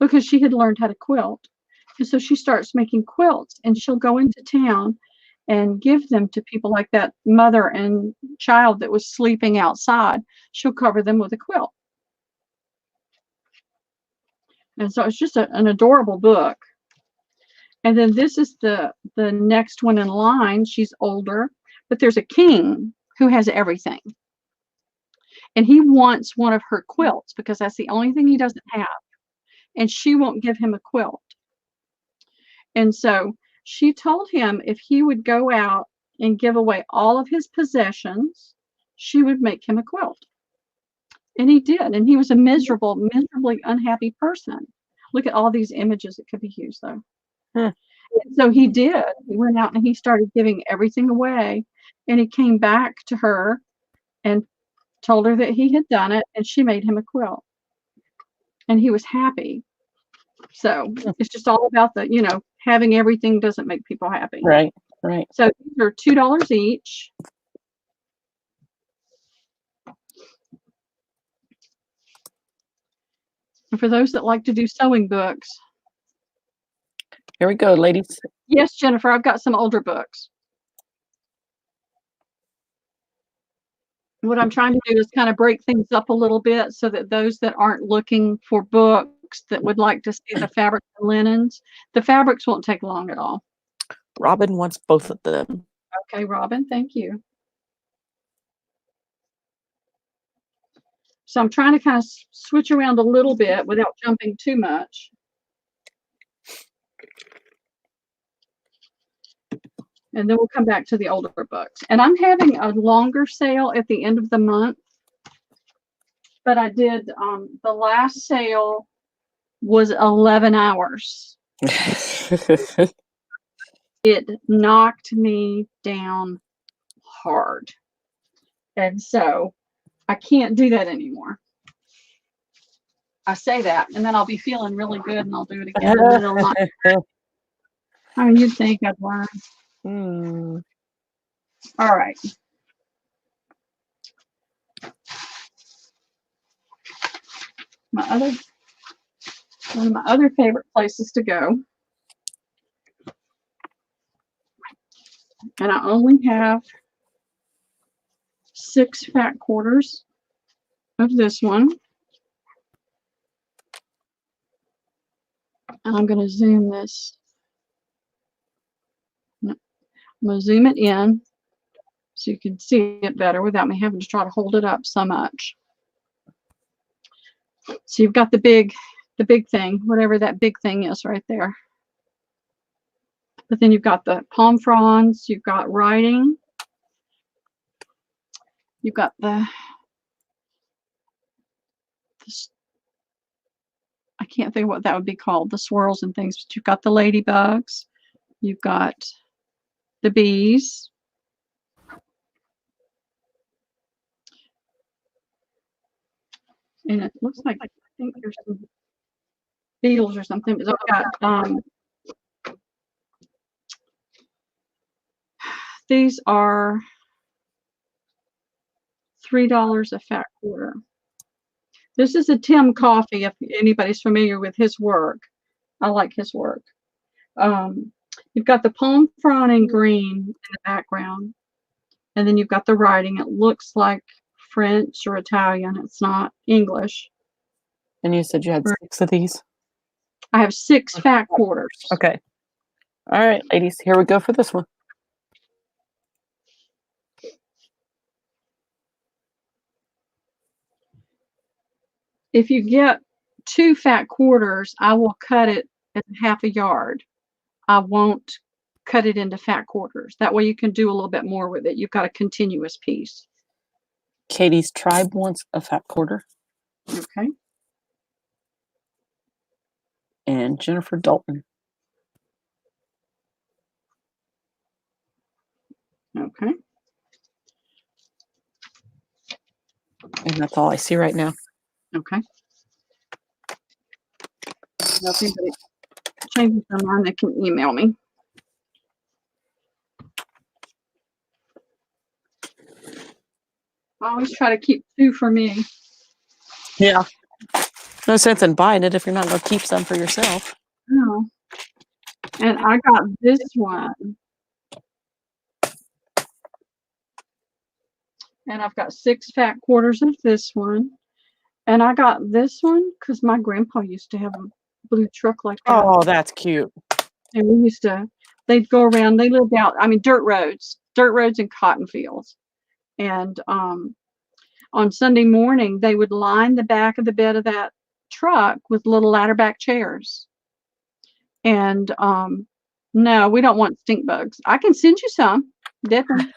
because she had learned how to quilt. And so she starts making quilts and she'll go into town and give them to people, like that mother and child that was sleeping outside. She'll cover them with a quilt. And so it's just an adorable book. And then this is the next one in line. She's older, but there's a king who has everything. And he wants one of her quilts because that's the only thing he doesn't have. And she won't give him a quilt. And so she told him if he would go out and give away all of his possessions, she would make him a quilt. And he did. And he was a miserably unhappy person. Look at all these images that could be used, though. So he did. He went out and he started giving everything away. And he came back to her and told her that he had done it. And she made him a quilt. And he was happy. So it's just all about the, having everything doesn't make people happy. Right, right. So these are $2 each. And for those that like to do sewing books. Here we go, ladies. Yes, Jennifer, I've got some older books. What I'm trying to do is kind of break things up a little bit so that those that aren't looking for books that would like to see the fabric and linens, the fabrics won't take long at all. Robin wants both of them. Okay, Robin, thank you. So I'm trying to kind of switch around a little bit without jumping too much. And then we'll come back to the older books. And I'm having a longer sale at the end of the month. But I did, the last sale was 11 hours. It knocked me down hard. And so I can't do that anymore. I say that, and then I'll be feeling really good, and I'll do it again. And then it'll not. I mean, you'd think I'd learn. All right. One of my other favorite places to go And I only have 6 fat quarters of this one. And I'm going to zoom this. I'm going to zoom it in so you can see it better without me having to try to hold it up so much. So you've got the big thing, whatever that big thing is right there. But then you've got the palm fronds, you've got writing, you've got the I can't think of what that would be called, the swirls and things, but you've got the ladybugs, you've got the bees. And it looks like, I think there's some beetles or something, but I've got, these are $3 a fat quarter. This is a Tim Coffee, if anybody's familiar with his work. I like his work. You've got the palm frond in green in the background, and then you've got the writing. It looks like French or Italian. It's not English. And you said you had 6 of these? I have 6 fat quarters. Okay. All right, ladies, here we go for this one. If you get 2 fat quarters, I will cut it at half a yard. I won't cut it into fat quarters. That way you can do a little bit more with it. You've got a continuous piece. Katie's tribe wants a fat quarter. Okay. And Jennifer Dalton. Okay. And that's all I see right now. Okay. Now, if anybody changes their mind, they can email me. I always try to keep 2 for me. Yeah. No sense in buying it if you're not going to keep some for yourself. No. And I got this one. And I've got 6 fat quarters of this one. And I got this one because my grandpa used to have a blue truck like that. Oh, that's cute. And we used to, they'd go around, they lived out, I mean, dirt roads and cotton fields. And on Sunday morning, they would line the back of the bed of that truck with little ladder back chairs. And no, we don't want stink bugs. I can send you some, definitely.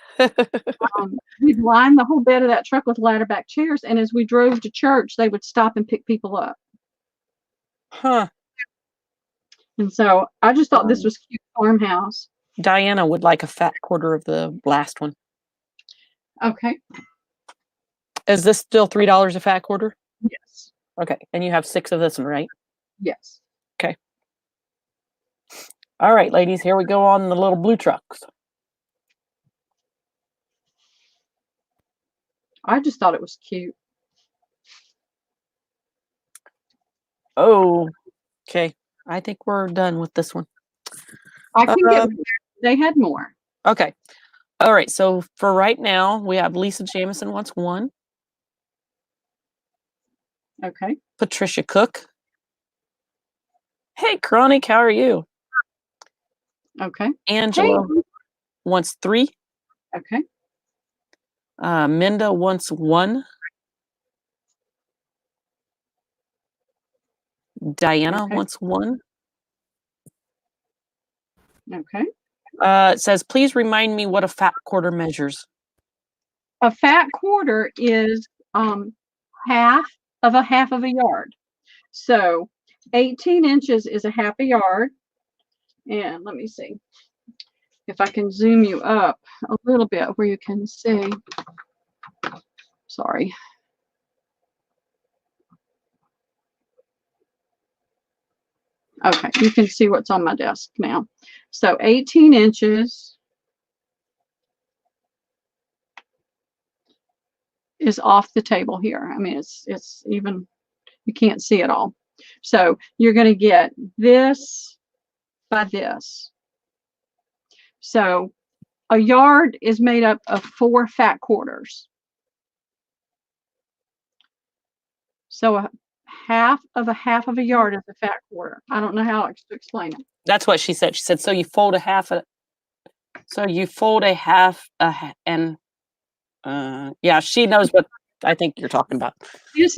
We'd line the whole bed of that truck with ladder back chairs. And as we drove to church, they would stop and pick people up. Huh. And so I just thought this was cute farmhouse. Diana would like a fat quarter of the last one. Okay. Is this still $3 a fat quarter? Yes. Okay. And you have 6 of this one, right? Yes. Okay. All right, ladies, here we go on the little blue trucks. I just thought it was cute. Oh, okay. I think we're done with this one. I can get, they had more. Okay. All right. So for right now, we have Lisa Jamison wants 1. Okay. Patricia Cook. Hey, Chronic, how are you? Okay. Angela wants 3. Okay. Minda wants 1. Diana wants 1. Okay. It says, please remind me what a fat quarter measures. A fat quarter is half of a yard. So 18 inches is a half a yard. And let me see if I can zoom you up a little bit where you can see. Sorry. Okay, you can see what's on my desk now. So 18 inches is off the table here. I mean, it's even, you can't see it all. So you're going to get this by this. So a yard is made up of 4 fat quarters. So a half of a yard is a fat quarter. I don't know how to explain it. That's what she said. She said, so you fold a half, and yeah, she knows what I think you're talking about. This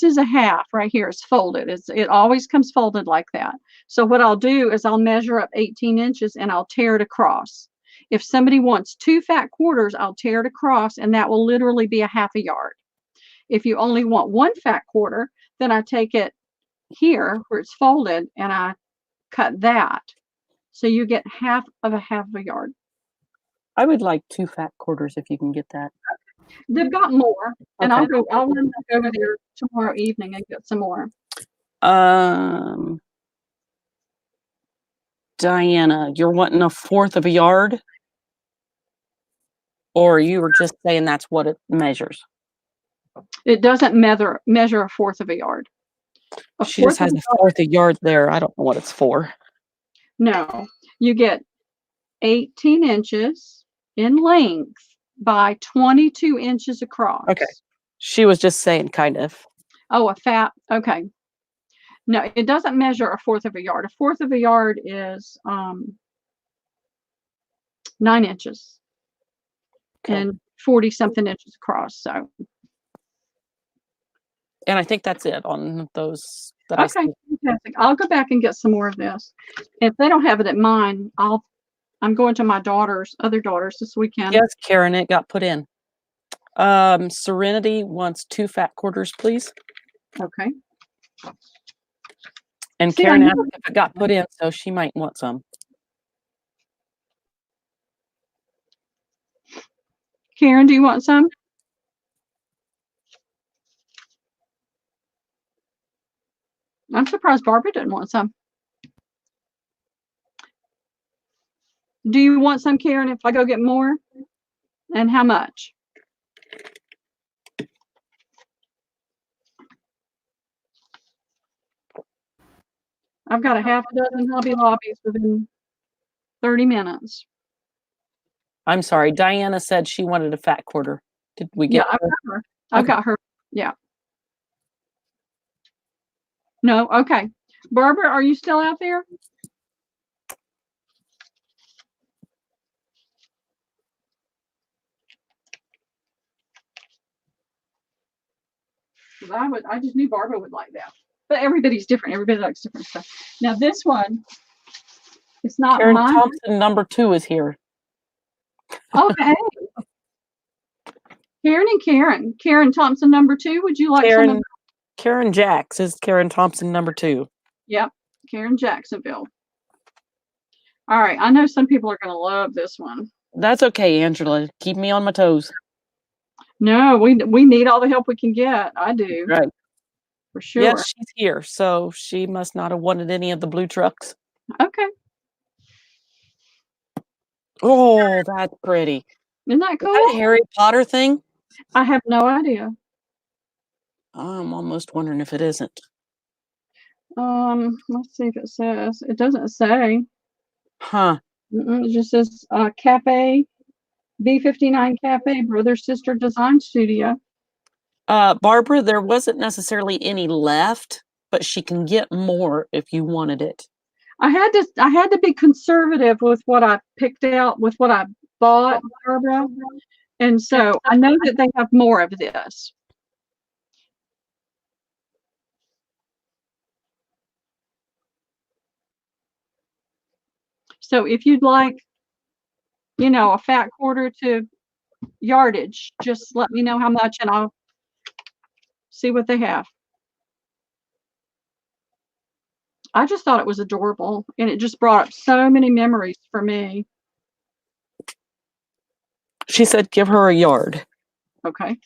is a half right here. It's folded. It always comes folded like that. So what I'll do is I'll measure up 18 inches and I'll tear it across. If somebody wants 2 fat quarters, I'll tear it across, and that will literally be a half a yard. If you only want 1 fat quarter, then I take it here where it's folded and I cut that. So you get half a yard. I would like 2 fat quarters if you can get that. They've got more, and Okay. I'll run back over there tomorrow evening and get some more. Diana, you're wanting 1/4 of a yard? Or you were just saying that's what it measures? It doesn't measure 1/4 of a yard. She just has 1/4 of a yard there. I don't know what it's for. No, you get 18 inches in length by 22 inches across. Okay. She was just saying kind of. Oh, a fat. Okay. No, it doesn't measure 1/4 of a yard. 1/4 of a yard is 9 inches. Okay. And 40 something inches across. So. And I think that's it on those that I see. Okay, fantastic. I'll go back and get some more of this. If they don't have it at mine, I'm going to my other daughters this weekend. Yes, Karen, it got put in. Serenity wants 2 fat quarters, please. Okay. And Karen asked if it got put in, so she might want some. Karen, do you want some? I'm surprised Barbara didn't want some. Do you want some, Karen, if I go get more? And how much? I've got a half a dozen Hobby Lobbies within 30 minutes. I'm sorry. Diana said she wanted a fat quarter. Did we get her? Yeah, I've got her. Yeah. No, okay. Barbara, are you still out there? I just knew Barbara would like that. But everybody's different. Everybody likes different stuff. Now this one, it's not Karen mine. Thompson, number 2 is here. Okay. Karen and Karen. Karen Thompson, number 2. Would you like some of Karen Jacks is Karen Thompson, number 2. Yep. Karen Jacksonville. All right. I know some people are going to love this one. That's okay, Angela. Keep me on my toes. No, we need all the help we can get. I do. Right. For sure. Yes, she's here. So she must not have wanted any of the blue trucks. Okay. Oh, that's pretty. Isn't that cool? Is that a Harry Potter thing? I have no idea. I'm almost wondering if it isn't. Let's see if it says. It doesn't say. Huh. It just says Cafe, B59 Cafe, Brother Sister Design Studio. Barbara, there wasn't necessarily any left, but she can get more if you wanted it. I had to be conservative with what I picked out, with what I bought, Barbara. And so I know that they have more of this. So if you'd like, a fat quarter to yardage, just let me know how much and I'll see what they have. I just thought it was adorable, and it just brought up so many memories for me. She said give her a yard. Okay.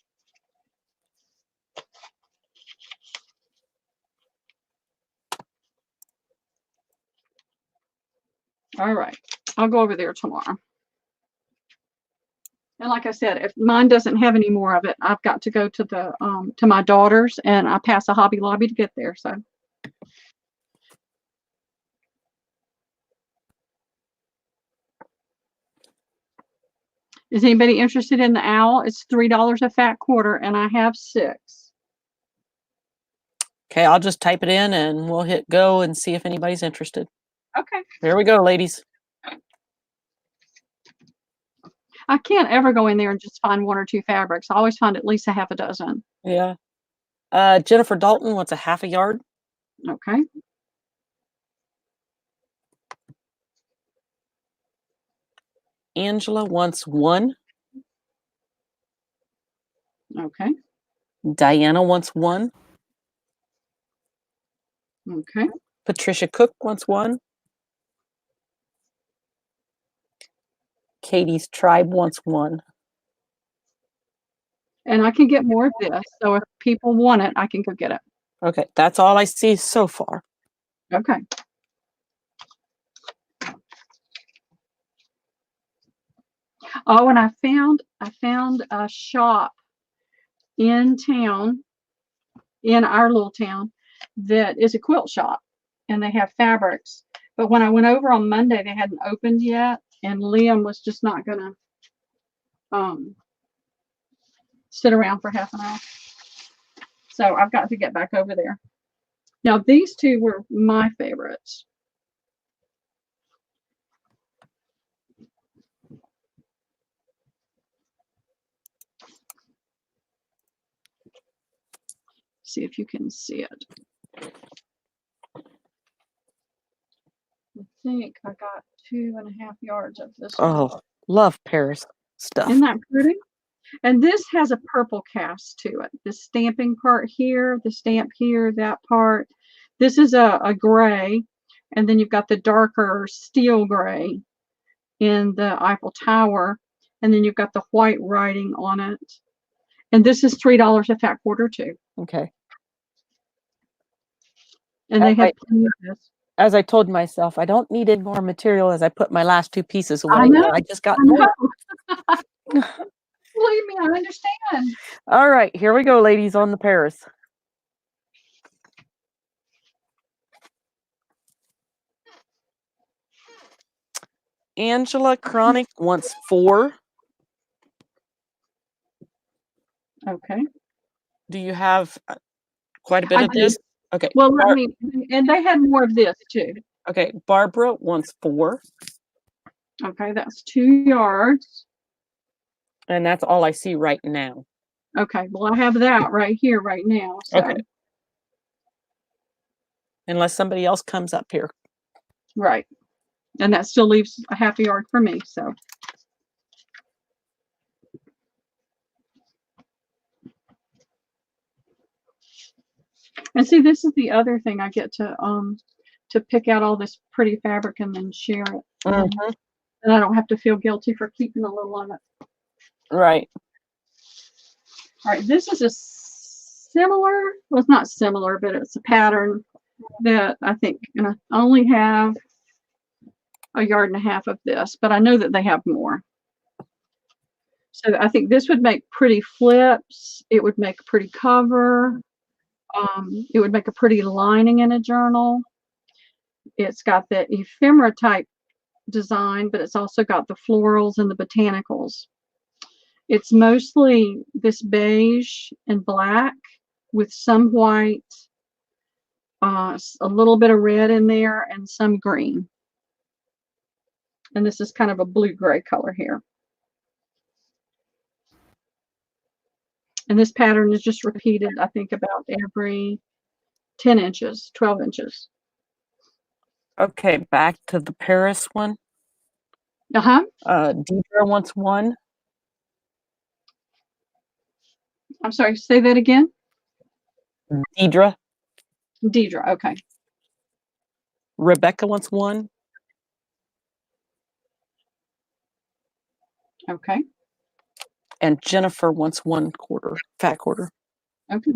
All right. I'll go over there tomorrow. And like I said, if mine doesn't have any more of it, I've got to go to the to my daughter's, and I pass a Hobby Lobby to get there. So. Is anybody interested in the owl? It's $3 a fat quarter, and I have 6. Okay, I'll just type it in and we'll hit go and see if anybody's interested. Okay. There we go, ladies. I can't ever go in there and just find 1 or 2 fabrics. I always find at least a half a dozen. Yeah. Jennifer Dalton wants a half a yard. Okay. Angela wants 1. Okay. Diana wants 1. Okay. Patricia Cook wants 1. Katie's Tribe wants 1. And I can get more of this. So if people want it, I can go get it. Okay, that's all I see so far. Okay. Oh, and I found a shop in town, in our little town, that is a quilt shop, and they have fabrics. But when I went over on Monday, they hadn't opened yet, and Liam was just not gonna sit around for half an hour. So I've got to get back over there. Now these 2 were my favorites. See if you can see it. I think I got 2.5 yards of this one. Oh, love Paris stuff. Isn't that pretty? And this has a purple cast to it. The stamping part here, the stamp here, that part. This is a gray, and then you've got the darker steel gray in the Eiffel Tower, and then you've got the white writing on it. And this is $3 a fat quarter too. Okay. And they have plenty of this. As I told myself, I don't need any more material as I put my last 2 pieces away. I know. I just got more. Believe me, I understand. All right, here we go, ladies, on the Paris. Angela Chronic wants 4. Okay. Do you have quite a bit of this? Okay. Well, let me, and they had more of this too. Okay, Barbara wants 4. Okay, that's 2 yards. And that's all I see right now. Okay, well, I have that right here right now. So. Okay. Unless somebody else comes up here. Right. And that still leaves a half a yard for me, so. And see, this is the other thing. I get to pick out all this pretty fabric and then share it. Mm-hmm. And I don't have to feel guilty for keeping a little of it. Right. All right, this is a similar, well, it's not similar, but it's a pattern that I think, and I only have 1.5 yards of this, but I know that they have more. So I think this would make pretty flips. It would make a pretty cover. It would make a pretty lining in a journal. It's got the ephemera type design, but it's also got the florals and the botanicals. It's mostly this beige and black with some white, a little bit of red in there, and some green. And this is kind of a blue-gray color here. And this pattern is just repeated, I think, about every 10 inches, 12 inches. Okay, back to the Paris one. Uh-huh. Deidre wants 1. I'm sorry, say that again. Deidre. Deidre, okay. Rebecca wants 1. Okay. And Jennifer wants 1/4, fat quarter. Okay.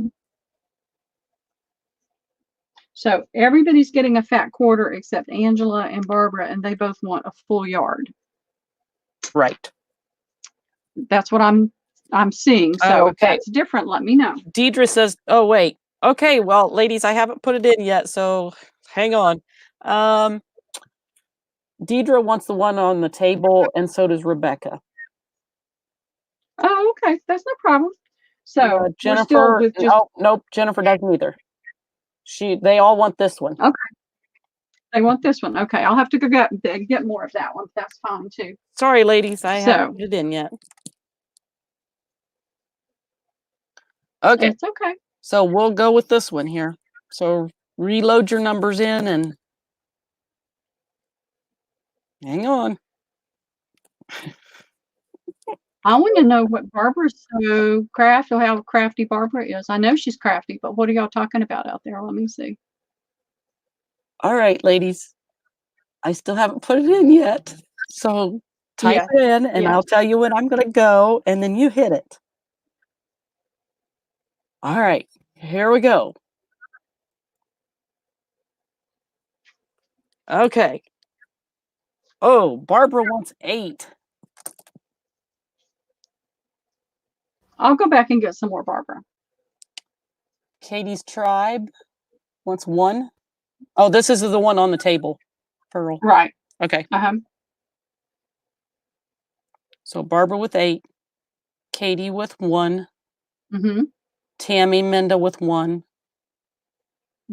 So everybody's getting a fat quarter except Angela and Barbara, and they both want a full yard. Right. That's what I'm seeing. So if okay. that's different, let me know. Deidre says, oh, wait. Okay, well, ladies, I haven't put it in yet, so hang on. Deidre wants the one on the table, and so does Rebecca. Oh, okay. That's no problem. So we're still Jennifer, with just nope, Jennifer doesn't either. They all want this one. okay. They want this one. Okay, I'll have to go get more of that one. That's fine too. Sorry, ladies, I haven't So put it in yet. Okay, it's okay. so we'll go with this one here. So reload your numbers in and hang on. I want to know what Barbara's so crafty, how crafty Barbara is. I know she's crafty, but what are y'all talking about out there? Let me see. All right, ladies. I still haven't put it in yet. So type Yeah, it in and yeah. I'll tell you when I'm going to go and then you hit it. All right, here we go. Okay. Oh, Barbara wants 8. I'll go back and get some more Barbara. Katie's tribe wants 1. Oh, this is the one on the table, Pearl. Right. Okay. Uh-huh. So Barbara with 8, Katie with 1, Mm-hmm. Tammy Minda with 1,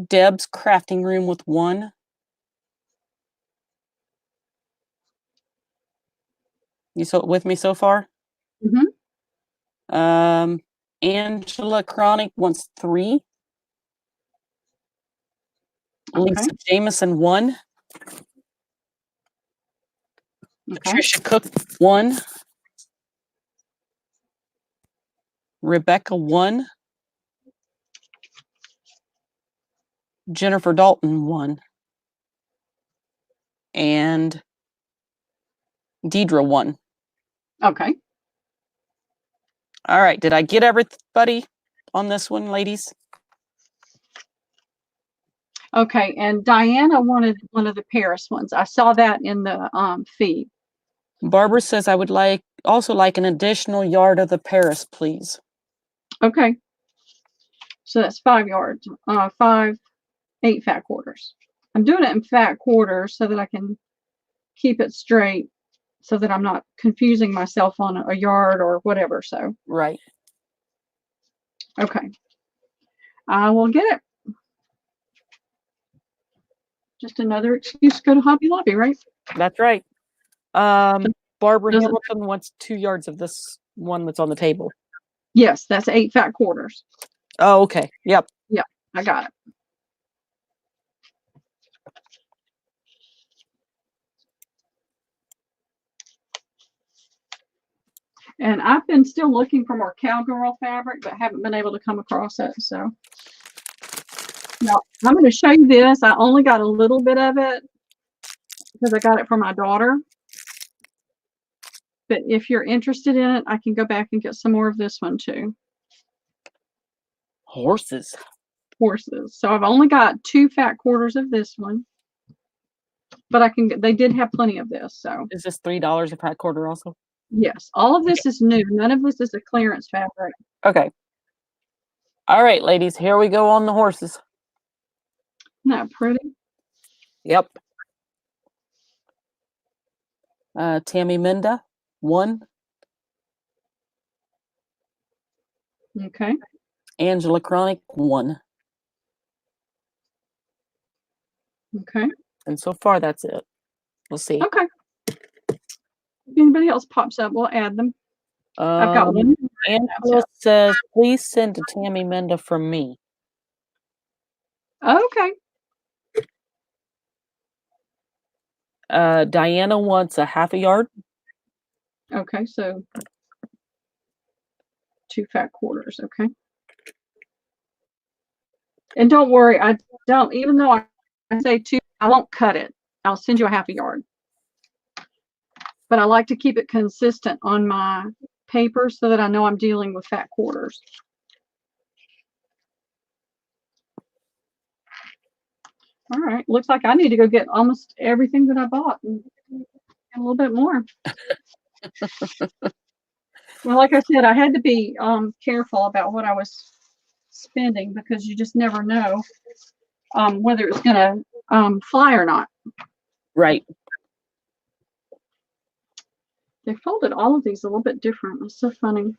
Deb's crafting room with 1. You with me so far? Mm-hmm. Angela Chronic wants 3. Okay. Lisa Jameson 1. Okay. Patricia Cook 1. Rebecca 1. Jennifer Dalton 1. And Deidre 1. Okay. All right. Did I get everybody on this one, ladies? Okay. And Diana wanted one of the Paris ones. I saw that in the feed. Barbara says I would also like an additional yard of the Paris, please. Okay. So that's 5 yards. 8 fat quarters. I'm doing it in fat quarters so that I can keep it straight so that I'm not confusing myself on a yard or whatever. So, Right. okay. I will get it. Just another excuse to go to Hobby Lobby, right? That's right. Barbara Doesn't, Hamilton wants 2 yards of this one that's on the table. yes, that's 8 fat quarters. Oh, okay. Yep. Yeah, I got it. And I've been still looking for more cowgirl fabric, but haven't been able to come across it. So now I'm going to show you this. I only got a little bit of it because I got it for my daughter. But if you're interested in it, I can go back and get some more of this one too. Horses. So I've only got 2 fat quarters of this one, but they did have plenty of this. So is this $3 a fat quarter also? Yes, all of this is new. None of this is a clearance fabric. Okay. All right, ladies, here we go on the horses. Isn't that pretty? Yep. Tammy Minda, 1. Okay. Angela Chronic, 1. Okay. And so far, that's it. We'll see. Okay. If anybody else pops up, we'll add them. I've got one. Angela says, please send to Tammy Minda from me. Okay. Diana wants a half a yard. Okay, so 2 fat quarters. Okay. And don't worry, even though I say 2, I won't cut it. I'll send you a half a yard. But I like to keep it consistent on my paper so that I know I'm dealing with fat quarters. All right, looks like I need to go get almost everything that I bought and a little bit more. Well, like I said, I had to be careful about what I was spending because you just never know whether it's going to fly or not. Right. They folded all of these a little bit different. It's so funny.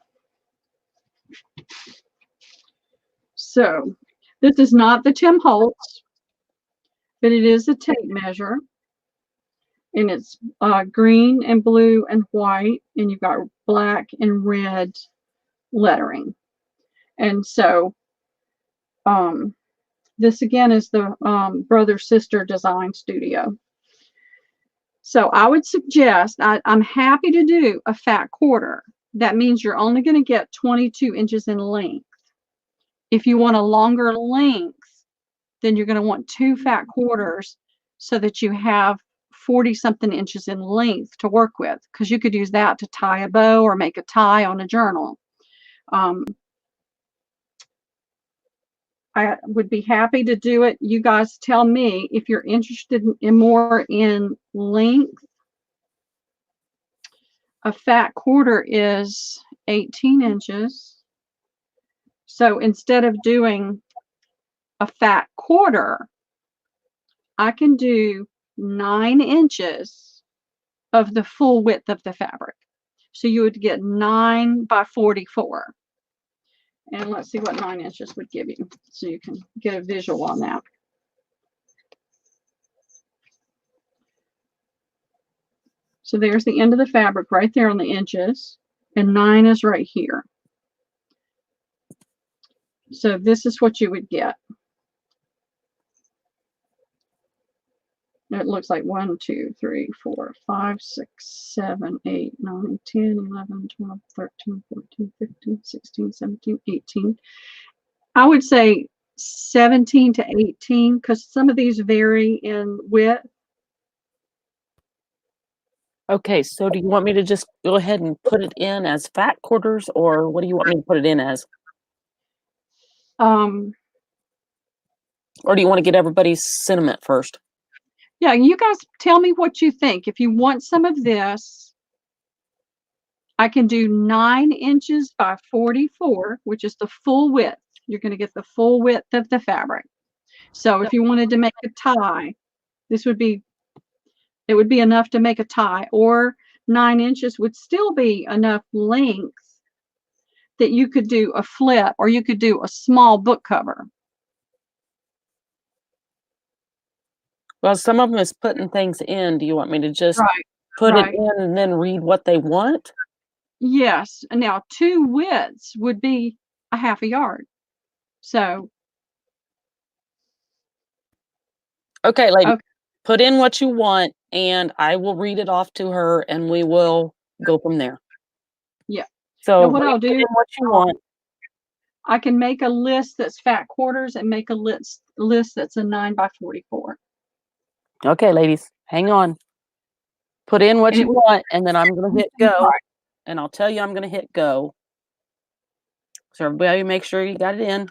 So this is not the Tim Holtz, but it is a tape measure. And it's green and blue and white, and you've got black and red lettering. And so this again is the Brother Sister Design Studio. So I would suggest, I'm happy to do a fat quarter. That means you're only going to get 22 inches in length. If you want a longer length, then you're going to want 2 fat quarters so that you have 40 something inches in length to work with, because you could use that to tie a bow or make a tie on a journal. I would be happy to do it. You guys tell me if you're interested in more in length. A fat quarter is 18 inches. So instead of doing a fat quarter, I can do 9 inches of the full width of the fabric. So you would get 9 by 44. And let's see what 9 inches would give you, so you can get a visual on that. So there's the end of the fabric right there on the inches, and 9 is right here. So this is what you would get. It looks like 1, 2, 3, 4, 5, 6, 7, 8, 9, 10, 11, 12, 13, 14, 15, 16, 17, 18. I would say 17 to 18, because some of these vary in width. Okay, so do you want me to just go ahead and put it in as fat quarters, or what do you want me to put it in as? Or do you want to get everybody's sentiment first? Yeah, you guys tell me what you think. If you want some of this, I can do 9 inches by 44, which is the full width. You're going to get the full width of the fabric. So if you wanted to make a tie, this would be, it would be enough to make a tie, or 9 inches would still be enough length that you could do a flip, or you could do a small book cover. Well, some of them is putting things in. Do you want me to just put it in and then read what they want? Yes. And now 2 widths would be a half a yard. So. Okay, lady, put in what you want, and I will read it off to her, and we will go from there. Yeah. So what I'll do, what you want. I can make a list that's fat quarters and make a list that's a 9 by 44. Okay, ladies, hang on. Put in what you want, and then I'm going to hit go, and I'll tell you I'm going to hit go. So everybody make sure you got it in.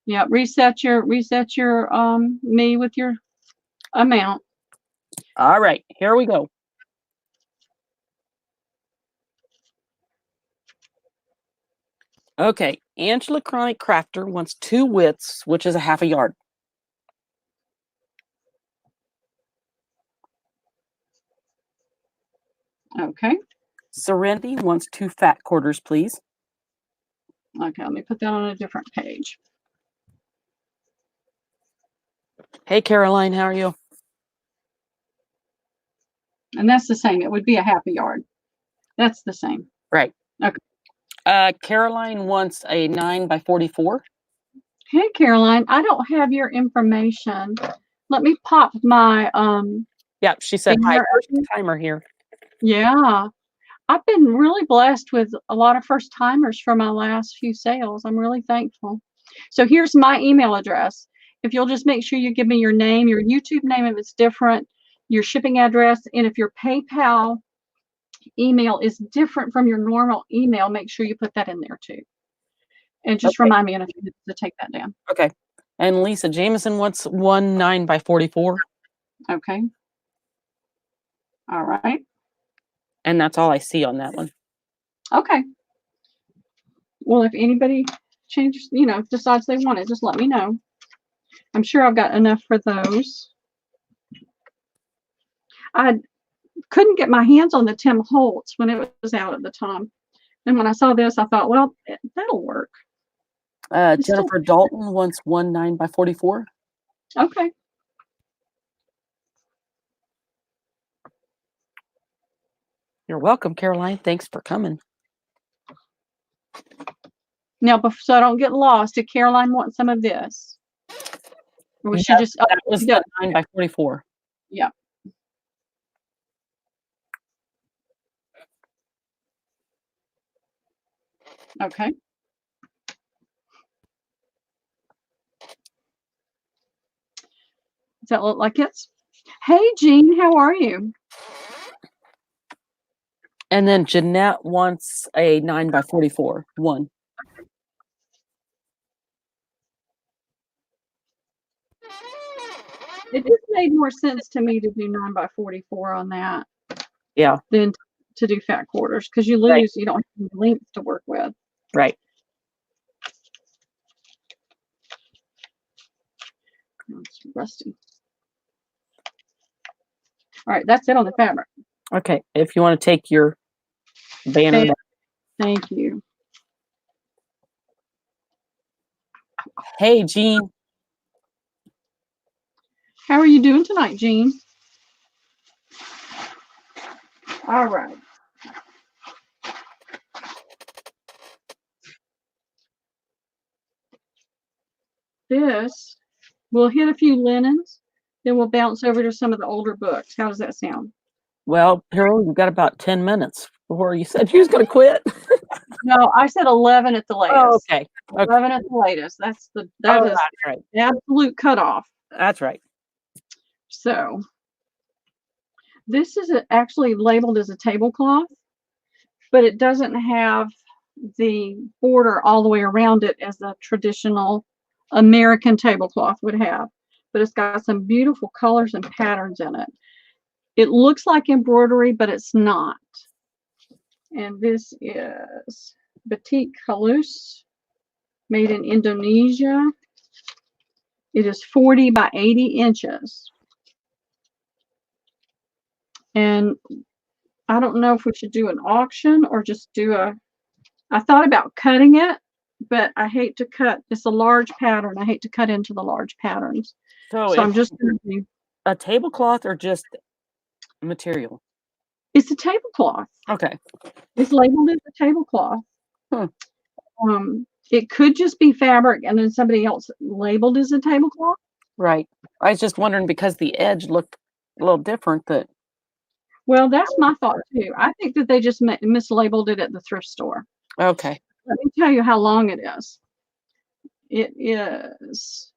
Yeah, reset your me with your amount. All right, here we go. Okay, Angela Chronic Crafter wants 2 widths, which is a half a yard. Okay. Serenity wants 2 fat quarters, please. Okay, let me put that on a different page. Hey, Caroline, how are you? And that's the same. It would be a half a yard. That's the same. Right. Okay. Caroline wants a 9 by 44. Hey, Caroline, I don't have your information. Let me pop my Yeah, she said hi, first timer here. Yeah. I've been really blessed with a lot of first timers for my last few sales. I'm really thankful. So here's my email address. If you'll just make sure you give me your name, your YouTube name if it's different, your shipping address, and if your PayPal email is different from your normal email, make sure you put that in there too. And just remind me in a few minutes to take that down. Okay. And Lisa Jameson wants 1 9 by 44. Okay. All right. And that's all I see on that one. Okay. Well, if anybody changes, decides they want it, just let me know. I'm sure I've got enough for those. couldn't get my hands on the Tim Holtz when it was out at the time. And when I saw this, I thought, well, that'll work. Jennifer Dalton wants 1 9x44. Okay. You're welcome, Caroline. Thanks for coming. Now, so I don't get lost, did Caroline want some of this? Or was she just... that was the 9x44. Yeah. Okay. Does that look like it's? Hey, Jean, how are you? And then Jeanette wants a 9x44. 1. It just made more sense to me to do 9x44 on that. Yeah. Than to do fat quarters, because you lose, right. You don't have any length to work with. Right. Oh, it's rusty. All right, that's it on the fabric. Okay, if you want to take your banner. Thank you. Hey, Jean. How are you doing tonight, Jean? All right. This, we'll hit a few linens, then we'll bounce over to some of the older books. How does that sound? Well, Harold, you've got about 10 minutes before you said you was going to quit. No, I said 11 at the latest. Oh, okay. 11 at the latest. That is that's right. The absolute cutoff. That's right. So this is actually labeled as a tablecloth, but it doesn't have the border all the way around it as a traditional American tablecloth would have. But it's got some beautiful colors and patterns in it. It looks like embroidery, but it's not. And this is Batik Halus, made in Indonesia. It is 40 by 80 inches. And I don't know if we should do an auction or just do I thought about cutting it, but I hate to cut. It's a large pattern. I hate to cut into the large patterns. So I'm just going to do a tablecloth or just material. It's a tablecloth. Okay. It's labeled as a tablecloth. It could just be fabric and then somebody else labeled as a tablecloth. Right. I was just wondering because the edge looked a little different. Well, that's my thought too. I think that they just mislabeled it at the thrift store. Okay. Let me tell you how long it is. It is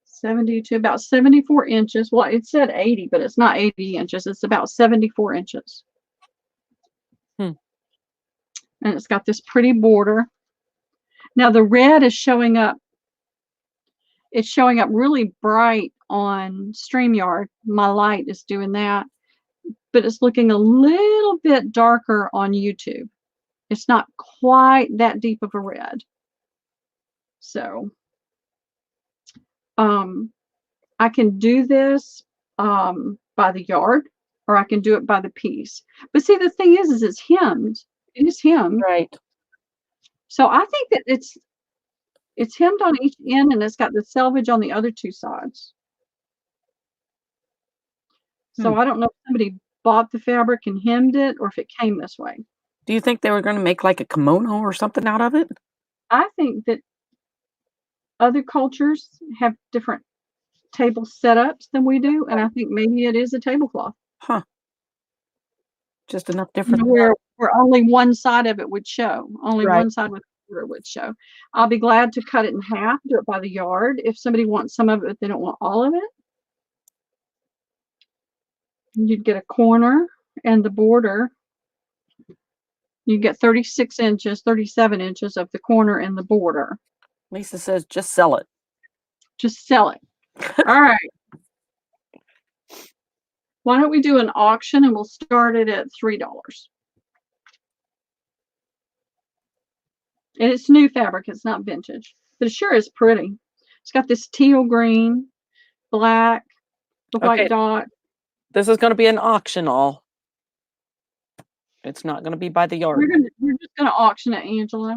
70 to about 74 inches. Well, it said 80, but it's not 80 inches. It's about 74 inches. And it's got this pretty border. Now the red is showing up. It's showing up really bright on StreamYard. My light is doing that. But it's looking a little bit darker on YouTube. It's not quite that deep of a red. So I can do this by the yard, or I can do it by the piece. But see, the thing is it's hemmed. It is hemmed. Right. So I think that it's hemmed on each end, and it's got the selvage on the other two sides. So I don't know if somebody bought the fabric and hemmed it, or if it came this way. Do you think they were going to make like a kimono or something out of it? I think that other cultures have different table setups than we do, and I think maybe it is a tablecloth. Huh. Just enough different. Where only one side of it would show. Only one side with the border would show. I'll be glad to cut it in half, do it by the yard. If somebody wants some of it, they don't want all of it. You'd get a corner and the border. You get 36 inches, 37 inches of the corner and the border. Lisa says, just sell it. Just sell it. All right. Why don't we do an auction and we'll start it at $3. And it's new fabric. It's not vintage. But it sure is pretty. It's got this teal green, black, the white Okay. dot. This is going to be an auctional. It's not going to be by the yard. We're just gonna auction it, Angela.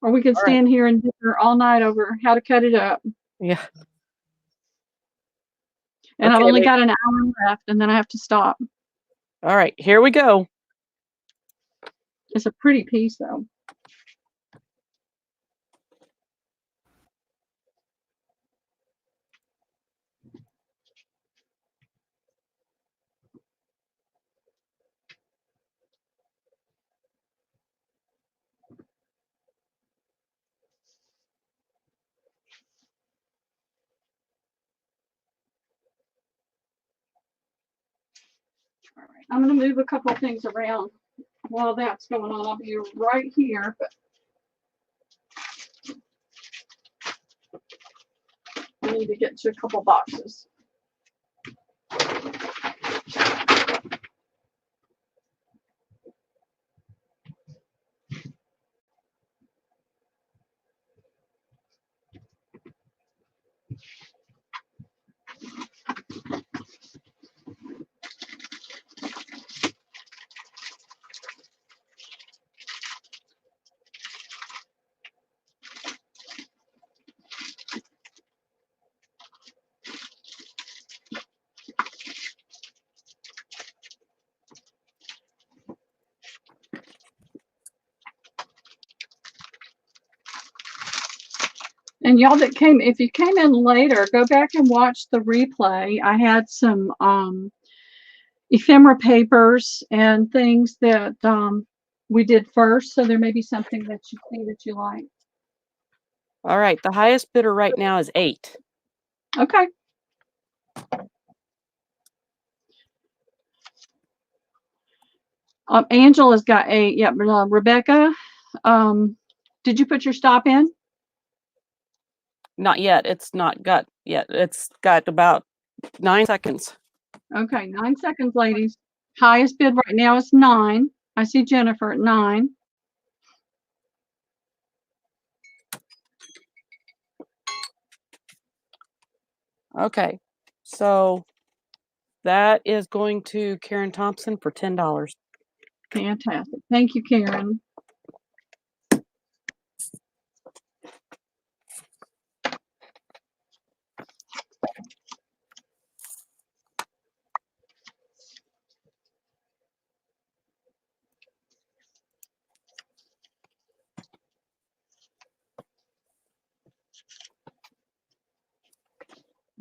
Or we can All right. stand here and dinner all night over how to cut it up. Yeah. And Okay, I've only got an hour left, and then I have to stop. All right, here we go. It's a pretty piece, though. All right, I'm going to move a couple of things around while that's going on. I'll be right here, but I need to get to a couple boxes. And y'all that came, if you came in later, go back and watch the replay. I had some ephemera papers and things that we did first, so there may be something that you see that you like. All right, the highest bidder right now is 8. Okay. Angela's got 8. Yep. Rebecca, did you put your stop in? Not yet. It's not got yet. It's got about 9 seconds. Okay, 9 seconds, ladies. Highest bid right now is 9. I see Jennifer at 9. Okay, so that is going to Karen Thompson for $10. Fantastic. Thank you, Karen.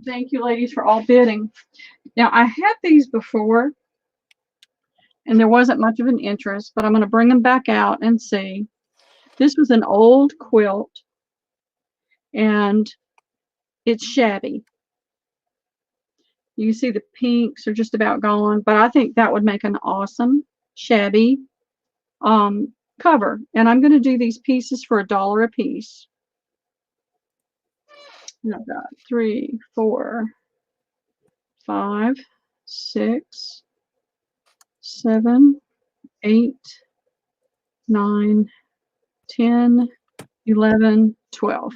Thank you, ladies, for all bidding. Now, I had these before, and there wasn't much of an interest, but I'm going to bring them back out and see. This was an old quilt, and it's shabby. You see the pinks are just about gone, but I think that would make an awesome shabby cover. And I'm going to do these pieces for $1 a piece. And I've got 3, 4, 5, 6, 7, 8, 9, 10, 11, 12.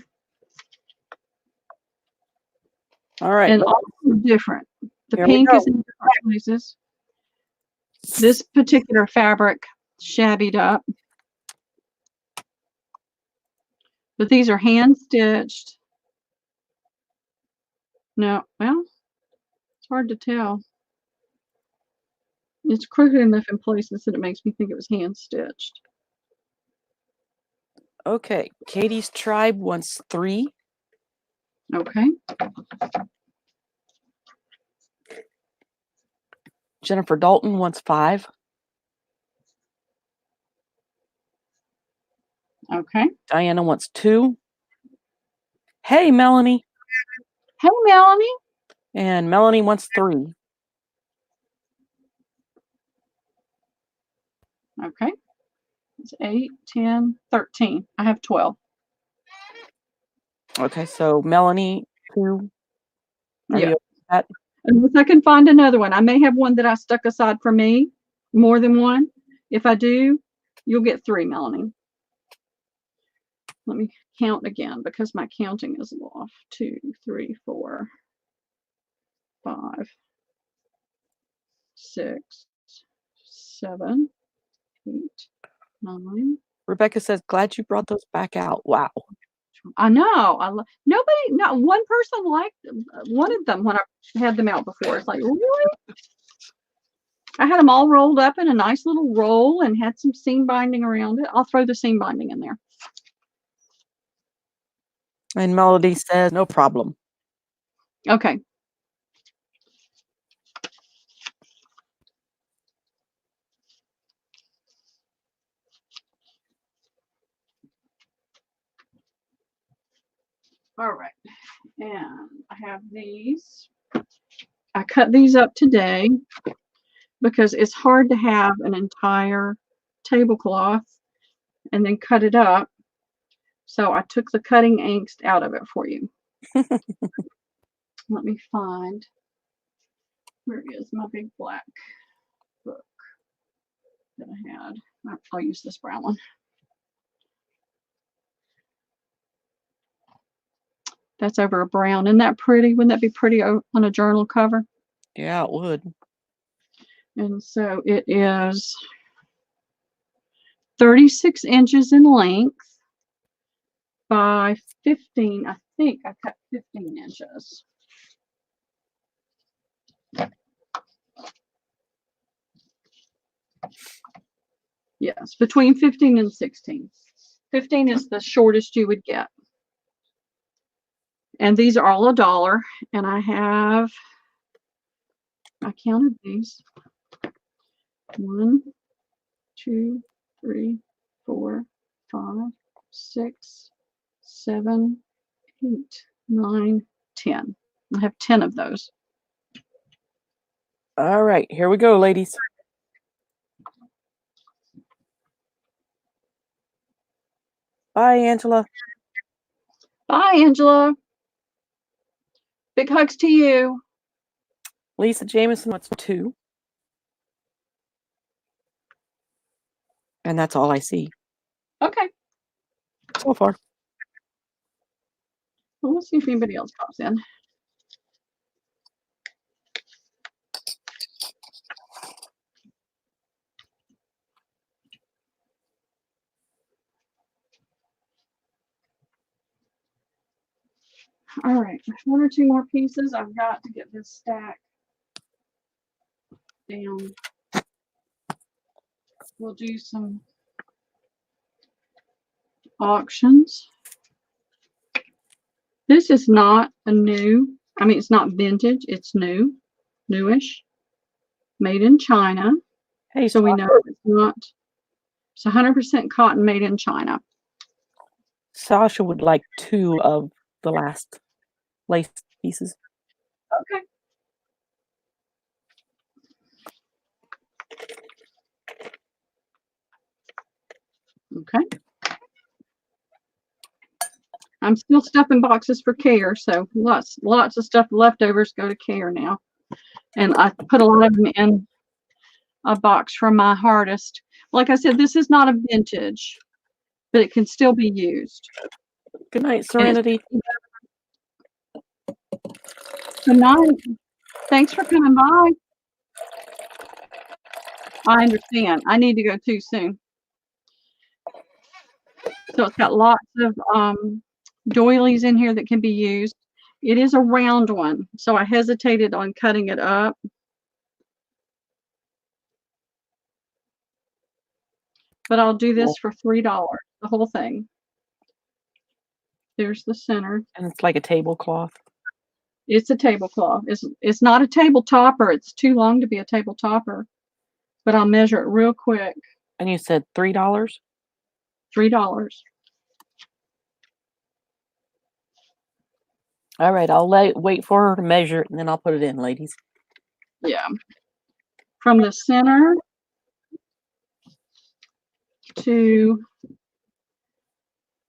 All right. And all different. The Here pink is in different places. This particular fabric shabbied up. But these are hand stitched. No, well, it's hard to tell. It's crooked enough in places that it makes me think it was hand stitched. Okay, Katie's Tribe wants 3. Okay. Jennifer Dalton wants 5. Okay. Diana wants 2. Hey, Melanie. Hey, Melanie. And Melanie wants 3. Okay. It's 8, 10, 13. I have 12. Okay, so Melanie 2. Are Yeah. you okay with that? Unless I can find another one. I may have one that I stuck aside for me, more than one. If I do, you'll get 3, Melanie. Let me count again because my counting is off. 2, 3, 4, 5, 6, 7, 8, 9. Rebecca says, glad you brought those back out. Wow. I know. Not one person wanted them when I had them out before. It's like, really? I had them all rolled up in a nice little roll and had some seam binding around it. I'll throw the seam binding in there. And Melody says, no problem. Okay. All right. And I have these. I cut these up today because it's hard to have an entire tablecloth and then cut it up. So I took the cutting angst out of it for you. Let me find, where is my big black book that I had? I'll use this brown one. That's over a brown. Isn't that pretty? Wouldn't that be pretty on a journal cover? Yeah, it would. And so it is 36 inches in length by 15. I think I cut 15 inches. Yes, between 15 and 16. 15 is the shortest you would get. And these are all $1. And I counted these. 1, 2, 3, 4, 5, 6, 7, 8, 9, 10. I have 10 of those. All right, here we go, ladies. Bye, Angela. Bye, Angela. Big hugs to you. Lisa Jameson wants 2. And that's all I see. Okay. So far. Well, we'll see if anybody else pops in. All right, 1 or 2 more pieces. I've got to get this stack down. We'll do some auctions. This is not it's not vintage, it's newish, made in China. Hey, so we know it's 100% cotton made in China. Sasha would like 2 of the last lace pieces. Okay. Okay. I'm still stuffing boxes for Care, so lots of stuff leftovers go to Care now. And I put a lot of them in a box from my hardest. Like I said, this is not a vintage, but it can still be used. Good night, Serenity. Good night. Thanks for coming by. I understand. I need to go too soon. So it's got lots of doilies in here that can be used. It is a round one, so I hesitated on cutting it up. But I'll do this for $3, the whole thing. There's the center. And it's like a tablecloth. It's a tablecloth. It's not a table topper. It's too long to be a table topper. But I'll measure it real quick. And you said $3? $3. All right, I'll wait for her to measure it, and then I'll put it in, ladies. Yeah. From the center to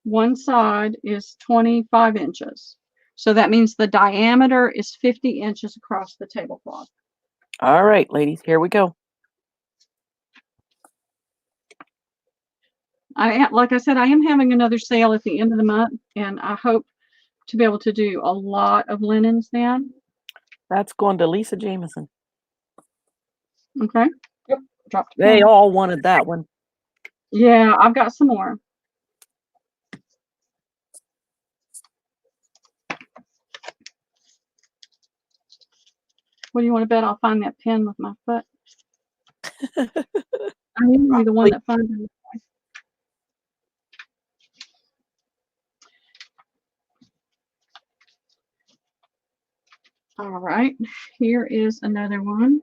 one side is 25 inches. So that means the diameter is 50 inches across the tablecloth. All right, ladies, here we go. Like I said, I am having another sale at the end of the month, and I hope to be able to do a lot of linens then. That's going to Lisa Jameson. Okay. Yep. Dropped a They pen. all wanted that one. Yeah, I've got some more. What do you want to bet I'll find that pen with my foot? I'm usually the one that finds it. All right, here is another one.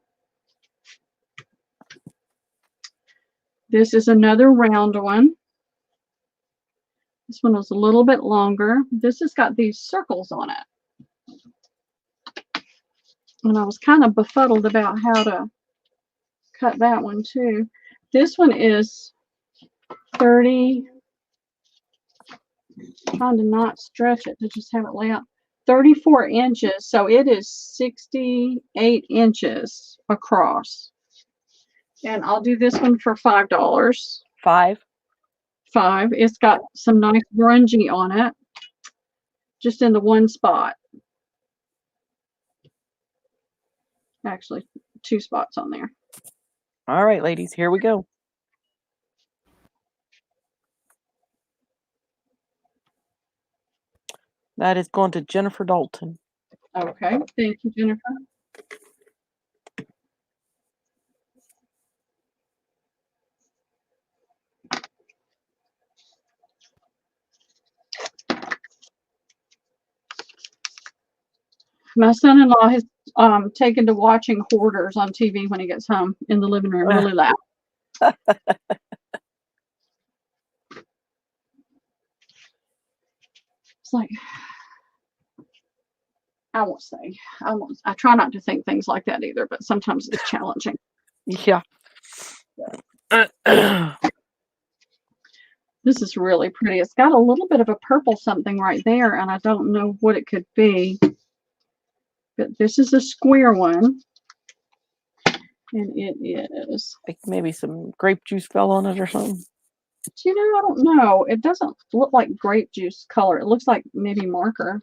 This is another round one. This one was a little bit longer. This has got these circles on it. And I was kind of befuddled about how to cut that one too. This one is 30, trying to not stretch it to just have it lay out. 34 inches, so it is 68 inches across. And I'll do this one for $5. $5. It's got some nice grungy on it, just in the one spot. Actually, 2 spots on there. All right, ladies, here we go. That is going to Jennifer Dalton. Okay, thank you, Jennifer. My son-in-law has taken to watching Hoarders on TV when he gets home in the living room, really loud. It's like, I try not to think things like that either, but sometimes it's challenging. Yeah. This is really pretty. It's got a little bit of a purple something right there, and I don't know what it could be. But this is a square one, and it is. Like maybe some grape juice fell on it or something. You know, I don't know. It doesn't look like grape juice color. It looks like maybe marker.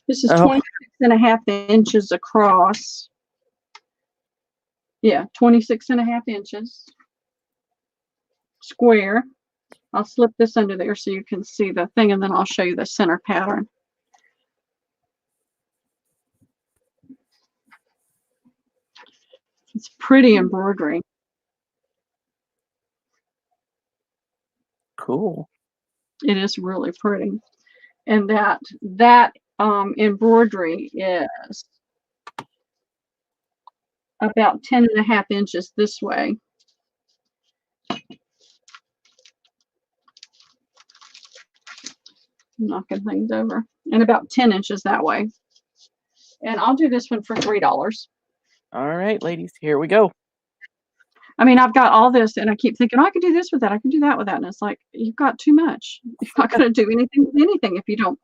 This is 26.5 inches across. Yeah, 26.5 inches. Square. I'll slip this under there so you can see the thing, and then I'll show you the center pattern. It's pretty embroidery. Cool. It is really pretty. And that embroidery is about 10.5 inches this way. Knocking things over. And about 10 inches that way. And I'll do this one for $3. All right, ladies, here we go. I mean, I've got all this, and I keep thinking, oh, I can do this with that. I can do that with that. And it's like, you've got too much. You're not going to do anything with anything if you don't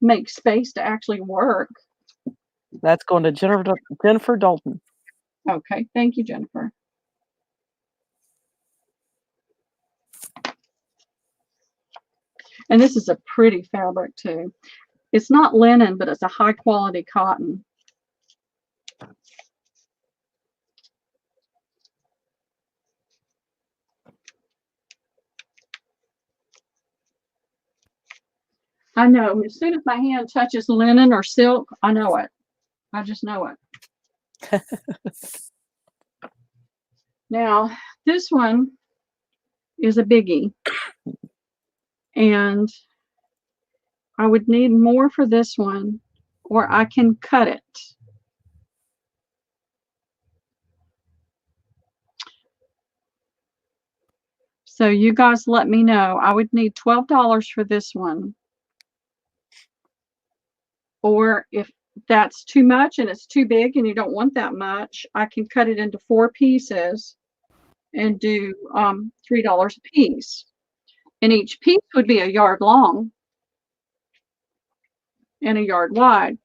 make space to actually work. That's going to Jennifer Dalton. Okay. Thank you, Jennifer. And this is a pretty fabric, too. It's not linen, but it's a high-quality cotton. I know. As soon as my hand touches linen or silk, I know it. I just know it. Now, this one is a biggie. And I would need more for this one, or I can cut it. So you guys let me know. I would need $12 for this one. Or if that's too much and it's too big and you don't want that much, I can cut it into 4 pieces and do $3 a piece. And each piece would be a yard long and a yard wide.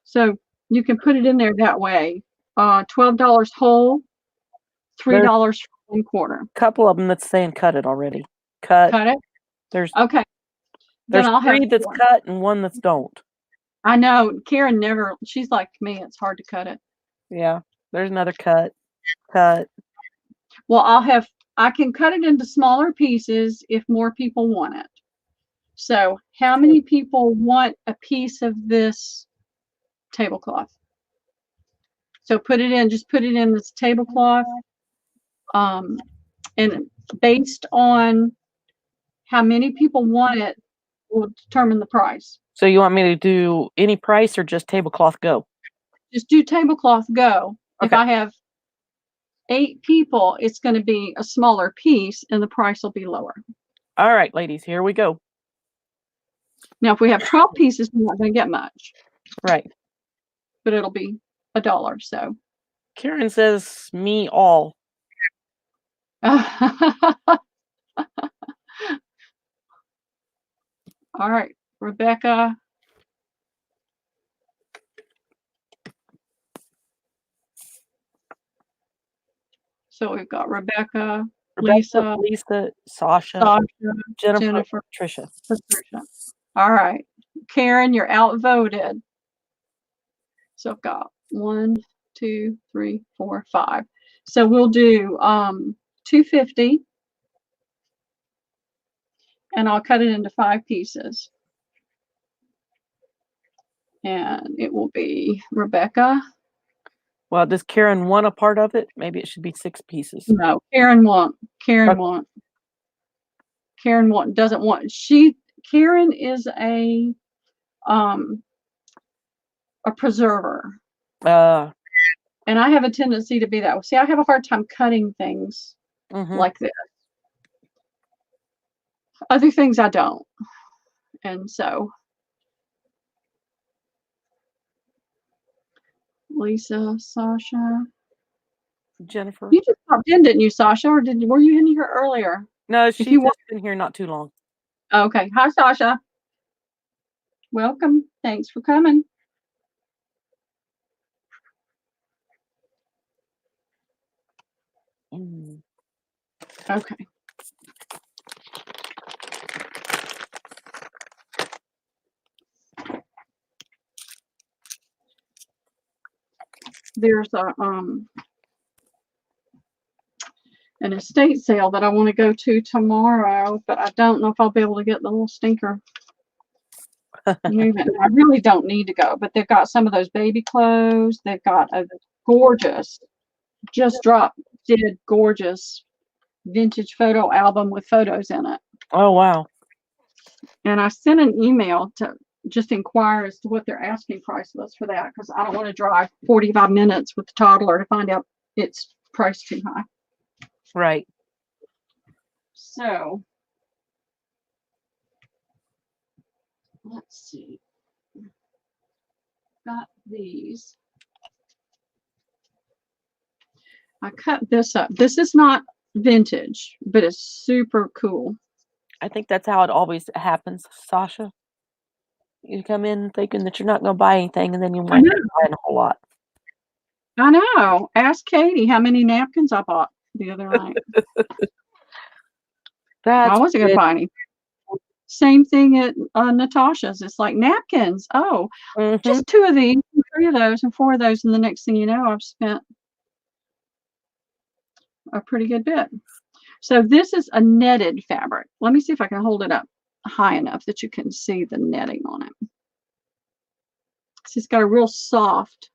So you can put it in there that way. $12 whole, $3 for 1/4. A couple of them that's saying cut it already. Cut it? There's okay. There's then I'll 3 have that's 4. cut and 1 that's don't. I know Karen never, she's like me. It's hard to cut it. Yeah. There's another cut. Cut. Well, I can cut it into smaller pieces if more people want it. So how many people want a piece of this tablecloth? So just put it in this tablecloth. And based on how many people want it will determine the price. So you want me to do any price or just tablecloth go? Just do tablecloth go. Okay. If I have 8 people, it's going to be a smaller piece and the price will be lower. All right, ladies, here we go. Now, if we have 12 pieces, we're not going to get much. Right. But it'll be $1. So Karen says me all. All right, Rebecca. So we've got Rebecca, Lisa, Sasha, Jennifer, Patricia. All right. Karen, you're outvoted. So I've got 1, 2, 3, 4, 5. So we'll do $2.50. And I'll cut it into 5 pieces. And it will be Rebecca. Well, does Karen want a part of it? Maybe it should be 6 pieces. No, Karen won't. Karen doesn't want. Karen is a preserver. And I have a tendency to be that way. See, I have a hard time cutting things like this. Other things I don't. And so Lisa, Sasha, Jennifer. You just popped in, didn't you, Sasha? Or were you in here earlier? No, she's just been here not too long. Okay. Hi, Sasha. Welcome. Thanks for coming. Okay. There's an estate sale that I want to go to tomorrow, but I don't know if I'll be able to get the little stinker moving. I really don't need to go, but they've got some of those baby clothes. They've got a gorgeous, did gorgeous vintage photo album with photos in it. Oh, wow. And I sent an email to just inquire as to what their asking price was for that, because I don't want to drive 45 minutes with the toddler to find out it's priced too high. Right. So let's see. Got these. I cut this up. This is not vintage, but it's super cool. I think that's how it always happens, Sasha. You come in thinking that you're not going to buy anything, and then you wind up buying a whole lot. I know. Ask Katie how many napkins I bought the other night. I wasn't going to buy any. Same thing at Natasha's. It's like napkins. Oh, just 2 of these, 3 of those, and 4 of those. And the next thing you know, I've spent a pretty good bit. So this is a netted fabric. Let me see if I can hold it up high enough that you can see the netting on it. So it's got a real soft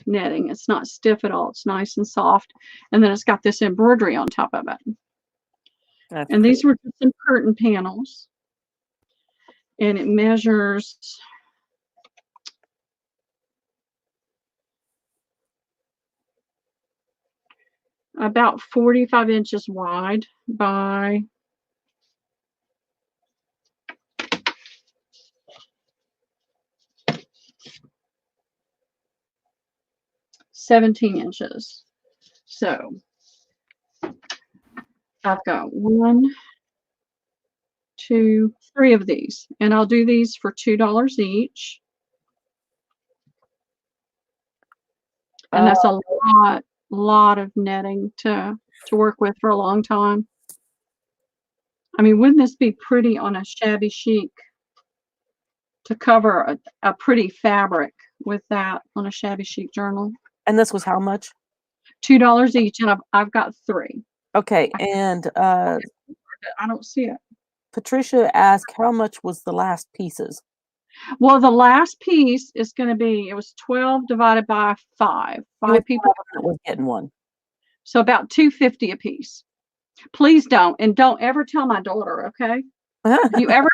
netting. It's not stiff at all. It's nice and soft. And then it's got this embroidery on top of it. That's and cool. These were just some curtain panels. And it measures about 45 inches wide by 17 inches. So I've got 1, 2, 3 of these, and I'll do these for $2 each. And that's a lot of netting to work with for a long time. I mean, wouldn't this be pretty on a shabby chic to cover a pretty fabric with that on a shabby chic journal. And this was how much? $2 each, and I've got 3. Okay, and I don't see it. Patricia asked how much was the last pieces? Well, the last piece is gonna be, it was 12 divided by 5. 5 people. Was getting one. So about $2.50 a piece. Please don't, and don't ever tell my daughter, okay? If you ever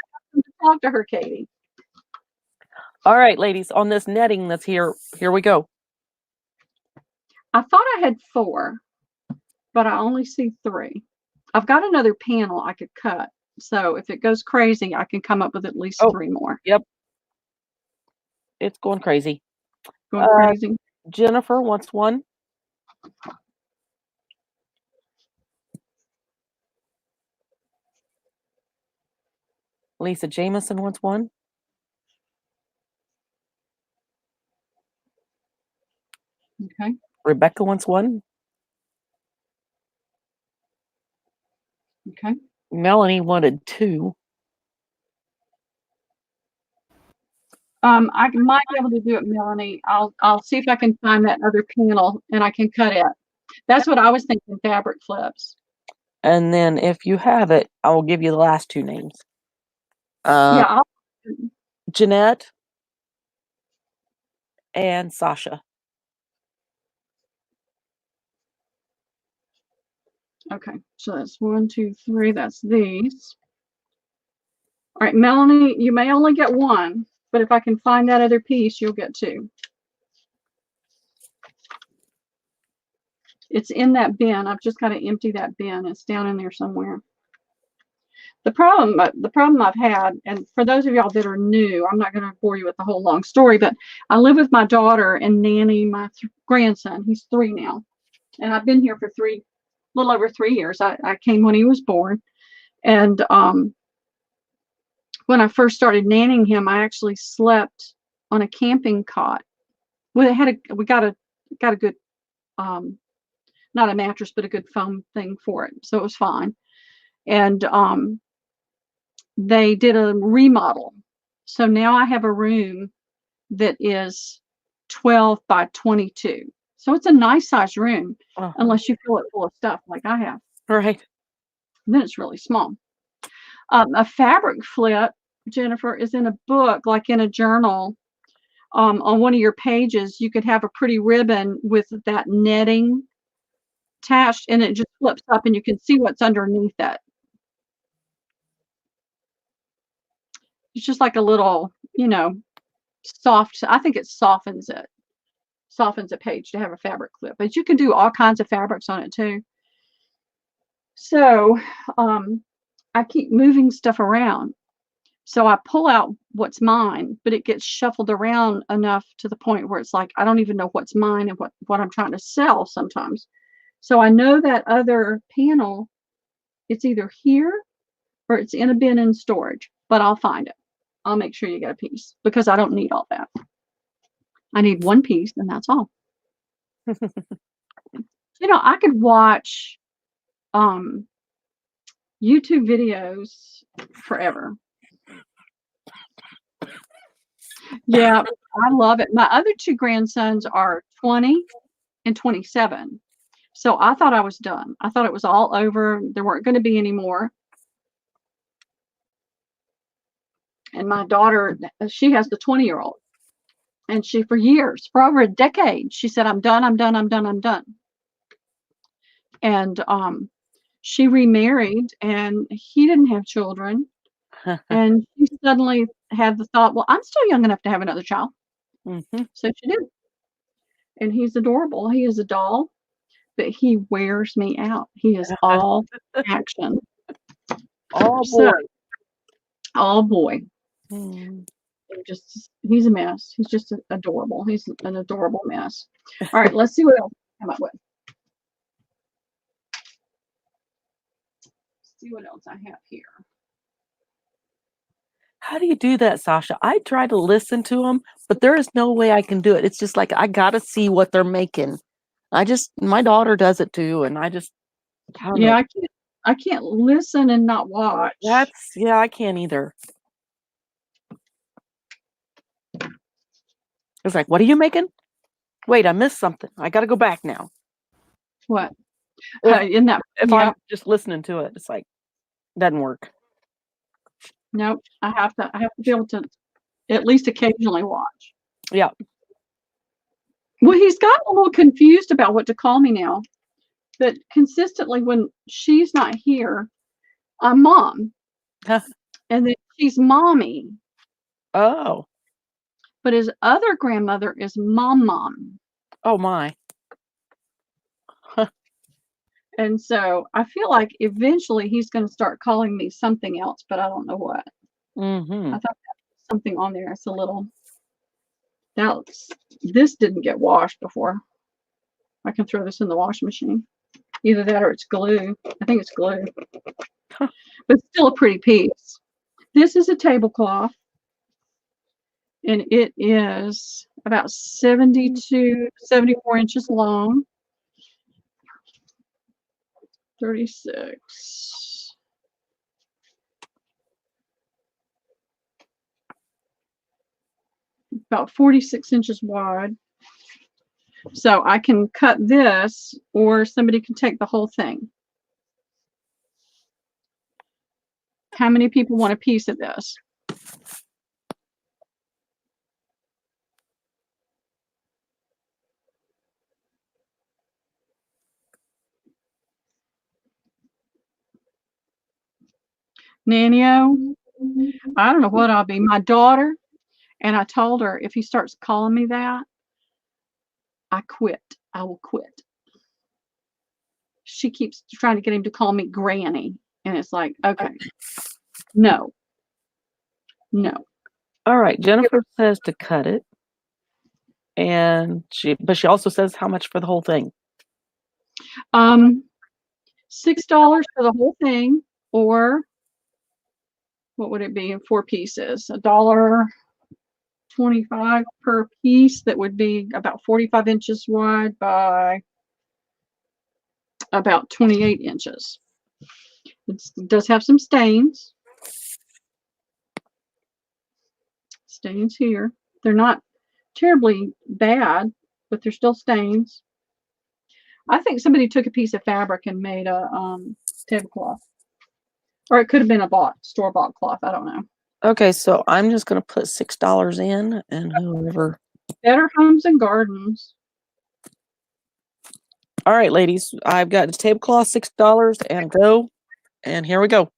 talk to her, Katie. All right, ladies, on this netting that's here we go. I thought I had 4, but I only see 3. I've got another panel I could cut. So if it goes crazy, I can come up with at least 3 more. Yep. It's going crazy. Going crazy. Jennifer wants one. Lisa Jameson wants one. Okay. Rebecca wants one. Okay. Melanie wanted 2. I might be able to do it, Melanie. I'll see if I can find that other panel and I can cut it. That's what I was thinking, fabric flips. And then if you have it, I will give you the last 2 names. Yeah. Jeanette and Sasha. Okay, so that's 1, 2, 3. That's these. All right, Melanie, you may only get 1, but if I can find that other piece, you'll get 2. It's in that bin. I've just got to empty that bin. It's down in there somewhere. The problem I've had, and for those of y'all that are new, I'm not going to bore you with the whole long story, but I live with my daughter and nanny my grandson. He's 3 now, and I've been here for little over 3 years. I came when he was born, and when I first started nannying him, I actually slept on a camping cot. We got a good not a mattress, but a good foam thing for it, so it was fine. And they did a remodel, so now I have a room that is 12 by 22. So it's a nice size room, unless you fill it full of stuff like I have. Right. Then it's really small. A fabric flip, Jennifer, is in a book, like in a journal. On one of your pages, you could have a pretty ribbon with that netting attached, and it just flips up and you can see what's underneath it. It's just like a little, soft, I think it softens a page to have a fabric clip, but you can do all kinds of fabrics on it too. So I keep moving stuff around. So I pull out what's mine, but it gets shuffled around enough to the point where it's like I don't even know what's mine and what I'm trying to sell sometimes. So I know that other panel, it's either here or it's in a bin in storage, but I'll find it. I'll make sure you get a piece because I don't need all that. I need 1 piece and that's all. I could watch YouTube videos forever. Yeah, I love it. My other 2 grandsons are 20 and 27. So I thought I was done. I thought it was all over. There weren't going to be any more. And my daughter, she has the 20-year-old. And she, for years, for over a decade, she said, I'm done, I'm done, I'm done, I'm done. And she remarried and he didn't have children. And she suddenly had the thought, well, I'm still young enough to have another child. Mm-hmm. So she did. And he's adorable. He is a doll, but he wears me out. He is all action. Oh boy. Oh boy. He's a mess. He's just adorable. He's an adorable mess. All right, let's see what else I come up with. Let's see what else I have here. How do you do that, Sasha? I try to listen to them, but there is no way I can do it. It's just like I gotta see what they're making. My daughter does it too, and I can't listen and not watch. I can't either. It's like, what are you making? Wait, I missed something. I got to go back now. What? If, In that, if yeah. I'm just listening to it, it's like, doesn't work. Nope. I have to be able to at least occasionally watch. Yeah. Well, he's gotten a little confused about what to call me now. But consistently, when she's not here, I'm mom, Huh. and then she's mommy. Oh. But his other grandmother is mom. Oh my. And so I feel like eventually he's going to start calling me something else, but I don't know what. Mm-hmm. I thought there was something on there. It's a little. Now this didn't get washed before. I can throw this in the washing machine. Either that or it's glue. I think it's glue. Huh. But it's still a pretty piece. This is a tablecloth. And it is about 74 inches long. 36. About 46 inches wide. So I can cut this, or somebody can take the whole thing. How many people want a piece of this? Nanny-o, I don't know what I'll be. My daughter, and I told her if he starts calling me that, I quit. I will quit. She keeps trying to get him to call me Granny, and it's like, okay, no. All right. Jennifer says to cut it. And but she also says how much for the whole thing? $6 for the whole thing, or what would it be in 4 pieces? $1.25 per piece. That would be about 45 inches wide by about 28 inches. It does have some stains. Stains here. They're not terribly bad, but they're still stains. I think somebody took a piece of fabric and made a tablecloth. Or it could have been a store-bought cloth. I don't know. Okay, so I'm just going to put $6 in, and whoever. Better Homes and Gardens. All right, ladies, I've got the tablecloth, $6, and go. And here we go.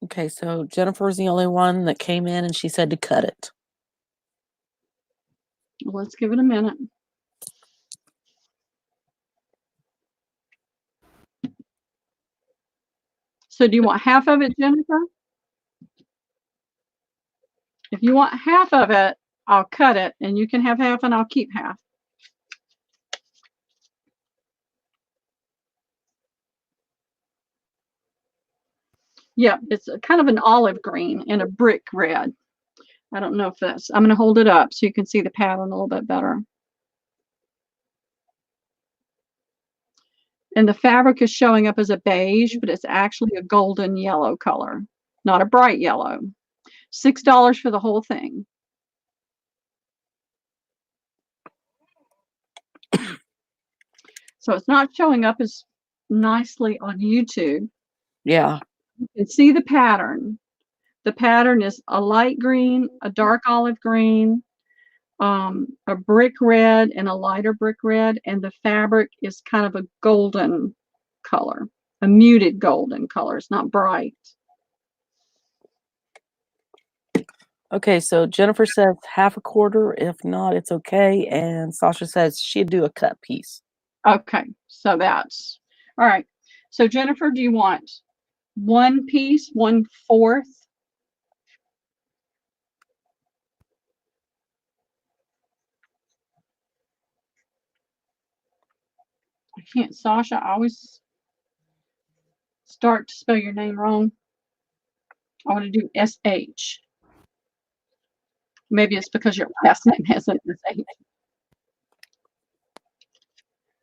Okay, so Jennifer's the only one that came in, and she said to cut it. Well, let's give it a minute. So do you want half of it, Jennifer? If you want half of it, I'll cut it, and you can have half, and I'll keep half. Yeah, it's kind of an olive green and a brick red. I don't know if that's, I'm going to hold it up so you can see the pattern a little bit better. And the fabric is showing up as a beige, but it's actually a golden yellow color, not a bright yellow. $6 for the whole thing. So it's not showing up as nicely on YouTube. Yeah. You can see the pattern. The pattern is a light green, a dark olive green, a brick red, and a lighter brick red. And the fabric is kind of a golden color, a muted golden color. It's not bright. Okay, so Jennifer says half a quarter. If not, it's okay. And Sasha says she'd do a cut piece. Okay, so that's all right. So Jennifer, do you want 1 piece, 1/4? I can't, Sasha. I always start to spell your name wrong. I want to do SH. Maybe it's because your last name has an SH.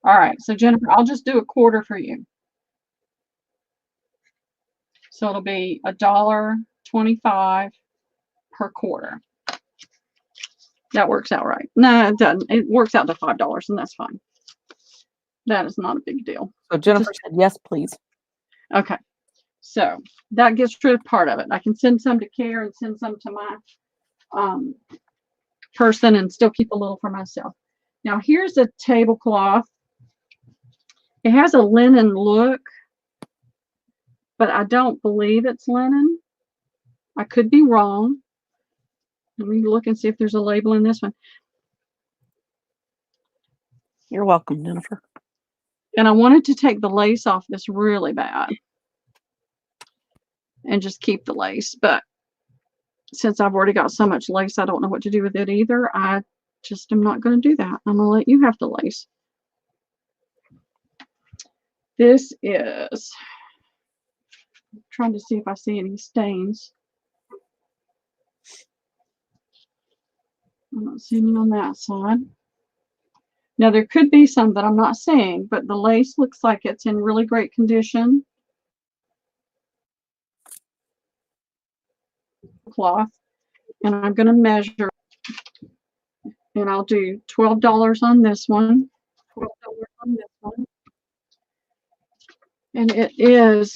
All right, so Jennifer, I'll just do a quarter for you. So it'll be $1.25 per quarter. That works out right. No, it doesn't. It works out to $5, and that's fine. That is not a big deal. So Jennifer said, yes, please. Okay. So that gets rid of part of it. I can send some to Care and send some to my person and still keep a little for myself. Now here's a tablecloth. It has a linen look, but I don't believe it's linen. I could be wrong. Let me look and see if there's a label in this one. You're welcome, Jennifer. And I wanted to take the lace off this really bad and just keep the lace. But since I've already got so much lace, I don't know what to do with it either. I just am not going to do that. I'm going to let you have the lace. This is, I'm trying to see if I see any stains. I'm not seeing any on that side. Now there could be some that I'm not seeing, but the lace looks like it's in really great condition. Cloth, and I'm going to measure, and I'll do $12 on this one. $12 on this one. And it is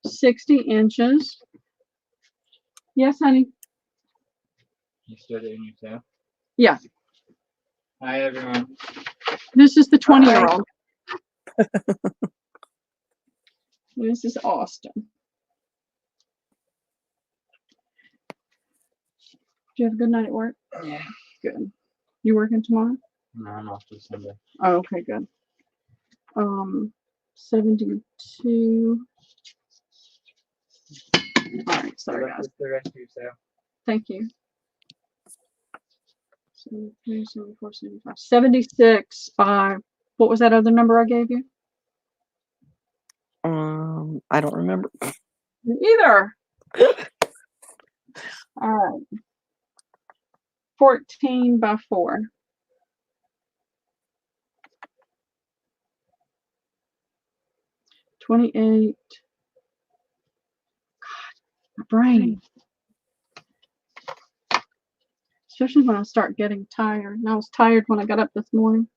60 inches. Yes, honey. You stood it in yourself? Yeah. Hi, everyone. This is the 20-year-old. This is Austin. Did you have a good night at work? Yeah. Good. You working tomorrow? No, I'm off this Sunday. Oh, okay, good. 72. All right, sorry guys. The rest of yourself. Thank you. 73, 74, 75. 76 by, what was that other number I gave you? I don't remember. Either. All right. 14 by 4. 28. God, my brain. Especially when I start getting tired. And I was tired when I got up this morning.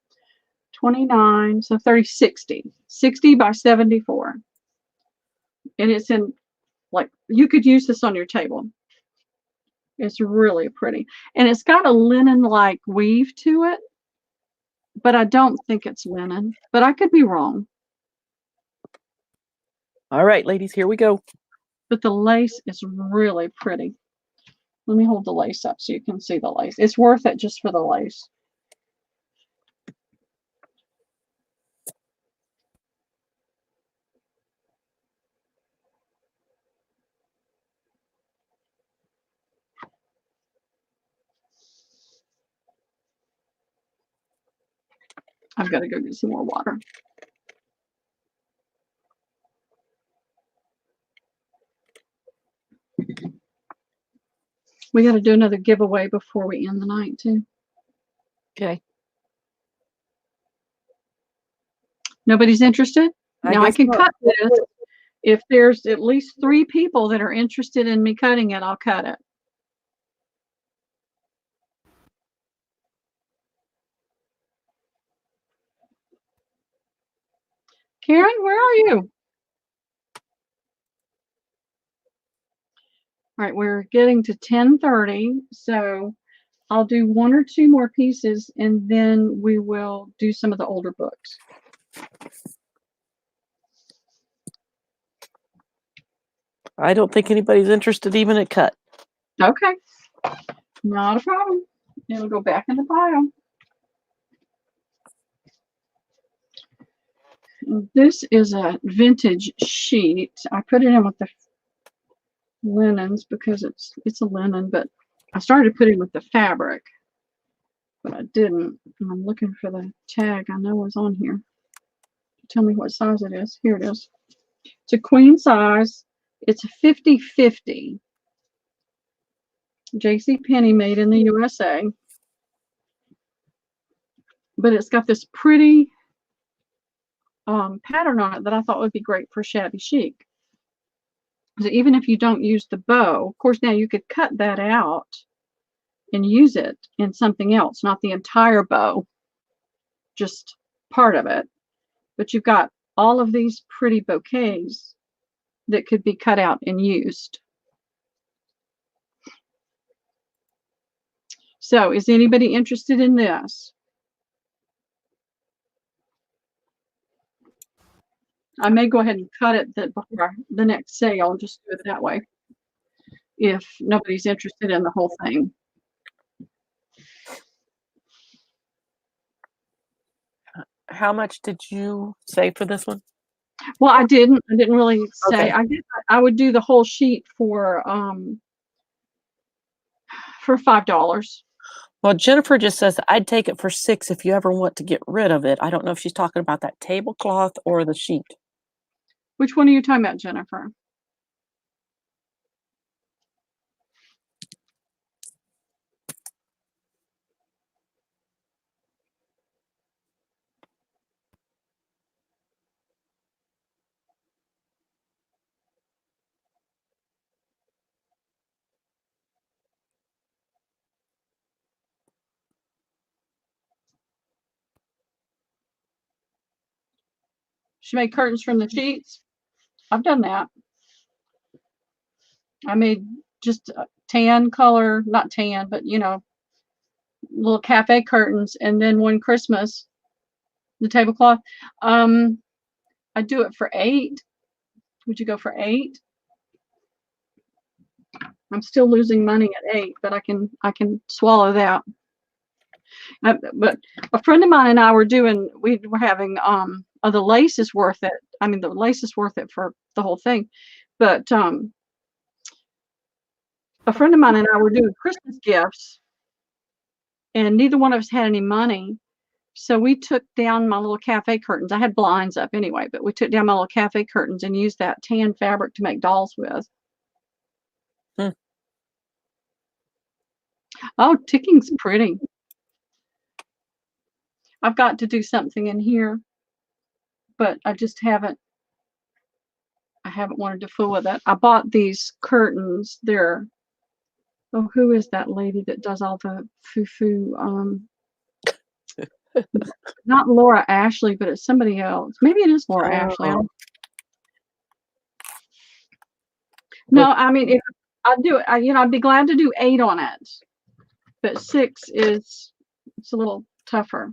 29, so 30, 60. 60 by 74. And it's in, like, you could use this on your table. It's really pretty. And it's got a linen-like weave to it. But I don't think it's linen. But I could be wrong. All right, ladies, here we go. But the lace is really pretty. Let me hold the lace up so you can see the lace. It's worth it just for the lace. I've got to go get some more water. We got to do another giveaway before we end the night, too. Okay. Nobody's interested? Now I can not. cut this. If there's at least 3 people that are interested in me cutting it, I'll cut it. Karen, where are you? All right, we're getting to 10:30, so I'll do 1 or 2 more pieces, and then we will do some of the older books. I don't think anybody's interested even at cut. Okay, not a problem. It'll go back in the pile. This is a vintage sheet. I put it in with the linens because it's a linen, but I started putting with the fabric, but I didn't. And I'm looking for the tag I know is on here. Tell me what size it is. Here it is. It's a queen size. It's a 50/50. JCPenney, made in the USA. but it's got this pretty pattern on it that I thought would be great for shabby chic. So even if you don't use the bow, of course, now you could cut that out and use it in something else, not the entire bow, just part of it. But you've got all of these pretty bouquets that could be cut out and used. So is anybody interested in this? I may go ahead and cut it before the next sale, just do it that way, if nobody's interested in the whole thing. How much did you say for this one? Well, I didn't really say. Okay. I guess I would do the whole sheet for $5. Well, Jennifer just says I'd take it for $6 if you ever want to get rid of it. I don't know if she's talking about that tablecloth or the sheet. Which one are you talking about, Jennifer? She made curtains from the sheets. I've done that. I made just tan color, not tan, but little cafe curtains. And then one Christmas, the tablecloth. I'd do it for $8. Would you go for $8? I'm still losing money at $8, but I can swallow that. But a friend of mine and I we were having the lace is worth it. I mean, the lace is worth it for the whole thing. But a friend of mine and I were doing Christmas gifts, and neither one of us had any money. So we took down my little cafe curtains. I had blinds up anyway, but we took down my little cafe curtains and used that tan fabric to make dolls with. Oh, ticking's pretty. I've got to do something in here, but I haven't wanted to fool with it. I bought these curtains. Who is that lady that does all the foo-foo? Not Laura Ashley, but it's somebody else. Maybe it is Laura Ashley. No, I mean, if I do it, I'd be glad to do 8 on it, but 6 it's a little tougher,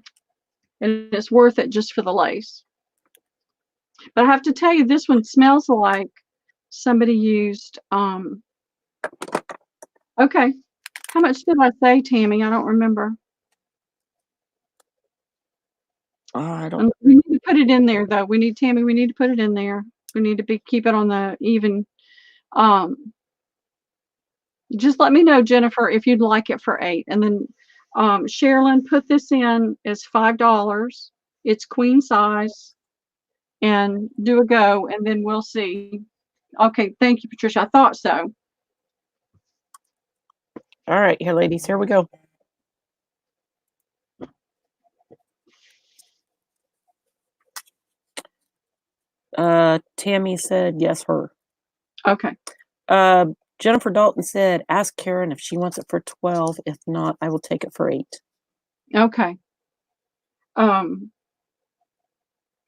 and it's worth it just for the lace. But I have to tell you, this one smells like somebody used. Okay, how much did I say, Tammy? I don't remember. I don't. We need to put it in there, though. We need to put it in there. We need to keep it on the even. Just let me know, Jennifer, if you'd like it for 8. And then Sherilyn, put this in as $5. It's queen size, and do a go, and then we'll see. Okay, thank you, Patricia. I thought so. All right, here, ladies, here we go. Tammy said yes, her. Okay. Jennifer Dalton said, ask Karen if she wants it for 12. If not, I will take it for 8. Okay.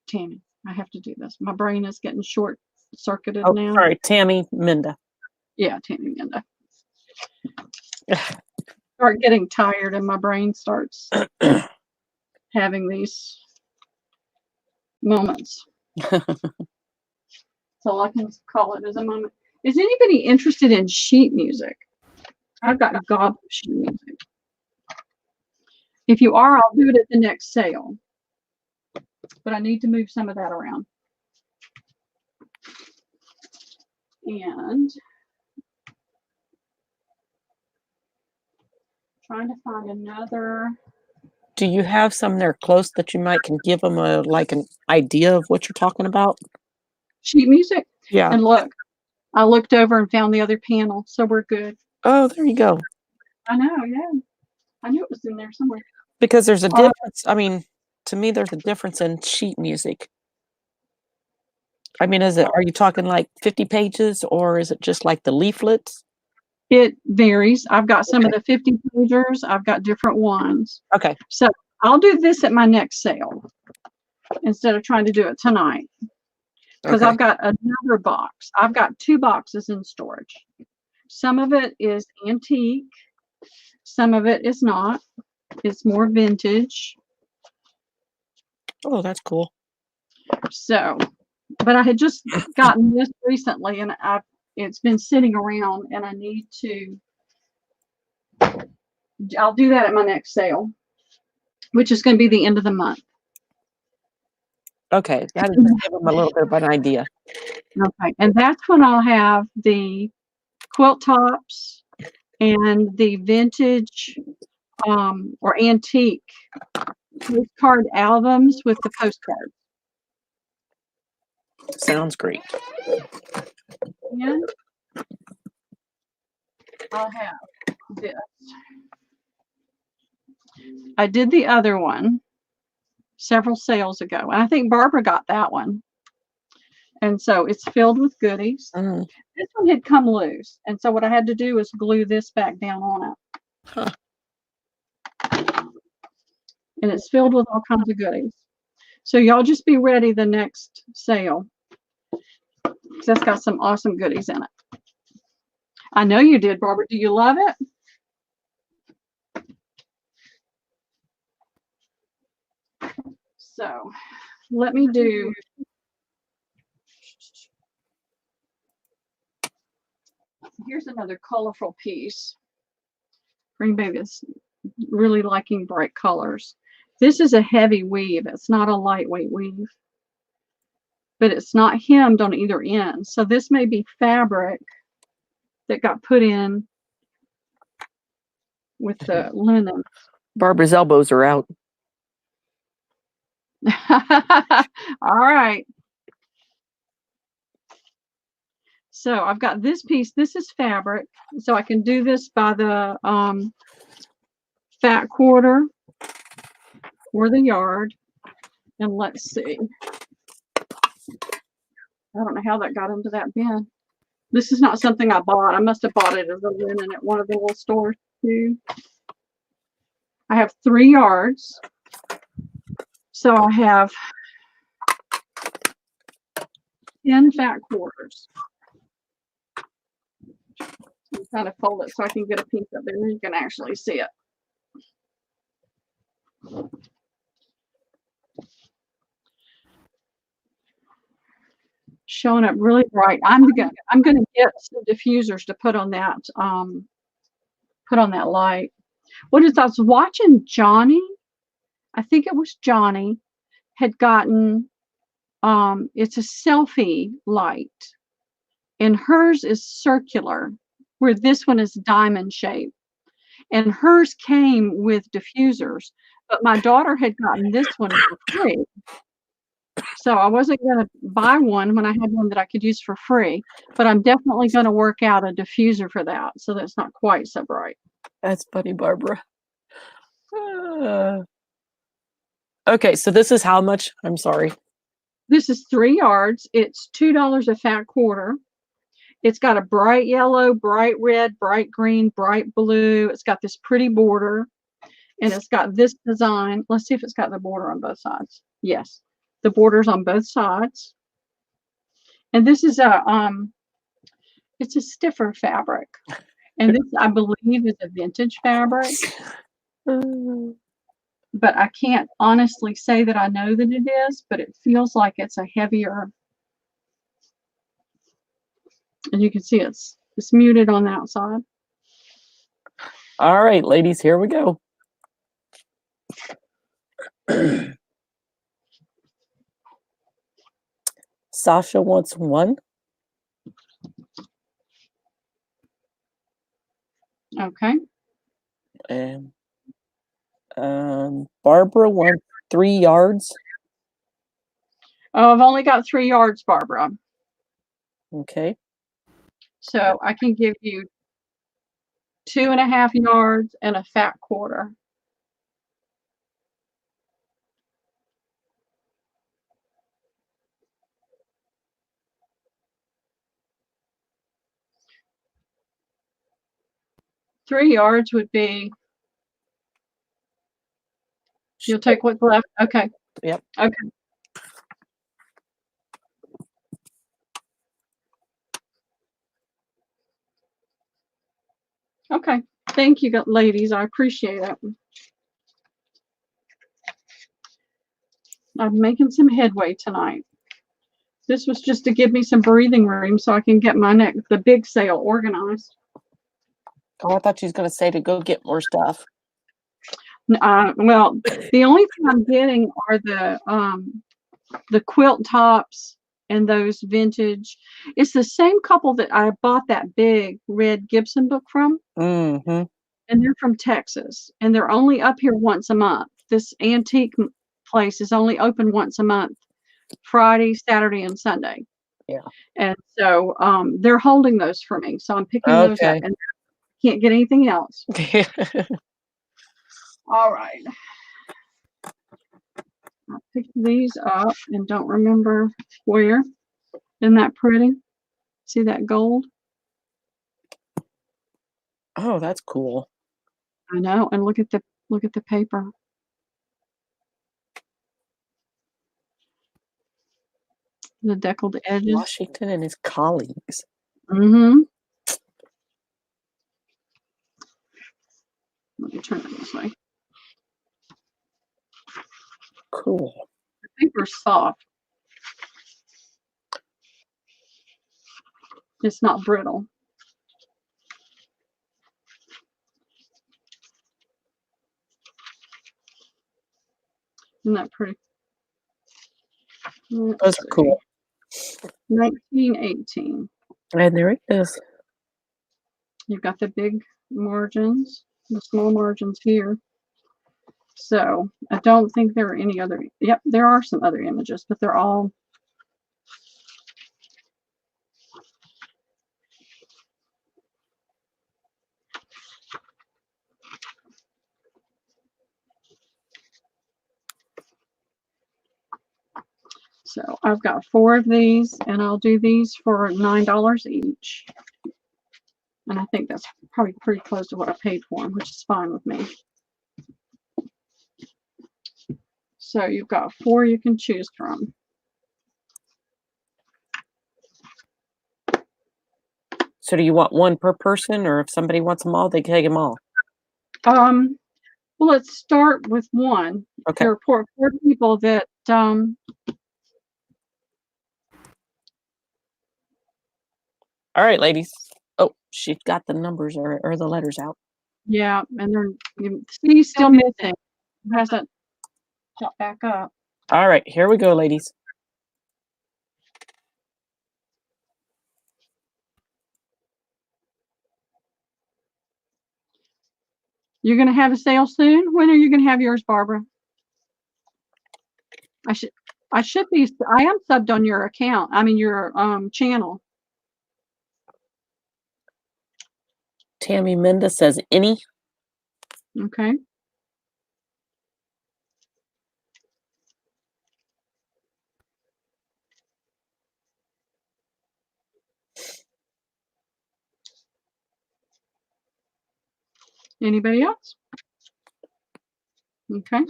Tammy, I have to do this. My brain is getting short-circuited now. Sorry, Tammy Minda. Yeah, Tammy Minda. Start getting tired, and my brain starts having these moments. So I can call it as a moment. Is anybody interested in sheet music? I've got a gob of sheet music. If you are, I'll do it at the next sale. But I need to move some of that around. And trying to find another. Do you have some there close that you might can give them an idea of what you're talking about? Sheet music? Yeah. And look, I looked over and found the other panel, so we're good. Oh, there you go. I know, yeah. I knew it was in there somewhere. Because there's a difference. I mean, to me, there's a difference in sheet music. I mean, are you talking like 50 pages or is it just like the leaflets? It varies. I've got some of Okay. the 50 pagers. I've got different ones. Okay. So I'll do this at my next sale instead of trying to do it tonight. Because Okay. I've got another box. I've got 2 boxes in storage. Some of it is antique. Some of it is not. It's more vintage. Oh, that's cool. So, but I had just gotten this recently and it's been sitting around and I need to, I'll do that at my next sale, which is going to be the end of the month. Okay. That just give them a little bit of an idea. Okay. And that's when I'll have the quilt tops and the vintage or antique postcard albums with the postcards. Sounds great. And I'll have this. I did the other one several sales ago, and I think Barbara got that one. And so it's filled with goodies. Mm. This one had come loose, and so what I had to do was glue this back down on it. Huh. And it's filled with all kinds of goodies. So y'all just be ready the next sale, because that's got some awesome goodies in it. I know you did, Barbara. Do you love it? So let me do. Here's another colorful piece for anybody that's really liking bright colors. This is a heavy weave. It's not a lightweight weave, but it's not hemmed on either end. So this may be fabric that got put in with the linen. Barbara's elbows are out. All right. So I've got this piece. This is fabric. So I can do this by the fat quarter or the yard. And let's see. I don't know how that got into that bin. This is not something I bought. I must have bought it as a linen at one of the little stores too. I have 3 yards. So I have 10 fat quarters. I'm trying to fold it so I can get a piece of it and you can actually see it. Showing up really bright. I'm gonna get some diffusers to put on that light. What is I was watching Johnny, I think it was Johnny, had gotten it's a selfie light. And hers is circular, where this one is diamond shaped. And hers came with diffusers, but my daughter had gotten this one for free. So I wasn't going to buy one when I had one that I could use for free, but I'm definitely going to work out a diffuser for that so that's not quite so bright. That's funny, Barbara. Okay, so this is how much? I'm sorry. This is 3 yards. It's $2 a fat quarter. It's got a bright yellow, bright red, bright green, bright blue. It's got this pretty border, and it's got this design. Let's see if it's got the border on both sides. Yes, the border's on both sides. And this is it's a stiffer fabric. And this, I believe, is a vintage fabric. But I can't honestly say that I know that it is, but it feels like it's a heavier. And you can see it's muted on the outside. All right, ladies, here we go. Sasha wants 1. Okay. And Barbara wants 3 yards. Oh, I've only got 3 yards, Barbara. Okay. So I can give you 2.5 yards and a fat quarter. 3 yards would be, you'll take what's left? Okay. Yep. Okay. Okay. Thank you, ladies. I appreciate it. I'm making some headway tonight. This was just to give me some breathing room so I can get the big sale organized. Oh, I thought she was going to say to go get more stuff. Well, the only thing I'm getting are the quilt tops and those vintage. It's the same couple that I bought that big red Gibson book from. Mm-hmm. And they're from Texas, and they're only up here once a month. This antique place is only open once a month, Friday, Saturday, and Sunday. Yeah. And so they're holding those for me. So I'm picking those up, and I can't get anything else. All right. I picked these up and don't remember where. Isn't that pretty? See that gold? Oh, that's cool. I know. And look at the paper. The deckled edges. Washington and his colleagues. Mm-hmm. Let me turn it this way. Cool. The paper's soft. It's not brittle. Isn't that pretty? Those are cool. 1918. And there it is. You've got the big margins, the small margins here. So I don't think there are any other. Yep, there are some other images, but they're all. So I've got 4 of these, and I'll do these for $9 each. And I think that's probably pretty close to what I paid for them, which is fine with me. So you've got 4 you can choose from. So do you want one per person, or if somebody wants them all, they can take them all? Well, let's start with one. Okay. There are 4 people that All right, ladies. Oh, she got the numbers or the letters out. yeah, and C's still missing. It hasn't popped back up. All right, here we go, ladies. You're going to have a sale soon? When are you going to have yours, Barbara? I am subbed on your account. I mean, your channel. Tammy Minda says any. Okay. Anybody else? Okay.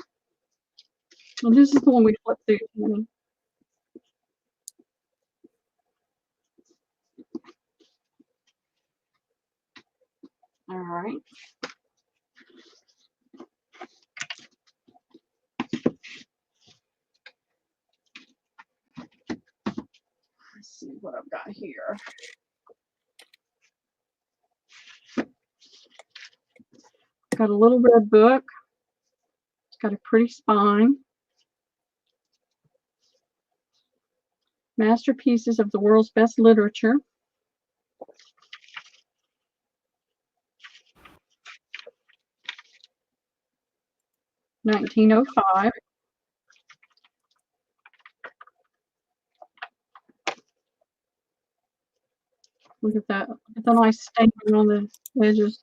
Well, this is the one we flipped through, Tammy. All right. Let's see what I've got here. Got a little red book. It's got a pretty spine. Masterpieces of the world's best literature. (1905). Look at that. It's a nice stain on the edges.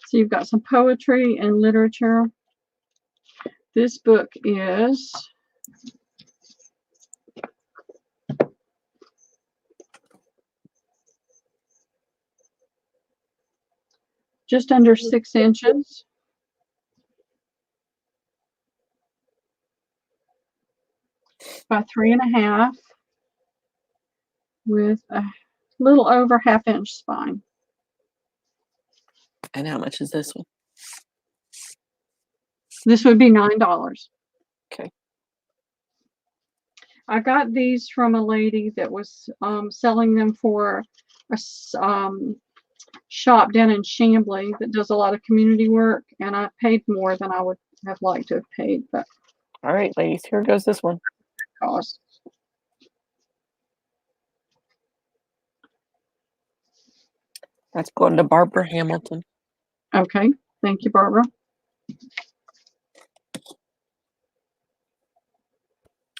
So you've got some poetry and literature. This book is just under 6 inches. By 3.5 with a little over 1/2 inch spine. And how much is this one? This would be $9. Okay. I got these from a lady that was selling them for a shop down in Chamblee that does a lot of community work, and I paid more than I would have liked to have paid, but All right, ladies, here goes this one. cost. That's going to Barbara Hamilton. Okay, thank you, Barbara.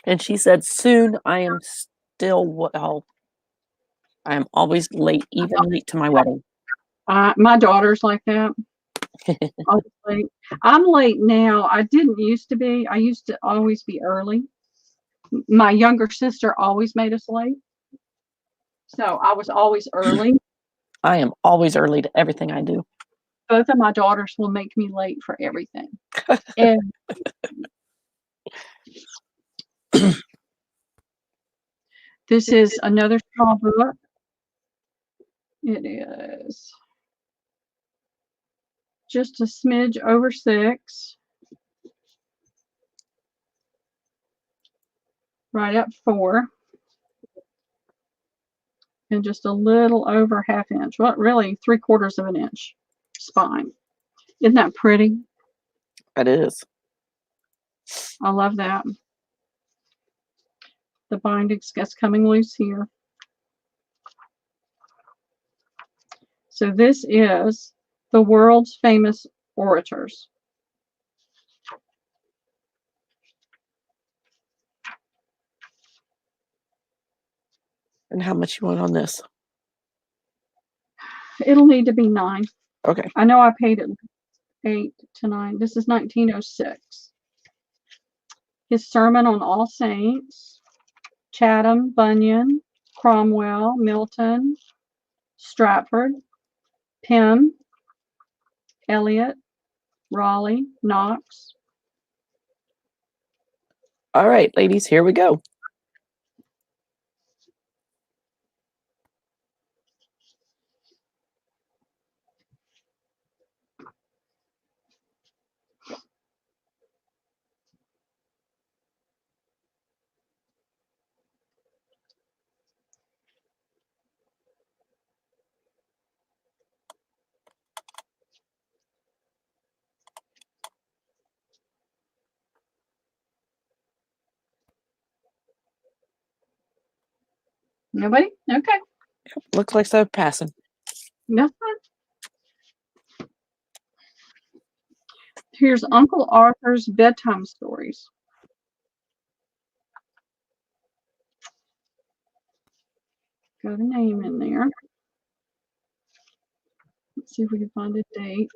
And she said, soon I am still, well, I am always late, even late to my wedding. My daughter's like that. Always late. I'm late now. I didn't used to be. I used to always be early. My younger sister always made us late. So I was always early. I am always early to everything I do. Both of my daughters will make me late for everything. And this is another small book. It is just a smidge over 6. Right up 4. And just a little over 1/2 inch. Well, really 3/4 of an inch spine. Isn't that pretty? It is. I love that. The binding's just coming loose here. So this is the world's famous orators. And how much you want on this? It'll need to be 9. Okay. I know I paid it 8 to 9. This is 1906. His sermon on All Saints, Chatham, Bunyan, Cromwell, Milton, Stratford, Pym, Eliot, Raleigh, Knox. All right, ladies, here we go. Nobody? Okay. Looks like so passing. Nothing. Here's Uncle Arthur's bedtime stories. Got a name in there. Let's see if we can find a date.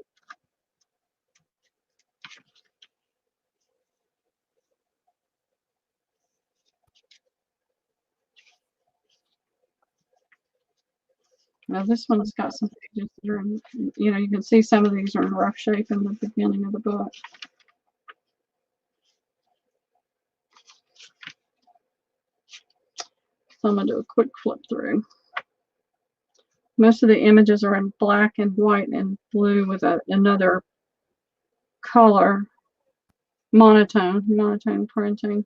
Now this one's got some pages that are in, you can see some of these are in rough shape in the beginning of the book. So I'm going to do a quick flip through. Most of the images are in black and white and blue with another color, monotone printing.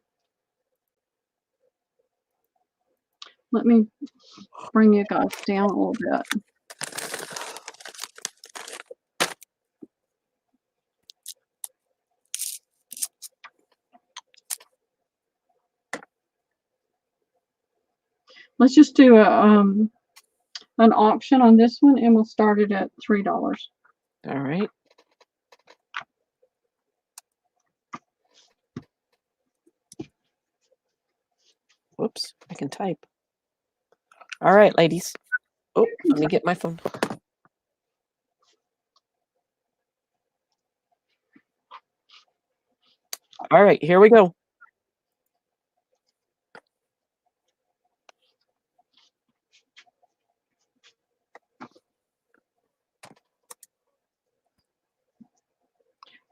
Let me bring you guys down a little bit. Let's just do an auction on this one, and we'll start it at $3. All right. Whoops, I can type. All right, ladies. Oh, let me get my phone. All right, here we go.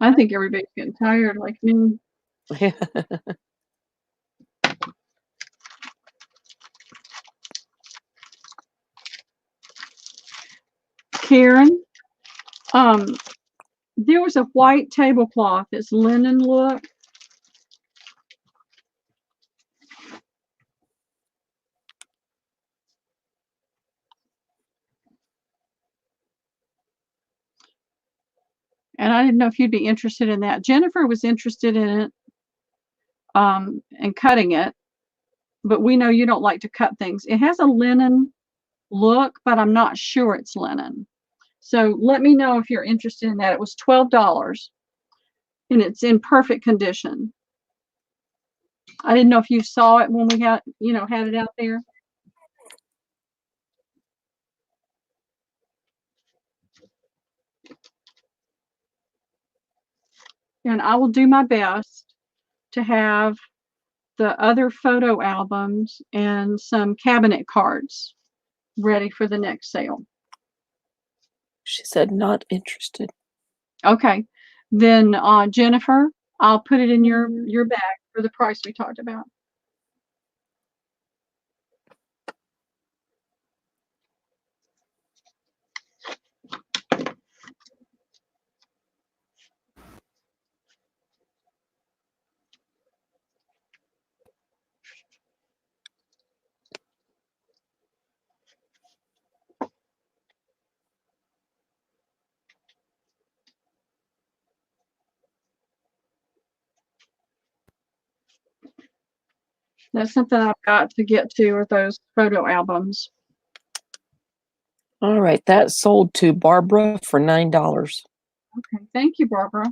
I think everybody's getting tired like me. Karen, there was a white tablecloth. It's linen look. And I didn't know if you'd be interested in that. Jennifer was interested in it, and cutting it, but we know you don't like to cut things. It has a linen look, but I'm not sure it's linen. So let me know if you're interested in that. It was $12 and it's in perfect condition. I didn't know if you saw it when we had it out there. And I will do my best to have the other photo albums and some cabinet cards ready for the next sale. She said not interested. Okay. Then Jennifer, I'll put it in your bag for the price we talked about. That's something I've got to get to, are those photo albums. All right, that sold to Barbara for $9. Okay, thank you, Barbara.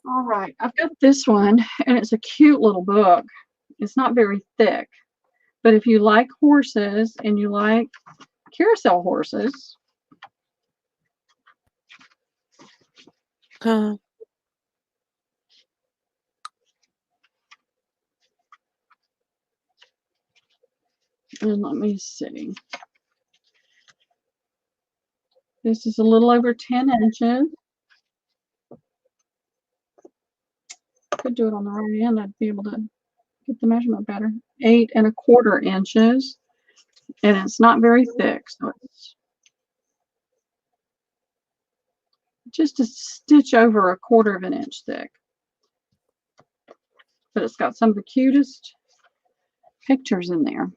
All right, I've got this one, and it's a cute little book. It's not very thick, but if you like horses and you like carousel horses, Huh. and let me see. This is a little over 10 inches. Could do it on the right end. I'd be able to get the measurement better. 8¼ inches, and it's not very thick, so it's just a stitch over 1/4 inch thick. But it's got some of the cutest pictures in there.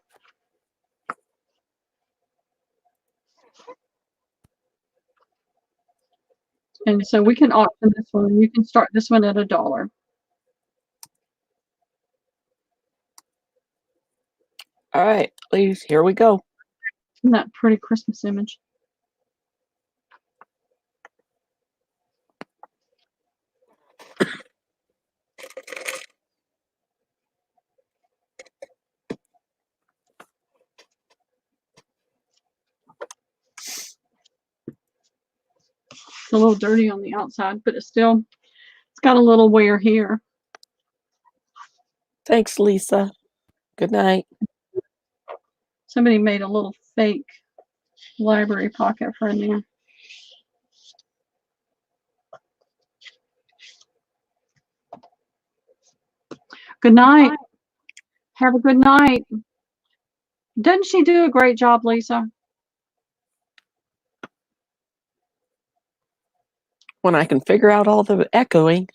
And so we can auction this one. You can start this one at $1. All right, please, here we go. Isn't that a pretty Christmas image? It's a little dirty on the outside, but it's got a little wear here. Thanks, Lisa. Good night. Somebody made a little fake library pocket for in there. Good night. Have a good night. Doesn't she do a great job, Lisa? When I can figure out all the echoing.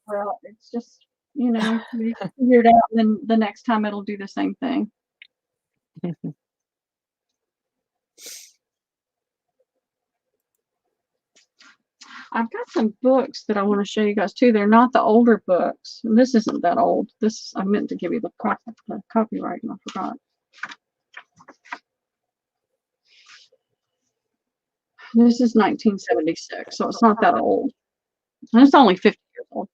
Well, it's just, you figure it out, and then the next time it'll do the same thing. I've got some books that I want to show you guys too. They're not the older books. And this isn't that old. I meant to give you the copyright and I forgot. This is 1976, so it's not that old. And it's only 50 years old.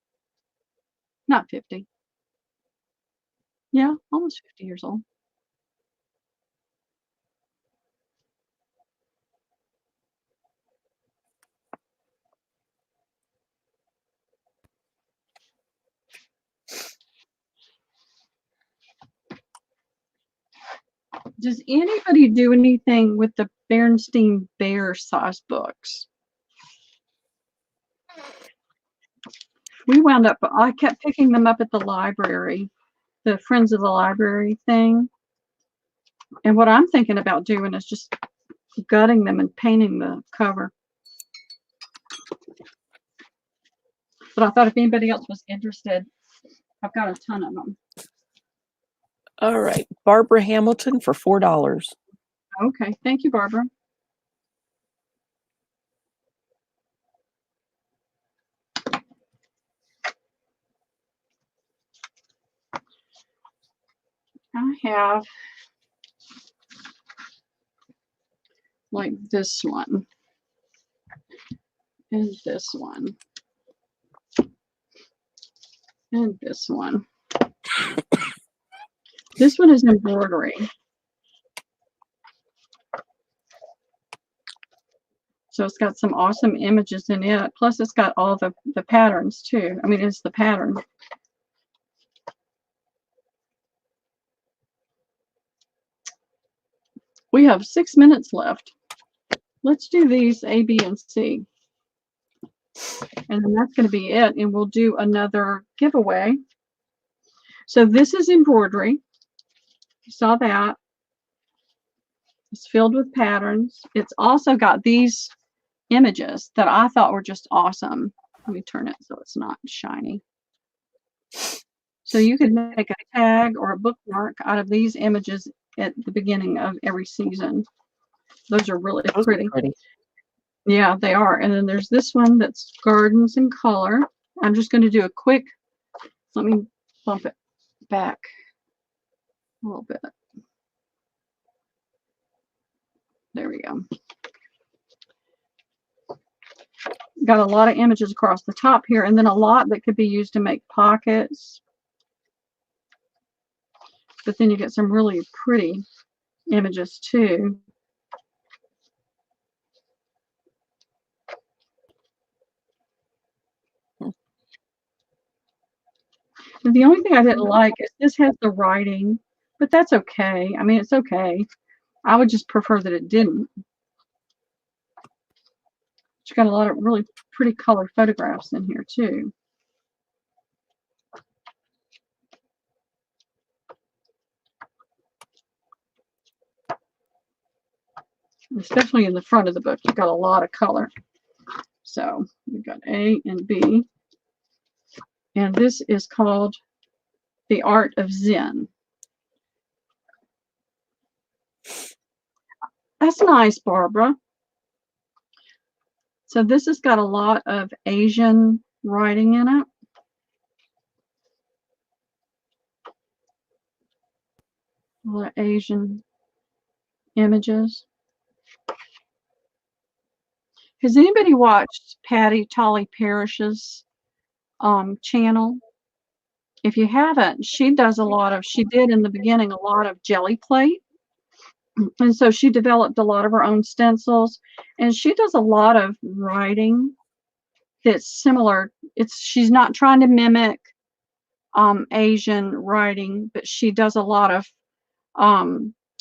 Not 50. Yeah, almost 50 years old. Does anybody do anything with the Bernstein Bear size books? I kept picking them up at the library, the Friends of the Library thing. And what I'm thinking about doing is just gutting them and painting the cover. But I thought if anybody else was interested, I've got a ton of them. All right. Barbara Hamilton for $4. Okay. Thank you, Barbara. I have like this one and this one and this one. This one is embroidery. So it's got some awesome images in it. Plus it's got all the patterns too. I mean, it's the pattern. We have 6 minutes left. Let's do these A, B, and C. And then that's going to be it. And we'll do another giveaway. So this is embroidery. You saw that. It's filled with patterns. It's also got these images that I thought were just awesome. Let me turn it so it's not shiny. So you could make a tag or a bookmark out of these images at the beginning of every season. Those are really pretty. Yeah, they are. And then there's this one that's gardens in color. I'm just going to do a quick, let me bump it back a little bit. There we go. Got a lot of images across the top here, and then a lot that could be used to make pockets. But then you get some really pretty images too. And the only thing I didn't like is this has the writing, but that's okay. I mean, it's okay. I would just prefer that it didn't. It's got a lot of really pretty color photographs in here too. Especially in the front of the book, you've got a lot of color. So we've got A and B. And this is called The Art of Zen. That's nice, Barbara. So this has got a lot of Asian writing in it. A lot of Asian images. Has anybody watched Patty Tolly Parrish's channel? If you haven't, she did in the beginning a lot of jelly plate. And so she developed a lot of her own stencils, and she does a lot of writing that's similar. She's not trying to mimic Asian writing, but she does a lot of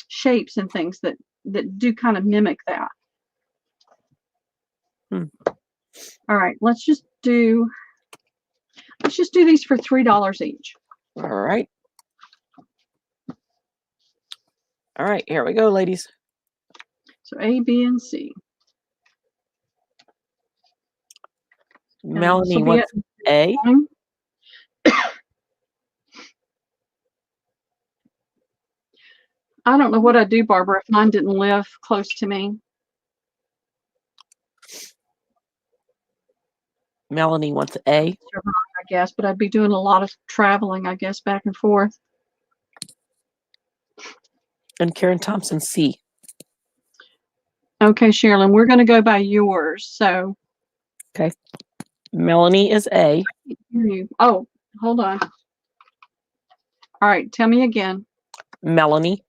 shapes and things that do kind of mimic that. All right, let's just do these for $3 each. All right. All right, here we go, ladies. So A, B, and C. Melanie wants A. I don't know what I'd do, Barbara, if mine didn't live close to me. Melanie wants A. I guess, but I'd be doing a lot of traveling, I guess, back and forth. And Karen Thompson, C. Okay, Sherilyn, we're going to go by yours. So. Okay. Melanie is A. Oh, hold on. All right, tell me again. Melanie.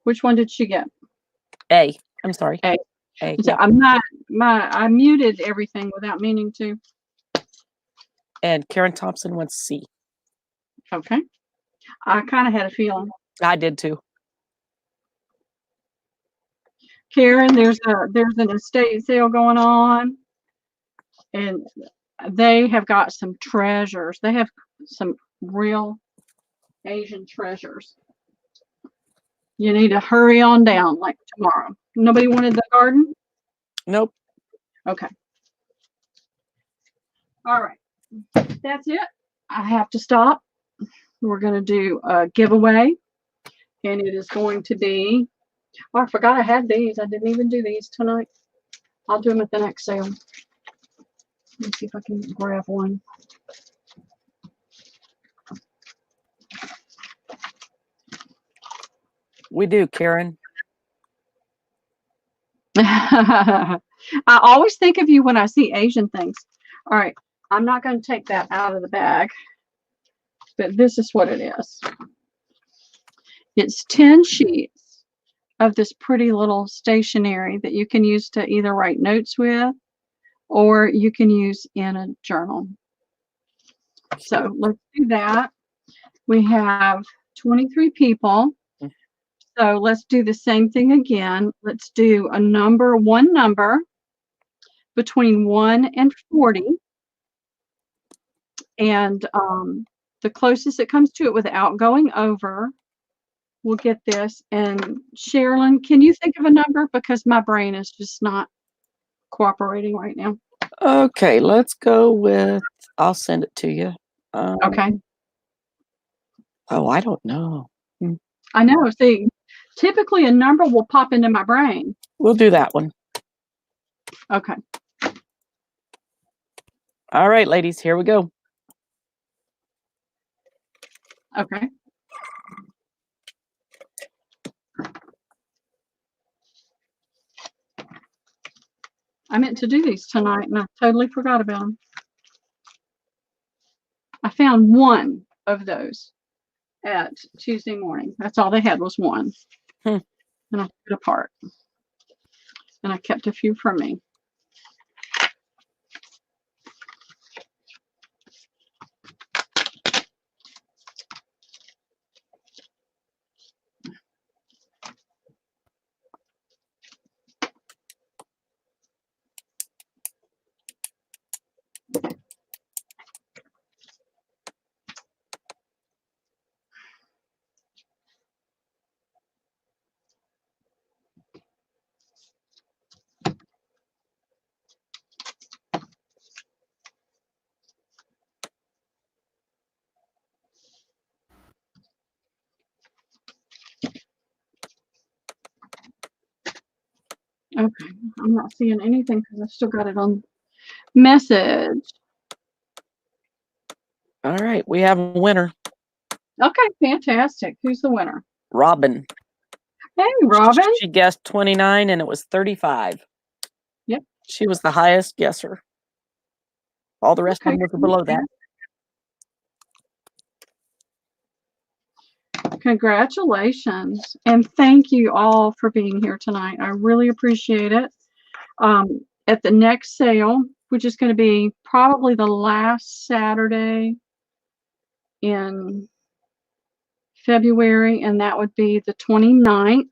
Which one did she get? A. I'm sorry. A. A. So Yeah. I muted everything without meaning to. And Karen Thompson wants C. Okay. I kind of had a feeling. I did too. Karen, there's an estate sale going on, and they have got some treasures. They have some real Asian treasures. You need to hurry on down like tomorrow. Nobody wanted the garden? Nope. Okay. All right. That's it. I have to stop. We're going to do a giveaway, and it is going to be, oh, I forgot I had these. I didn't even do these tonight. I'll do them at the next sale. Let me see if I can grab one. We do, Karen. I always think of you when I see Asian things. All right. I'm not going to take that out of the bag, but this is what it is. It's 10 sheets of this pretty little stationery that you can use to either write notes with or you can use in a journal. So let's do that. We have 23 people. So let's do the same thing again. Let's do one number between 1 and 40. And the closest it comes to it without going over, we'll get this. And Sherilyn, can you think of a number? Because my brain is just not cooperating right now. Okay, let's go with, I'll send it to you. Okay. Oh, I don't know. I know. See, typically a number will pop into my brain. We'll do that one. Okay. All right, ladies, here we go. Okay. I meant to do these tonight and I totally forgot about them. I found one of those at Tuesday morning. That's all they had was one. And I put it apart. And I kept a few for me. Okay, I'm not seeing anything because I still got it on message. All right, we have a winner. Okay, fantastic. Who's the winner? Robin. Hey, Robin. She guessed 29 and it was 35. Yep. She was the highest guesser. All the rest of them were below that. Congratulations. And thank you all for being here tonight. I really appreciate it. At the next sale, which is going to be probably the last Saturday in February, and that would be the 29th.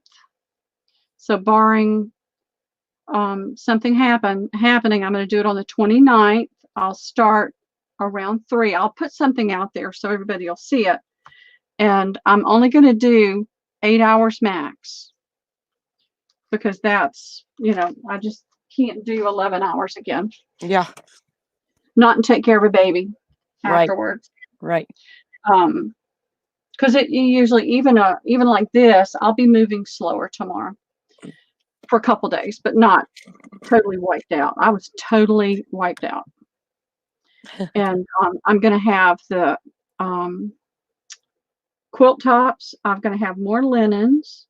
So barring something happening, I'm going to do it on the 29th. I'll start around 3. I'll put something out there so everybody will see it. And I'm only going to do 8 hours max because that's, I just can't do 11 hours again. Yeah. Not and take care of a baby afterwards. Right. Because it usually, even like this, I'll be moving slower tomorrow for a couple days, but not totally wiped out. I was totally wiped out. And I'm going to have the quilt tops. I'm going to have more linens.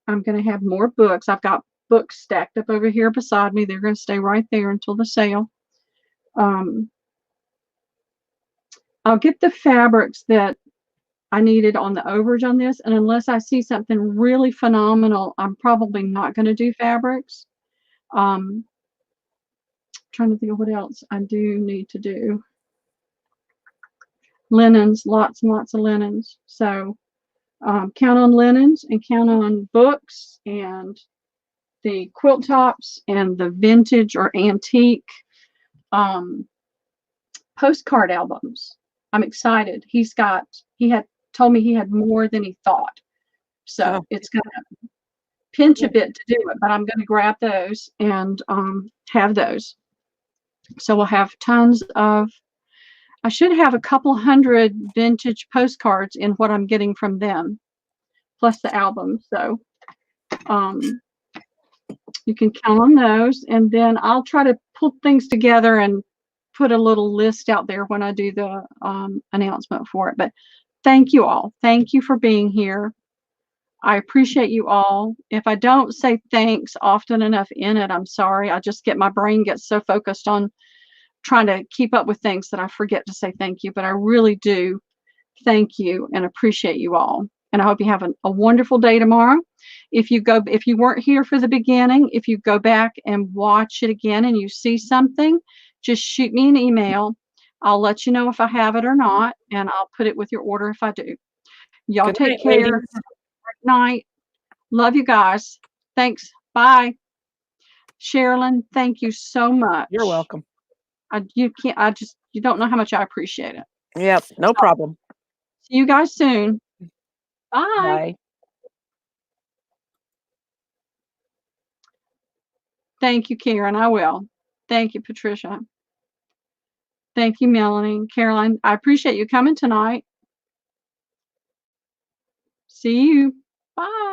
I'm going to have more books. I've got books stacked up over here beside me. They're going to stay right there until the sale. I'll get the fabrics that I needed on the overage on this. And unless I see something really phenomenal, I'm probably not going to do fabrics. Trying to think of what else I do need to do. linens, lots and lots of linens. So count on linens and count on books and the quilt tops and the vintage or antique postcard albums. I'm excited. He had told me he had more than he thought. So it's going to pinch a bit to do it, but I'm going to grab those and have those. So we'll have tons of, I should have a couple hundred vintage postcards in what I'm getting from them, plus the album. So you can count on those. And then I'll try to pull things together and put a little list out there when I do the announcement for it. But thank you all. Thank you for being here. I appreciate you all. If I don't say thanks often enough in it, I'm sorry. I just my brain gets so focused on trying to keep up with things that I forget to say thank you. But I really do thank you and appreciate you all. And I hope you have a wonderful day tomorrow. If you weren't here for the beginning, if you go back and watch it again and you see something, just shoot me an email. I'll let you know if I have it or not, and I'll put it with your order if I do. Y'all take care. Ladies. Night. Love you guys. Thanks. Bye. Sherilyn, thank you so much. You're welcome. You don't know how much I appreciate it. Yep, no problem. See you guys soon. Bye. Bye. Thank you, Karen. I will. Thank you, Patricia. Thank you, Melanie. Caroline, I appreciate you coming tonight. See you. Bye.